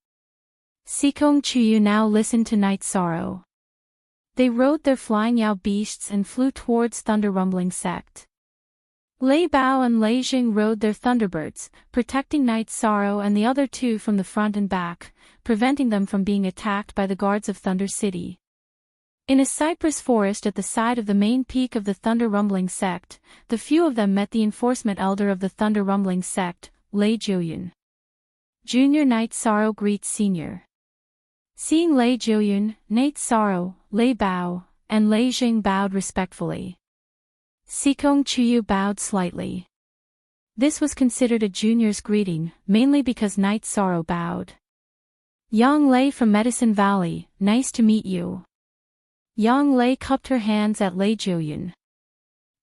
Sikong Chuyu now listened to Night Sorrow. They rode their flying Yao beasts and flew towards Thunder Rumbling Sect. Lei Bao and Lei Jing rode their Thunderbirds, protecting Night Sorrow and the other two from the front and back, preventing them from being attacked by the guards of Thunder City. In a cypress forest at the side of the main peak of the Thunder Rumbling Sect, the few of them met the enforcement elder of the Thunder Rumbling Sect, Lei Jiuyun. Junior Night Sorrow greets Senior. Seeing Lei Jiuyun, Night Sorrow, Lei Bao, and Lei Jing bowed respectfully. Sikong Chuyu bowed slightly. This was considered a junior's greeting, mainly because Night Sorrow bowed. "Yang Lei from Medicine Valley, nice to meet you." Yang Lei cupped her hands at Lei Jiuyun.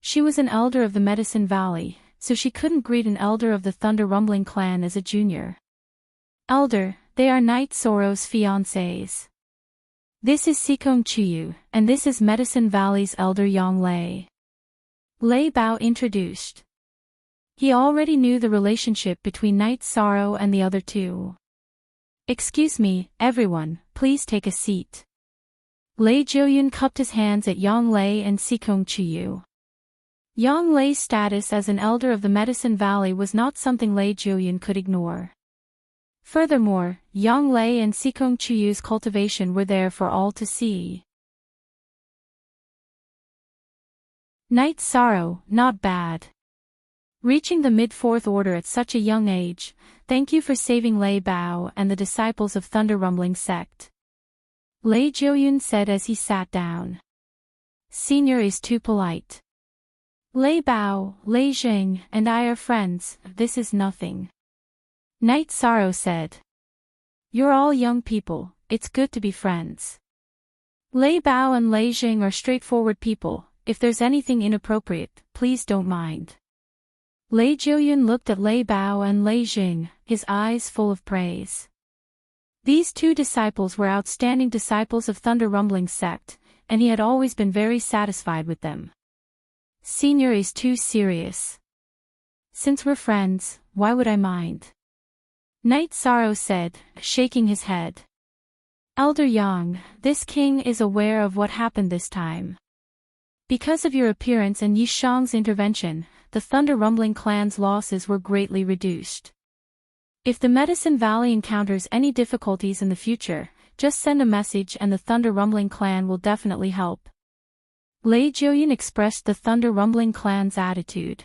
She was an elder of the Medicine Valley, so she couldn't greet an elder of the Thunder Rumbling clan as a junior. "Elder, they are Night Sorrow's fiancés. This is Sikong Chuyu, and this is Medicine Valley's elder Yang Lei." Lei Bao introduced. He already knew the relationship between Night Sorrow and the other two. "Excuse me, everyone, please take a seat." Lei Jiuyun cupped his hands at Yang Lei and Sikong Chuyu. Yang Lei's status as an elder of the Medicine Valley was not something Lei Jiuyun could ignore. Furthermore, Yang Lei and Sikong Chuyu's cultivation were there for all to see. Night Sorrow, not bad. Reaching the mid-fourth order at such a young age, thank you for saving Lei Bao and the disciples of Thunder Rumbling Sect. Lei Jiuyun said as he sat down. Senior is too polite. Lei Bao, Lei Jing, and I are friends, this is nothing. Night Sorrow said. You're all young people, it's good to be friends. Lei Bao and Lei Jing are straightforward people. If there's anything inappropriate, please don't mind. Lei Jiuyun looked at Lei Bao and Lei Jing, his eyes full of praise. These two disciples were outstanding disciples of Thunder Rumbling Sect, and he had always been very satisfied with them. Senior is too serious. Since we're friends, why would I mind? Night Sorrow said, shaking his head. Elder Yang, this king is aware of what happened this time. Because of your appearance and Yi Shang's intervention, the Thunder Rumbling clan's losses were greatly reduced. If the Medicine Valley encounters any difficulties in the future, just send a message and the Thunder Rumbling clan will definitely help. Lei Jiuyun expressed the Thunder Rumbling clan's attitude.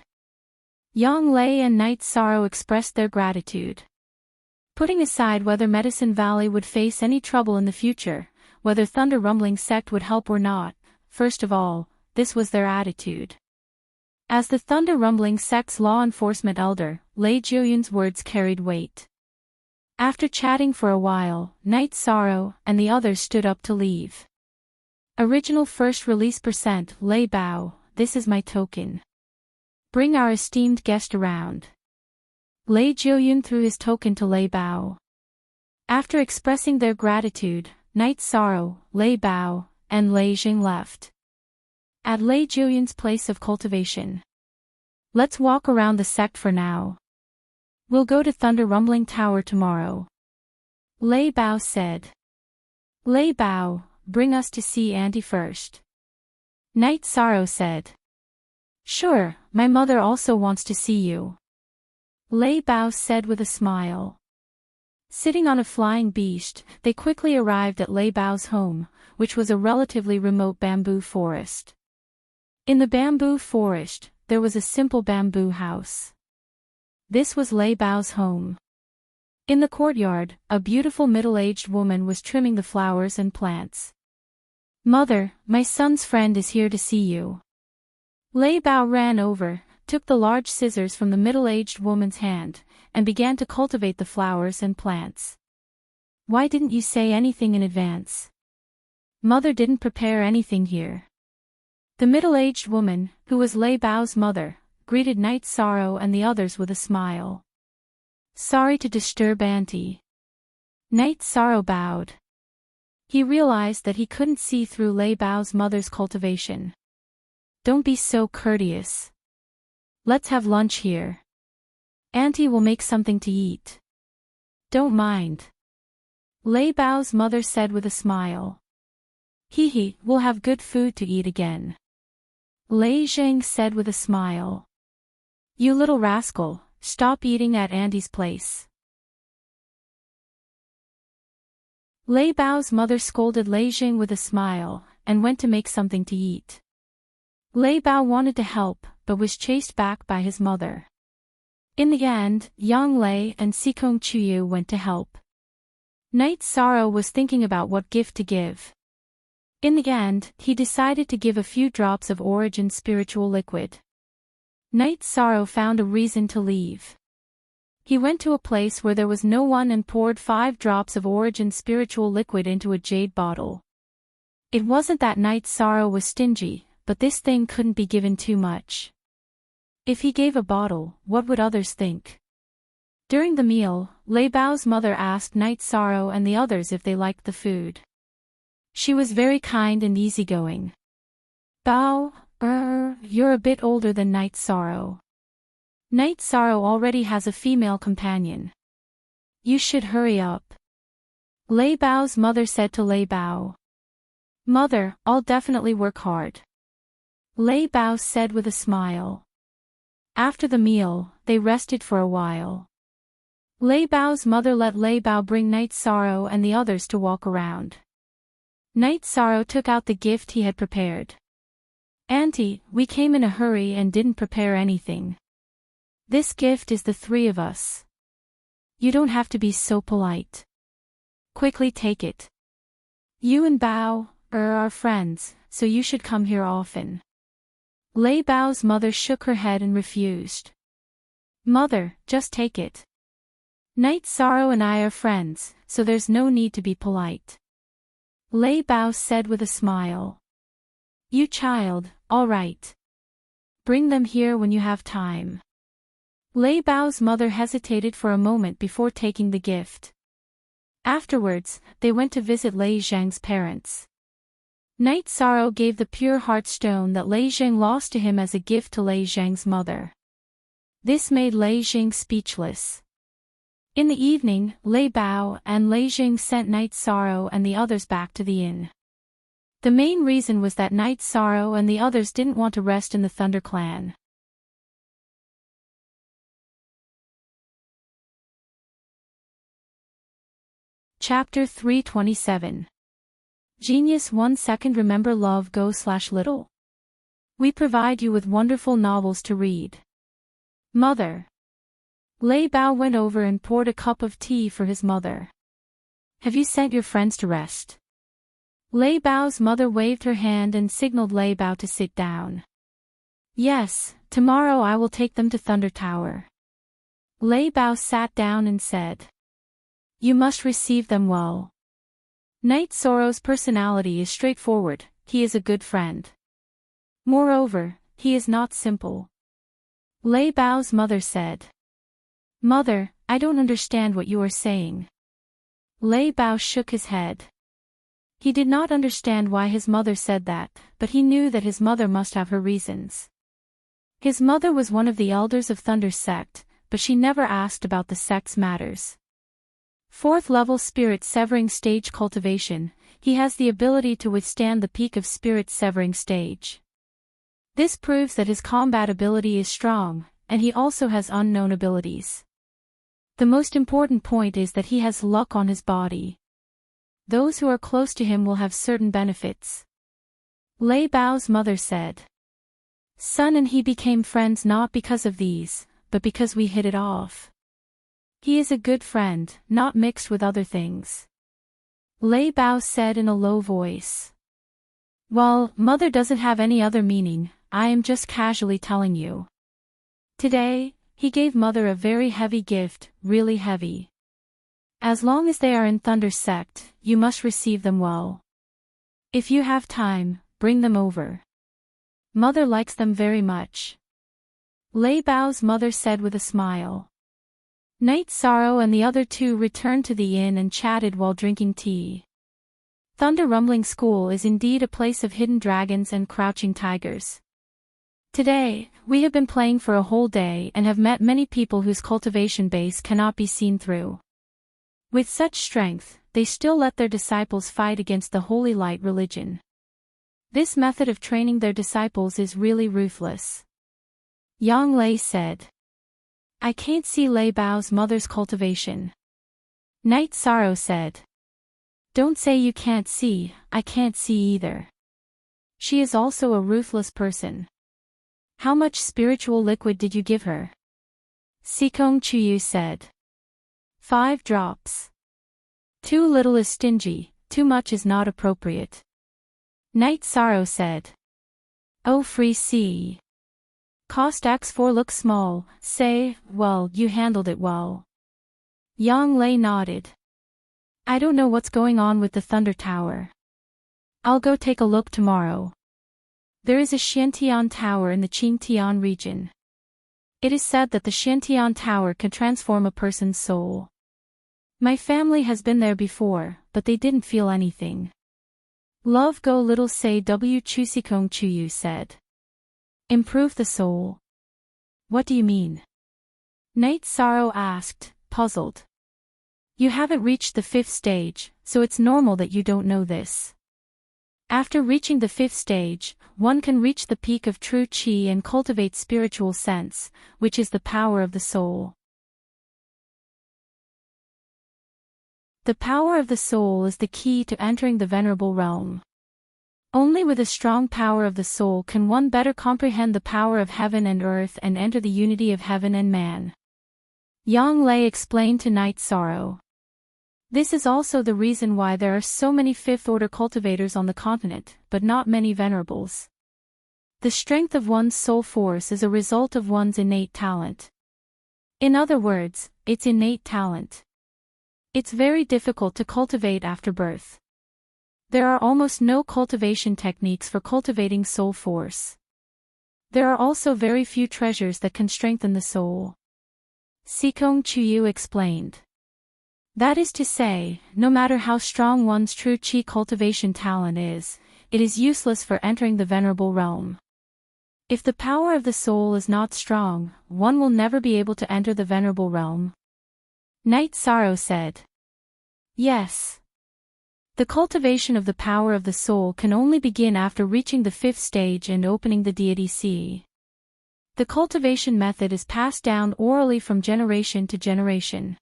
Yang Lei and Night Sorrow expressed their gratitude. Putting aside whether Medicine Valley would face any trouble in the future, whether Thunder Rumbling Sect would help or not, first of all, this was their attitude. As the Thunder Rumbling Sect's law enforcement elder, Lei Jiuyun's words carried weight. After chatting for a while, Night Sorrow and the others stood up to leave. Original first release % Lei Bao, this is my token. Bring our esteemed guest around. Lei Jiuyun threw his token to Lei Bao. After expressing their gratitude, Night Sorrow, Lei Bao, and Lei Jing left. At Lei Jiuyun's place of cultivation. Let's walk around the sect for now. We'll go to Thunder Rumbling Tower tomorrow. Lei Bao said. Lei Bao, bring us to see Auntie first. Night Sorrow said. Sure, my mother also wants to see you. Lei Bao said with a smile. Sitting on a flying beast, they quickly arrived at Lei Bao's home, which was a relatively remote bamboo forest. In the bamboo forest, there was a simple bamboo house. This was Lei Bao's home. In the courtyard, a beautiful middle-aged woman was trimming the flowers and plants. Mother, my son's friend is here to see you. Lei Bao ran over, took the large scissors from the middle-aged woman's hand, and began to cultivate the flowers and plants. Why didn't you say anything in advance? Mother didn't prepare anything here. The middle-aged woman, who was Lei Bao's mother, greeted Night Sorrow and the others with a smile. Sorry to disturb Auntie. Night Sorrow bowed. He realized that he couldn't see through Lei Bao's mother's cultivation. Don't be so courteous. Let's have lunch here. Auntie will make something to eat. Don't mind. Lei Bao's mother said with a smile. Hee, we'll have good food to eat again. Lei Zhang said with a smile. You little rascal, stop eating at Auntie's place. Lei Bao's mother scolded Lei Jing with a smile, and went to make something to eat. Lei Bao wanted to help, but was chased back by his mother. In the end, Yang Lei and Sikong Chuyu went to help. Night Sorrow was thinking about what gift to give. In the end, he decided to give a few drops of origin spiritual liquid. Night Sorrow found a reason to leave. He went to a place where there was no one and poured 5 drops of origin spiritual liquid into a jade bottle. It wasn't that Night Sorrow was stingy, but this thing couldn't be given too much. If he gave a bottle, what would others think? During the meal, Lei Bao's mother asked Night Sorrow and the others if they liked the food. She was very kind and easygoing. Bao, you're a bit older than Night Sorrow. Night Sorrow already has a female companion. You should hurry up. Lei Bao's mother said to Lei Bao. Mother, I'll definitely work hard. Lei Bao said with a smile. After the meal, they rested for a while. Lei Bao's mother let Lei Bao bring Night Sorrow and the others to walk around. Night Sorrow took out the gift he had prepared. Auntie, we came in a hurry and didn't prepare anything. This gift is the 3 of us. You don't have to be so polite. Quickly take it. You and Bao are friends, so you should come here often. Lei Bao's mother shook her head and refused. Mother, just take it. Night Sorrow and I are friends, so there's no need to be polite. Lei Bao said with a smile. You child, all right. Bring them here when you have time. Lei Bao's mother hesitated for a moment before taking the gift. Afterwards, they went to visit Lei Zhang's parents. Night Sorrow gave the pure heart stone that Lei Zhang lost to him as a gift to Lei Zhang's mother. This made Lei Zhang speechless. In the evening, Lei Bao and Lei Zhang sent Night Sorrow and the others back to the inn. The main reason was that Night Sorrow and the others didn't want to rest in the Thunder Clan. Chapter 327. Genius 1 second. Remember love go/little. We provide you with wonderful novels to read. Mother. Lei Bao went over and poured a cup of tea for his mother. Have you sent your friends to rest? Lei Bao's mother waved her hand and signaled Lei Bao to sit down. Yes, tomorrow I will take them to Thunder Tower. Lei Bao sat down and said. You must receive them well. Night Sorrow's personality is straightforward, he is a good friend. Moreover, he is not simple. Lei Bao's mother said. Mother, I don't understand what you are saying. Lei Bao shook his head. He did not understand why his mother said that, but he knew that his mother must have her reasons. His mother was one of the elders of Thunder's sect, but she never asked about the sect's matters. 4th level spirit severing stage cultivation, he has the ability to withstand the peak of spirit severing stage. This proves that his combat ability is strong, and he also has unknown abilities. The most important point is that he has luck on his body. Those who are close to him will have certain benefits. Lei Bao's mother said. Son and he became friends not because of these, but because we hit it off. He is a good friend, not mixed with other things. Lei Bao said in a low voice. Well, mother doesn't have any other meaning, I am just casually telling you. Today, he gave mother a very heavy gift, really heavy. As long as they are in Thunder's sect, you must receive them well. If you have time, bring them over. Mother likes them very much. Lei Bao's mother said with a smile. Night Sorrow and the other two returned to the inn and chatted while drinking tea. Thunder Rumbling School is indeed a place of hidden dragons and crouching tigers. Today, we have been playing for a whole day and have met many people whose cultivation base cannot be seen through. With such strength, they still let their disciples fight against the Holy Light religion. This method of training their disciples is really ruthless. Yang Lei said. I can't see Lei Bao's mother's cultivation. Night Sorrow said. Don't say you can't see, I can't see either. She is also a ruthless person. How much spiritual liquid did you give her? Sikong Chuyu said. 5 drops. Too little is stingy, too much is not appropriate. Night Sorrow said. Oh free C. Cost X4 looks small, say, well, you handled it well. Yang Lei nodded. I don't know what's going on with the Thunder Tower. I'll go take a look tomorrow. There is a Xiantian Tower in the Qingtian region. It is said that the Xiantian Tower can transform a person's soul. My family has been there before, but they didn't feel anything. Love go little say W Chusikong Chuyu said. Improve the soul. What do you mean? Night Sorrow asked, puzzled. You haven't reached the 5th stage, so it's normal that you don't know this. After reaching the 5th stage, one can reach the peak of true qi and cultivate spiritual sense, which is the power of the soul. The power of the soul is the key to entering the venerable realm. Only with a strong power of the soul can one better comprehend the power of heaven and earth and enter the unity of heaven and man. Yang Lei explained to Night Sorrow. This is also the reason why there are so many 5th-order cultivators on the continent, but not many venerables. The strength of one's soul force is a result of one's innate talent. In other words, it's innate talent. It's very difficult to cultivate after birth. There are almost no cultivation techniques for cultivating soul force. There are also very few treasures that can strengthen the soul. Sikong Chuyu explained. That is to say, no matter how strong one's true qi cultivation talent is, it is useless for entering the venerable realm. If the power of the soul is not strong, one will never be able to enter the venerable realm. Night Sorrow said. Yes. The cultivation of the power of the soul can only begin after reaching the 5th stage and opening the deity sea. The cultivation method is passed down orally from generation to generation.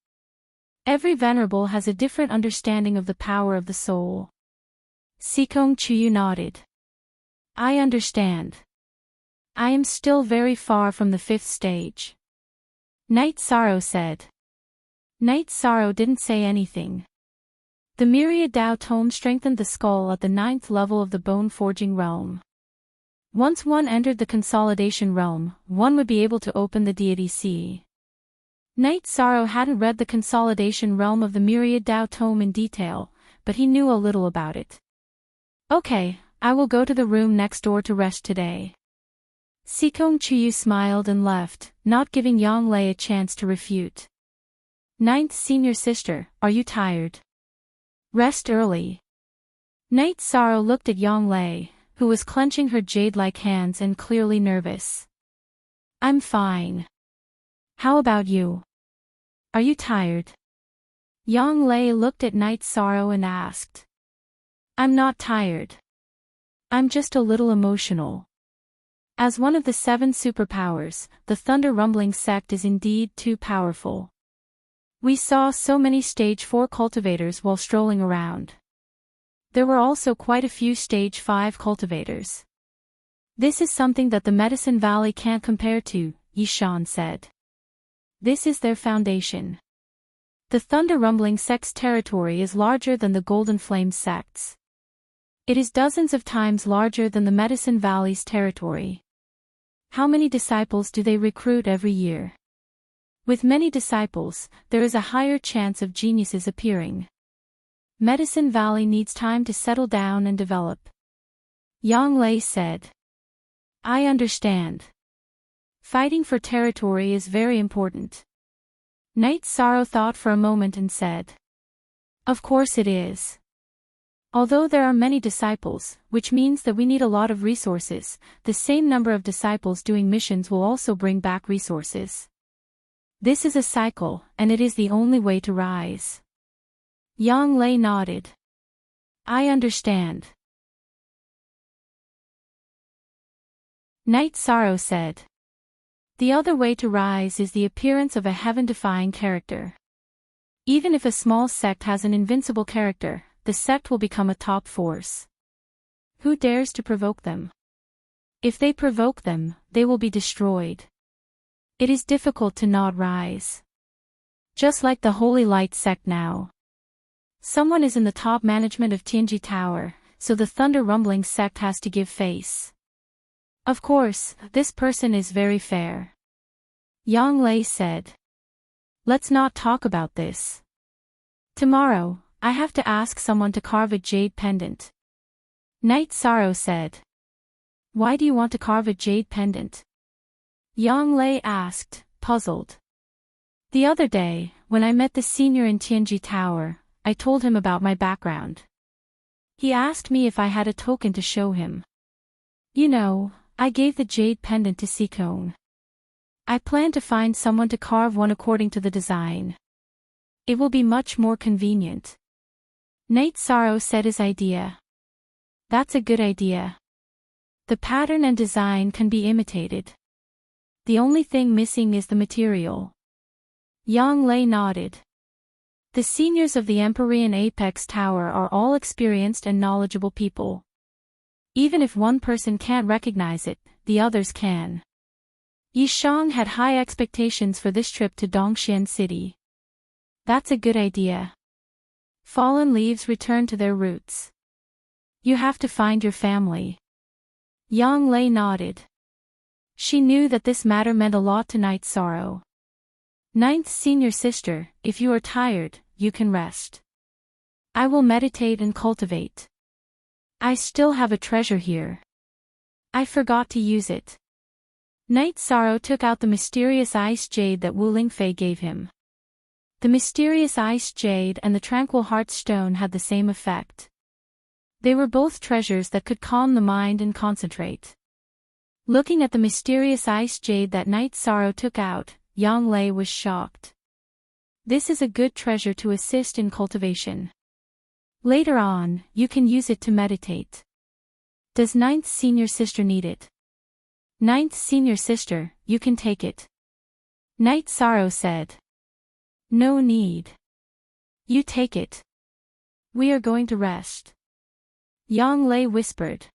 Every venerable has a different understanding of the power of the soul. Sikong Chuyu nodded. I understand. I am still very far from the 5th stage. Night Sorrow said. Night Sorrow didn't say anything. The myriad Tao tome strengthened the skull at the 9th level of the bone-forging realm. Once one entered the consolidation realm, one would be able to open the deity sea. Night Sorrow hadn't read the consolidation realm of the Myriad Tao tome in detail, but he knew a little about it. Okay, I will go to the room next door to rest today. Sikong Chuyu smiled and left, not giving Yang Lei a chance to refute. Ninth senior sister, are you tired? Rest early. Night Sorrow looked at Yang Lei, who was clenching her jade-like hands and clearly nervous. I'm fine. How about you? Are you tired? Yang Lei looked at Night Sorrow and asked. I'm not tired. I'm just a little emotional. As one of the 7 superpowers, the Thunder Rumbling sect is indeed too powerful. We saw so many Stage 4 cultivators while strolling around. There were also quite a few Stage 5 cultivators. This is something that the Medicine Valley can't compare to, Yishan said. This is their foundation. The Thunder Rumbling sect's territory is larger than the Golden Flame sect's. It is dozens of times larger than the Medicine Valley's territory. How many disciples do they recruit every year? With many disciples, there is a higher chance of geniuses appearing. Medicine Valley needs time to settle down and develop. Yang Lei said. I understand. Fighting for territory is very important. Night Sorrow thought for a moment and said. Of course it is. Although there are many disciples, which means that we need a lot of resources, the same number of disciples doing missions will also bring back resources. This is a cycle, and it is the only way to rise. Yang Lei nodded. I understand. Night Sorrow said. The other way to rise is the appearance of a heaven-defying character. Even if a small sect has an invincible character, the sect will become a top force. Who dares to provoke them? If they provoke them, they will be destroyed. It is difficult to not rise. Just like the Holy Light sect now. Someone is in the top management of Tianji Tower, so the Thunder Rumbling sect has to give face. Of course, this person is very fair. Yang Lei said. Let's not talk about this. Tomorrow, I have to ask someone to carve a jade pendant. Night Sorrow said. Why do you want to carve a jade pendant? Yang Lei asked, puzzled. The other day, when I met the senior in Tianji Tower, I told him about my background. He asked me if I had a token to show him. You know, I gave the jade pendant to Sikong. I plan to find someone to carve one according to the design. It will be much more convenient. Night Sorrow said his idea. That's a good idea. The pattern and design can be imitated. The only thing missing is the material. Yang Lei nodded. The seniors of the Empyrean Apex Tower are all experienced and knowledgeable people. Even if one person can't recognize it, the others can. Yishang had high expectations for this trip to Dongxian City. That's a good idea. Fallen leaves return to their roots. You have to find your family. Yang Lei nodded. She knew that this matter meant a lot to Night Sorrow. Ninth senior sister, if you are tired, you can rest. I will meditate and cultivate. I still have a treasure here. I forgot to use it. Night Sorrow took out the mysterious ice jade that Wu Lingfei gave him. The mysterious ice jade and the tranquil heart stone had the same effect. They were both treasures that could calm the mind and concentrate. Looking at the mysterious ice jade that Night Sorrow took out, Yang Lei was shocked. This is a good treasure to assist in cultivation. Later on, you can use it to meditate. Does ninth senior sister need it? Ninth senior sister, you can take it. Night Sorrow said. No need. You take it. We are going to rest. Yang Lei whispered.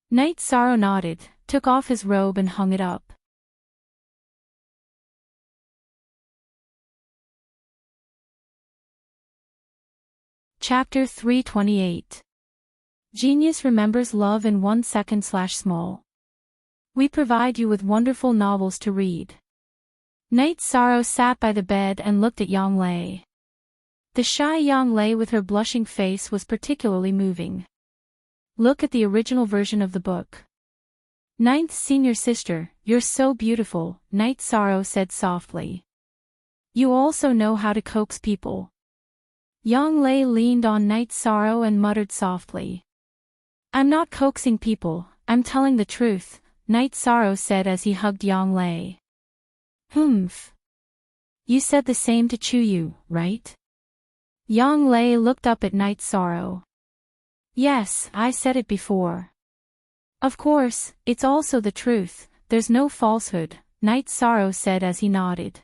Night Sorrow nodded, took off his robe and hung it up. Chapter 328. Genius remembers love in 1 second/small. We provide you with wonderful novels to read. Night Sorrow sat by the bed and looked at Yang Lei. The shy Yang Lei with her blushing face was particularly moving. Look at the original version of the book. Ninth senior sister, you're so beautiful, Night Sorrow said softly. You also know how to coax people. Yang Lei leaned on Night Sorrow and muttered softly. I'm not coaxing people, I'm telling the truth, Night Sorrow said as he hugged Yang Lei. Humph. You said the same to Chuyu, right? Yang Lei looked up at Night Sorrow. Yes, I said it before. Of course, it's also the truth, there's no falsehood, Night Sorrow said as he nodded.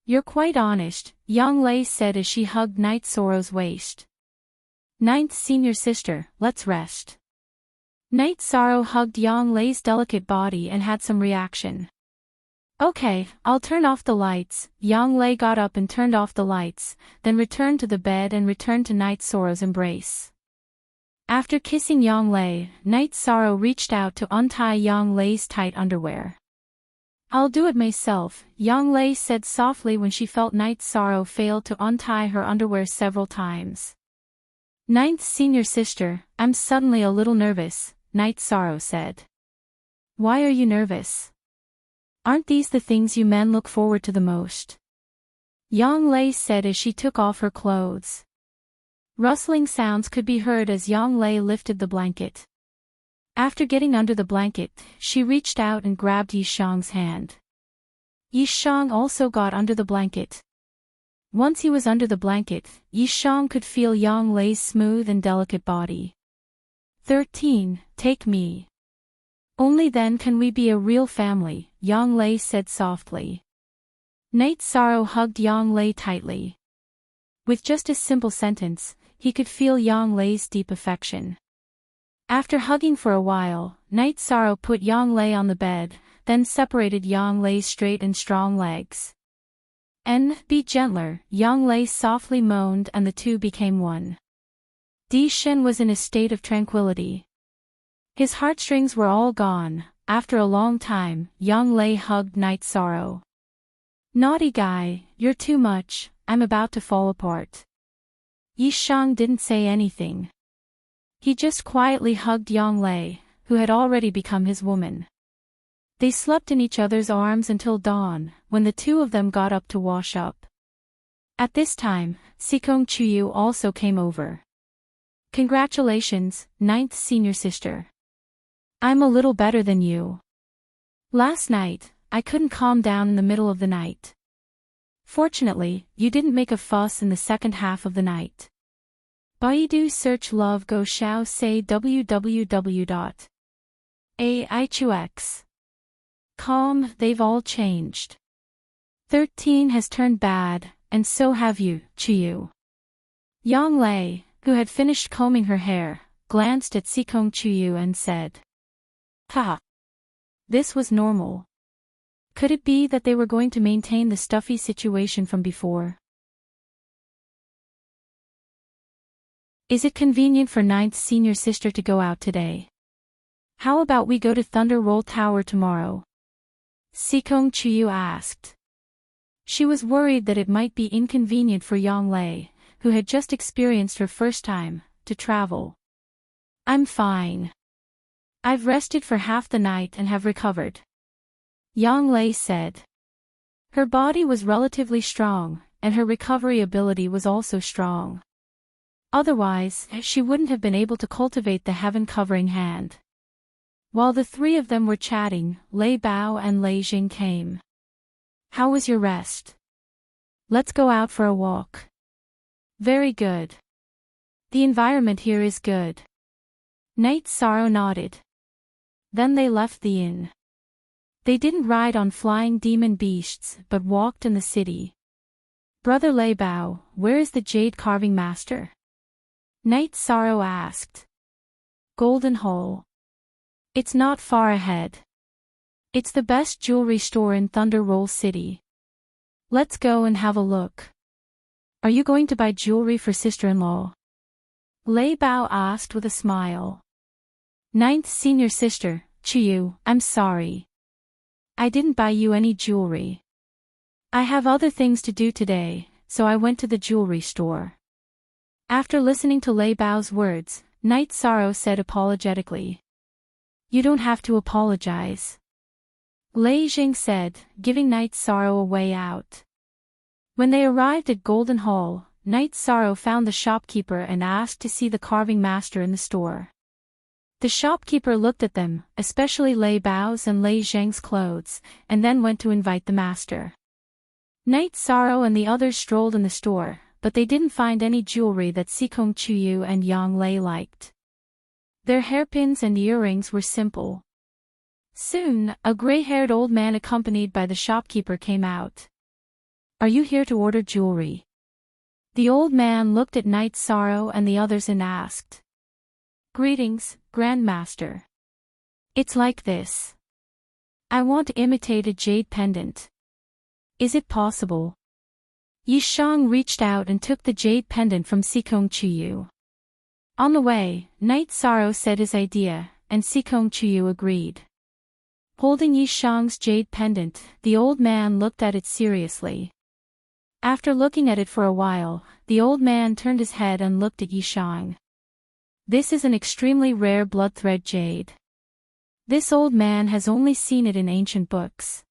You're quite honest, Yang Lei said as she hugged Night Sorrow's waist. Ninth senior sister, let's rest. Night Sorrow hugged Yang Lei's delicate body and had some reaction. Okay, I'll turn off the lights. Yang Lei got up and turned off the lights, then returned to the bed and returned to Night Sorrow's embrace. After kissing Yang Lei, Night Sorrow reached out to untie Yang Lei's tight underwear. I'll do it myself, Yang Lei said softly when she felt Night Sorrow fail to untie her underwear several times. Ninth senior sister, I'm suddenly a little nervous, Night Sorrow said. Why are you nervous? Aren't these the things you men look forward to the most? Yang Lei said as she took off her clothes. Rustling sounds could be heard as Yang Lei lifted the blanket. After getting under the blanket, she reached out and grabbed Yishang's hand. Yishang also got under the blanket. Once he was under the blanket, Yishang could feel Yang Lei's smooth and delicate body. 13, take me. Only then can we be a real family, Yang Lei said softly. Night Sorrow hugged Yang Lei tightly. With just a simple sentence, he could feel Yang Lei's deep affection. After hugging for a while, Night Sorrow put Yang Lei on the bed, then separated Yang Lei's straight and strong legs. Be gentler, Yang Lei softly moaned and the two became one. Di Shen was in a state of tranquility. His heartstrings were all gone. After a long time, Yang Lei hugged Night Sorrow. Naughty guy, you're too much, I'm about to fall apart. Yishang didn't say anything. He just quietly hugged Yang Lei, who had already become his woman. They slept in each other's arms until dawn, when the two of them got up to wash up. At this time, Sikong Chuyu also came over. Congratulations, ninth senior sister. I'm a little better than you. Last night, I couldn't calm down in the middle of the night. Fortunately, you didn't make a fuss in the second half of the night. Baidu search love go xiao say www.aichux. Calm, they've all changed. 13 has turned bad, and so have you, Chuyu. Yang Lei, who had finished combing her hair, glanced at Sikong Chuyu and said. Ha! This was normal. Could it be that they were going to maintain the stuffy situation from before? Is it convenient for ninth senior sister to go out today? How about we go to Thunder Roll Tower tomorrow? Sikong Chuyu asked. She was worried that it might be inconvenient for Yang Lei, who had just experienced her first time, to travel. I'm fine. I've rested for half the night and have recovered. Yang Lei said. Her body was relatively strong, and her recovery ability was also strong. Otherwise, she wouldn't have been able to cultivate the heaven-covering hand. While the three of them were chatting, Lei Bao and Lei Jing came. How was your rest? Let's go out for a walk. Very good. The environment here is good. Night Sorrow nodded. Then they left the inn. They didn't ride on flying demon beasts but walked in the city. Brother Lei Bao, where is the jade carving master? Night Sorrow asked. Golden Hole. It's not far ahead. It's the best jewelry store in Thunder Roll City. Let's go and have a look. Are you going to buy jewelry for sister-in-law? Lei Bao asked with a smile. Ninth senior sister, Chuyu, I'm sorry. I didn't buy you any jewelry. I have other things to do today, so I went to the jewelry store. After listening to Lei Bao's words, Night Sorrow said apologetically. You don't have to apologize. Lei Jing said, giving Night Sorrow a way out. When they arrived at Golden Hall, Night Sorrow found the shopkeeper and asked to see the carving master in the store. The shopkeeper looked at them, especially Lei Bao's and Lei Zheng's clothes, and then went to invite the master. Night Sorrow and the others strolled in the store, but they didn't find any jewelry that Xikong Chuyu and Yang Lei liked. Their hairpins and earrings were simple. Soon, a gray-haired old man accompanied by the shopkeeper came out. Are you here to order jewelry? The old man looked at Night Sorrow and the others and asked. Greetings, Grandmaster. It's like this. I want to imitate a jade pendant. Is it possible? Yi Shang reached out and took the jade pendant from Xikong Chuyu. On the way, Night Sorrow said his idea, and Xikong Chuyu agreed. Holding Yi Shang's jade pendant, the old man looked at it seriously. After looking at it for a while, the old man turned his head and looked at Yi Shang. This is an extremely rare blood thread jade. This old man has only seen it in ancient books.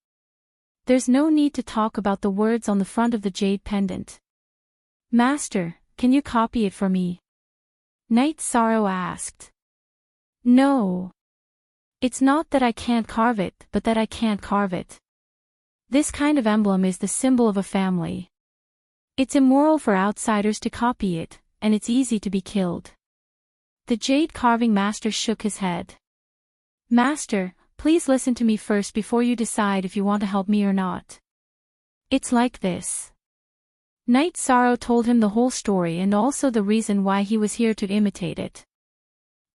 There's no need to talk about the words on the front of the jade pendant. Master, can you copy it for me? Night Sorrow asked. No. It's not that I can't carve it, but that I can't carve it. This kind of emblem is the symbol of a family. It's immoral for outsiders to copy it, and it's easy to be killed. The jade carving master shook his head. Master, please listen to me first before you decide if you want to help me or not. It's like this. Night Sorrow told him the whole story and also the reason why he was here to imitate it.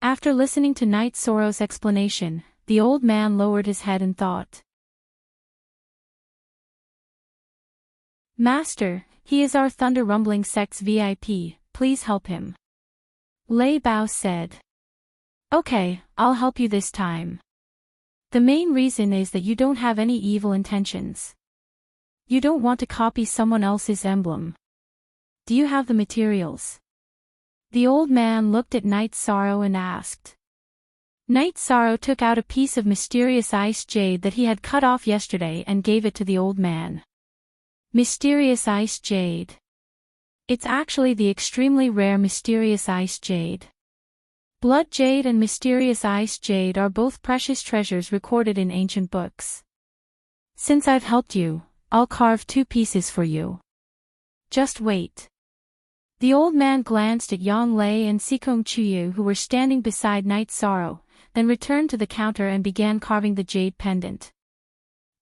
After listening to Night Sorrow's explanation, the old man lowered his head and thought. Master, he is our Thunder Rumbling sect's VIP, please help him. Lei Bao said. Okay, I'll help you this time. The main reason is that you don't have any evil intentions. You don't want to copy someone else's emblem. Do you have the materials? The old man looked at Night Sorrow and asked. Night Sorrow took out a piece of mysterious ice jade that he had cut off yesterday and gave it to the old man. Mysterious ice jade. It's actually the extremely rare mysterious ice jade. Blood jade and mysterious ice jade are both precious treasures recorded in ancient books. Since I've helped you, I'll carve 2 pieces for you. Just wait. The old man glanced at Yang Lei and Xikong Chuyu who were standing beside Night Sorrow, then returned to the counter and began carving the jade pendant.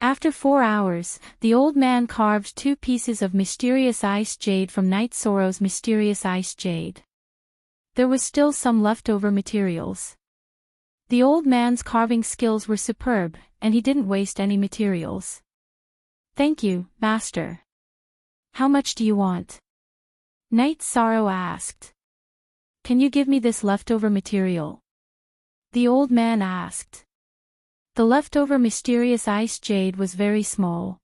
After 4 hours, the old man carved 2 pieces of mysterious ice jade from Night Sorrow's mysterious ice jade. There was still some leftover materials. The old man's carving skills were superb, and he didn't waste any materials. Thank you, Master. How much do you want? Night Sorrow asked. Can you give me this leftover material? The old man asked. The leftover mysterious ice jade was very small.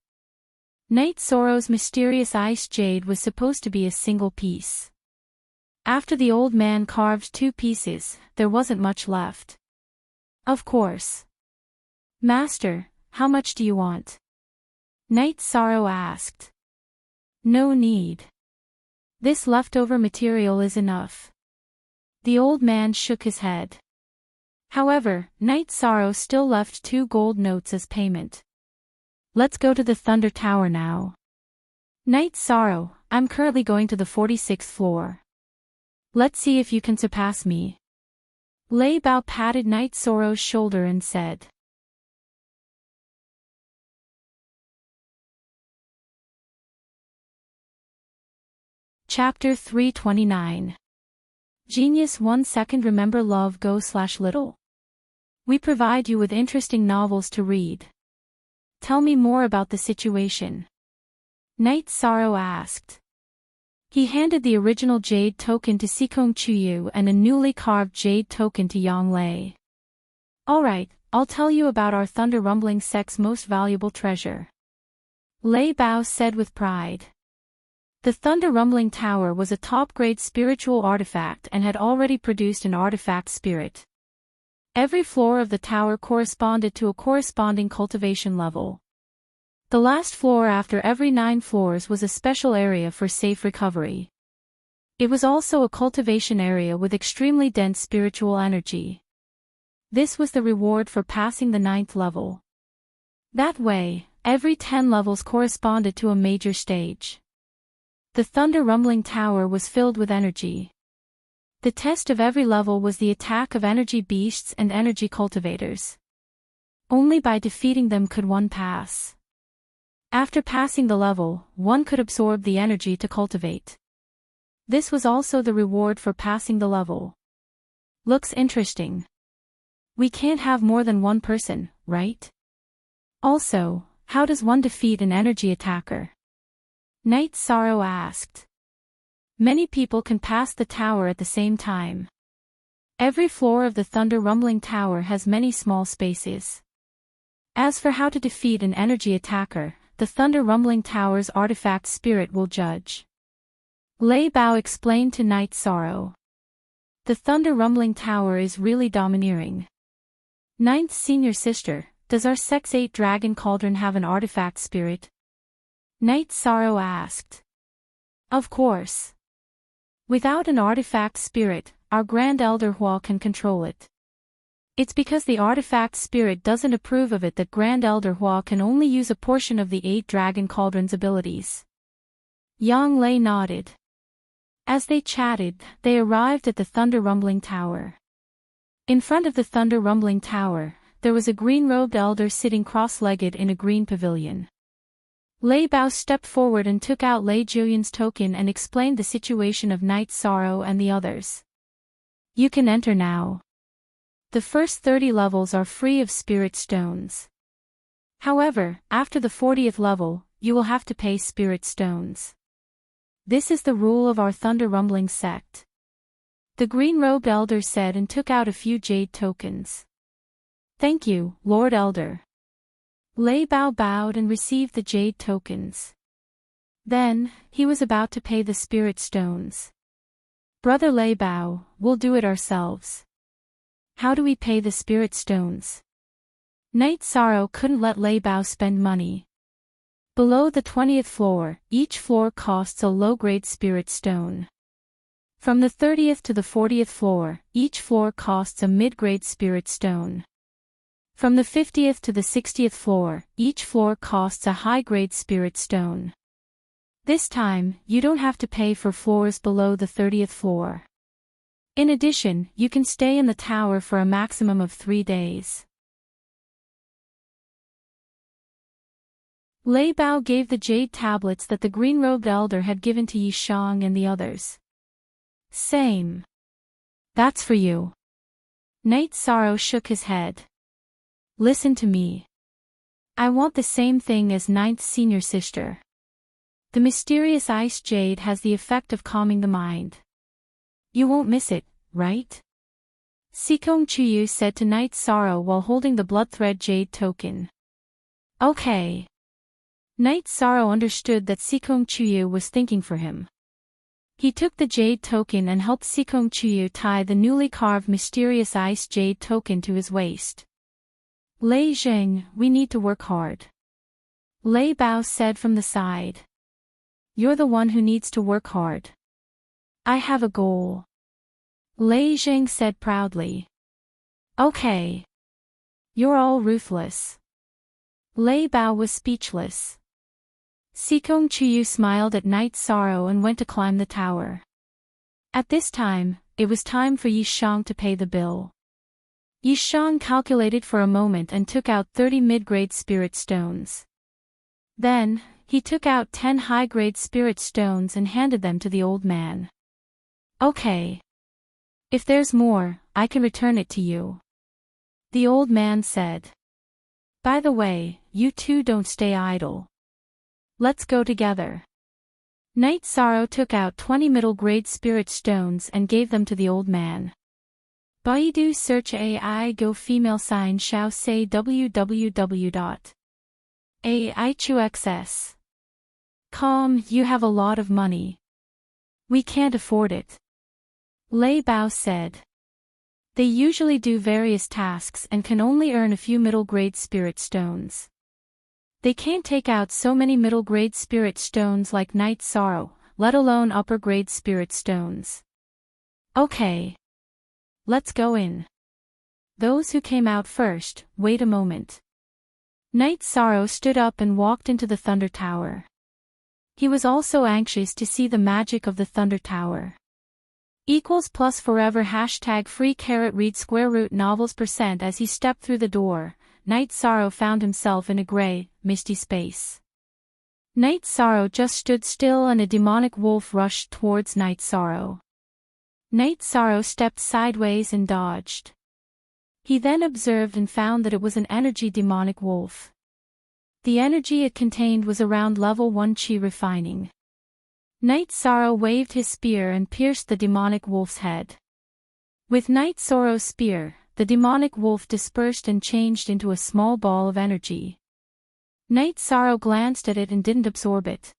Night Sorrow's mysterious ice jade was supposed to be a single piece. After the old man carved 2 pieces, there wasn't much left. Of course. Master, how much do you want? Night Sorrow asked. No need. This leftover material is enough. The old man shook his head. However, Night Sorrow still left 2 gold notes as payment. Let's go to the Thunder Tower now. Night Sorrow, I'm currently going to the 46th floor. Let's see if you can surpass me. Lei Bao patted Night Sorrow's shoulder and said. Chapter 329. Genius 1 second. Remember love go/little. We provide you with interesting novels to read. Tell me more about the situation. Night Sorrow asked. He handed the original jade token to Xikong Chuyu and a newly carved jade token to Yang Lei. Alright, I'll tell you about our Thunder Rumbling sect's most valuable treasure. Lei Bao said with pride. The Thunder Rumbling Tower was a top-grade spiritual artifact and had already produced an artifact spirit. Every floor of the tower corresponded to a corresponding cultivation level. The last floor after every 9 floors was a special area for safe recovery. It was also a cultivation area with extremely dense spiritual energy. This was the reward for passing the 9th level. That way, every 10 levels corresponded to a major stage. The Thunder Rumbling Tower was filled with energy. The test of every level was the attack of energy beasts and energy cultivators. Only by defeating them could one pass. After passing the level, one could absorb the energy to cultivate. This was also the reward for passing the level. Looks interesting. We can't have more than one person, right? Also, how does one defeat an energy attacker? Night Sorrow asked. Many people can pass the tower at the same time. Every floor of the Thunder Rumbling Tower has many small spaces. As for how to defeat an energy attacker, the Thunder Rumbling Tower's artifact spirit will judge. Lei Bao explained to Night Sorrow. The Thunder Rumbling Tower is really domineering. Ninth Senior Sister, does our Sex 8 Dragon Cauldron have an artifact spirit? Night Sorrow asked. Of course. Without an artifact spirit, our Grand Elder Hua can control it. It's because the artifact spirit doesn't approve of it that Grand Elder Hua can only use a portion of the 8 Dragon Cauldron's abilities. Yang Lei nodded. As they chatted, they arrived at the Thunder Rumbling Tower. In front of the Thunder Rumbling Tower, there was a green-robed elder sitting cross-legged in a green pavilion. Lei Bao stepped forward and took out Lei Julian's token and explained the situation of Night Sorrow and the others. You can enter now. The first 30 levels are free of spirit stones. However, after the 40th level, you will have to pay spirit stones. This is the rule of our Thunder Rumbling sect. The green-robed elder said and took out a few jade tokens. Thank you, Lord Elder. Lei Bao bowed and received the jade tokens. Then, he was about to pay the spirit stones. Brother Lei Bao, we'll do it ourselves. How do we pay the spirit stones? Night Sorrow couldn't let Lei Bao spend money. Below the 20th floor, each floor costs a low-grade spirit stone. From the 30th to the 40th floor, each floor costs a mid-grade spirit stone. From the 50th to the 60th floor, each floor costs a high-grade spirit stone. This time, you don't have to pay for floors below the 30th floor. In addition, you can stay in the tower for a maximum of 3 days. Lei Bao gave the jade tablets that the green-robed elder had given to Yi Shang and the others. Same. That's for you. Night Sorrow shook his head. Listen to me. I want the same thing as Ninth Senior Sister. The mysterious ice jade has the effect of calming the mind. You won't miss it, right? Sikong Chuyu said to Night Sorrow while holding the blood-thread jade token. Okay. Night Sorrow understood that Sikong Chuyu was thinking for him. He took the jade token and helped Sikong Chuyu tie the newly carved mysterious ice jade token to his waist. Lei Zheng, we need to work hard. Lei Bao said from the side. You're the one who needs to work hard. I have a goal. Lei Zheng said proudly. Okay. You're all ruthless. Lei Bao was speechless. Sikong Chuyu smiled at Night Sorrow and went to climb the tower. At this time, it was time for Yi Shang to pay the bill. Yi Shang calculated for a moment and took out 30 mid-grade spirit stones. Then, he took out 10 high-grade spirit stones and handed them to the old man. Okay. If there's more, I can return it to you. The old man said. By the way, you two don't stay idle. Let's go together. Night Sorrow took out 20 middle-grade spirit stones and gave them to the old man. Baidu search AI go female sign Xiao say www. AIQXS. Calm, you have a lot of money. We can't afford it. Lei Bao said. They usually do various tasks and can only earn a few middle-grade spirit stones. They can't take out so many middle-grade spirit stones like Night Sorrow, let alone upper-grade spirit stones. Okay. Let's go in. Those who came out first, wait a moment. Night Sorrow stood up and walked into the Thunder Tower. He was also anxious to see the magic of the Thunder Tower. ++ forever #free read square root novels % As he stepped through the door, Night Sorrow found himself in a gray, misty space. Night Sorrow just stood still and a demonic wolf rushed towards Night Sorrow. Night Sorrow stepped sideways and dodged. He then observed and found that it was an energy demonic wolf. The energy it contained was around level 1 chi refining. Night Sorrow waved his spear and pierced the demonic wolf's head. With Night Sorrow's spear, the demonic wolf dispersed and changed into a small ball of energy. Night Sorrow glanced at it and didn't absorb it.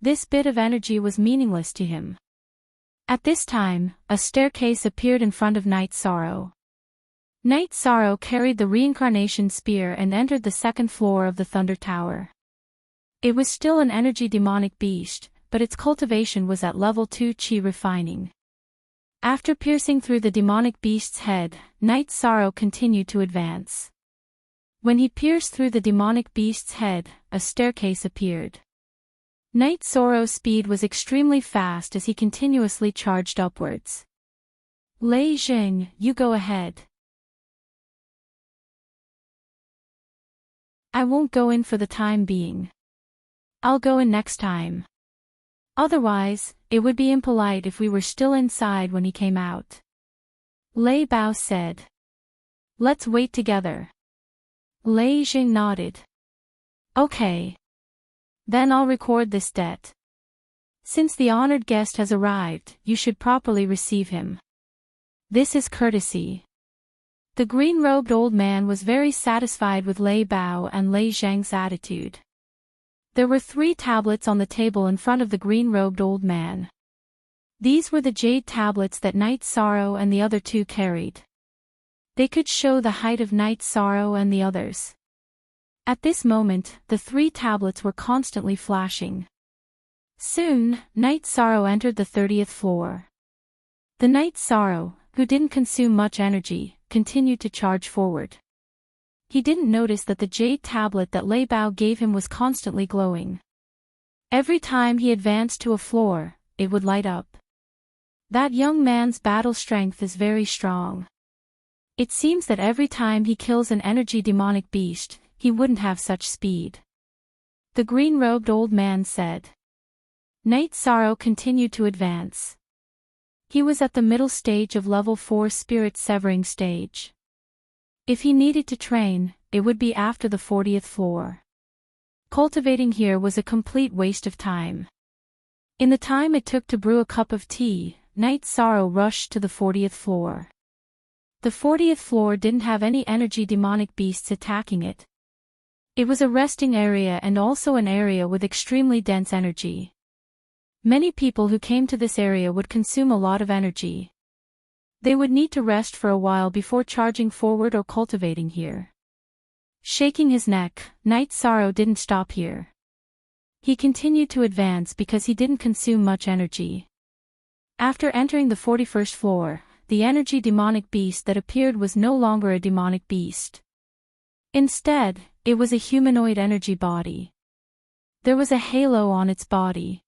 This bit of energy was meaningless to him. At this time, a staircase appeared in front of Night Sorrow. Night Sorrow carried the reincarnation spear and entered the second floor of the Thunder Tower. It was still an energy demonic beast, but its cultivation was at level 2 chi refining. After piercing through the demonic beast's head, Night Sorrow continued to advance. When he pierced through the demonic beast's head, a staircase appeared. Night Sorrow's speed was extremely fast as he continuously charged upwards. Lei Jing, you go ahead. I won't go in for the time being. I'll go in next time. Otherwise, it would be impolite if we were still inside when he came out. Lei Bao said. Let's wait together. Lei Jing nodded. Okay. Then I'll record this debt. Since the honored guest has arrived, you should properly receive him. This is courtesy. The green-robed old man was very satisfied with Lei Bao and Lei Zhang's attitude. There were 3 tablets on the table in front of the green-robed old man. These were the jade tablets that Night Sorrow and the other 2 carried. They could show the height of Night Sorrow and the others. At this moment, the 3 tablets were constantly flashing. Soon, Night Sorrow entered the 30th floor. The Night Sorrow, who didn't consume much energy, continued to charge forward. He didn't notice that the jade tablet that Lei Bao gave him was constantly glowing. Every time he advanced to a floor, it would light up. That young man's battle strength is very strong. It seems that every time he kills an energy demonic beast, he wouldn't have such speed. The green-robed old man said. Night Sorrow continued to advance. He was at the middle stage of level 4 spirit severing stage. If he needed to train, it would be after the 40th floor. Cultivating here was a complete waste of time. In the time it took to brew a cup of tea, Night Sorrow rushed to the 40th floor. The 40th floor didn't have any energy demonic beasts attacking it. It was a resting area and also an area with extremely dense energy. Many people who came to this area would consume a lot of energy. They would need to rest for a while before charging forward or cultivating here. Shaking his neck, Night Sorrow didn't stop here. He continued to advance because he didn't consume much energy. After entering the 41st floor, the energy demonic beast that appeared was no longer a demonic beast. Instead, it was a humanoid energy body. There was a halo on its body.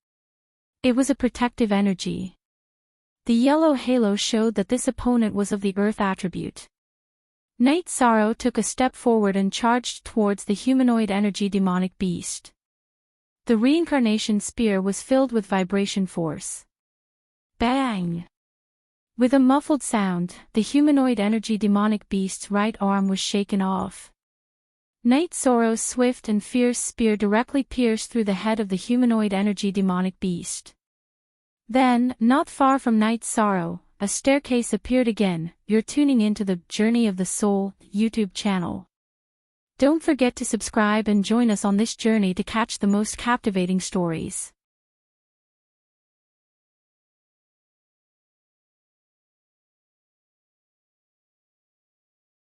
It was a protective energy. The yellow halo showed that this opponent was of the earth attribute. Night Sorrow took a step forward and charged towards the humanoid energy demonic beast. The reincarnation spear was filled with vibration force. Bang! With a muffled sound, the humanoid energy demonic beast's right arm was shaken off. Night Sorrow's swift and fierce spear directly pierced through the head of the humanoid energy demonic beast. Then, not far from Night Sorrow, a staircase appeared again. You're tuning into the Journey of the Soul YouTube channel. Don't forget to subscribe and join us on this journey to catch the most captivating stories.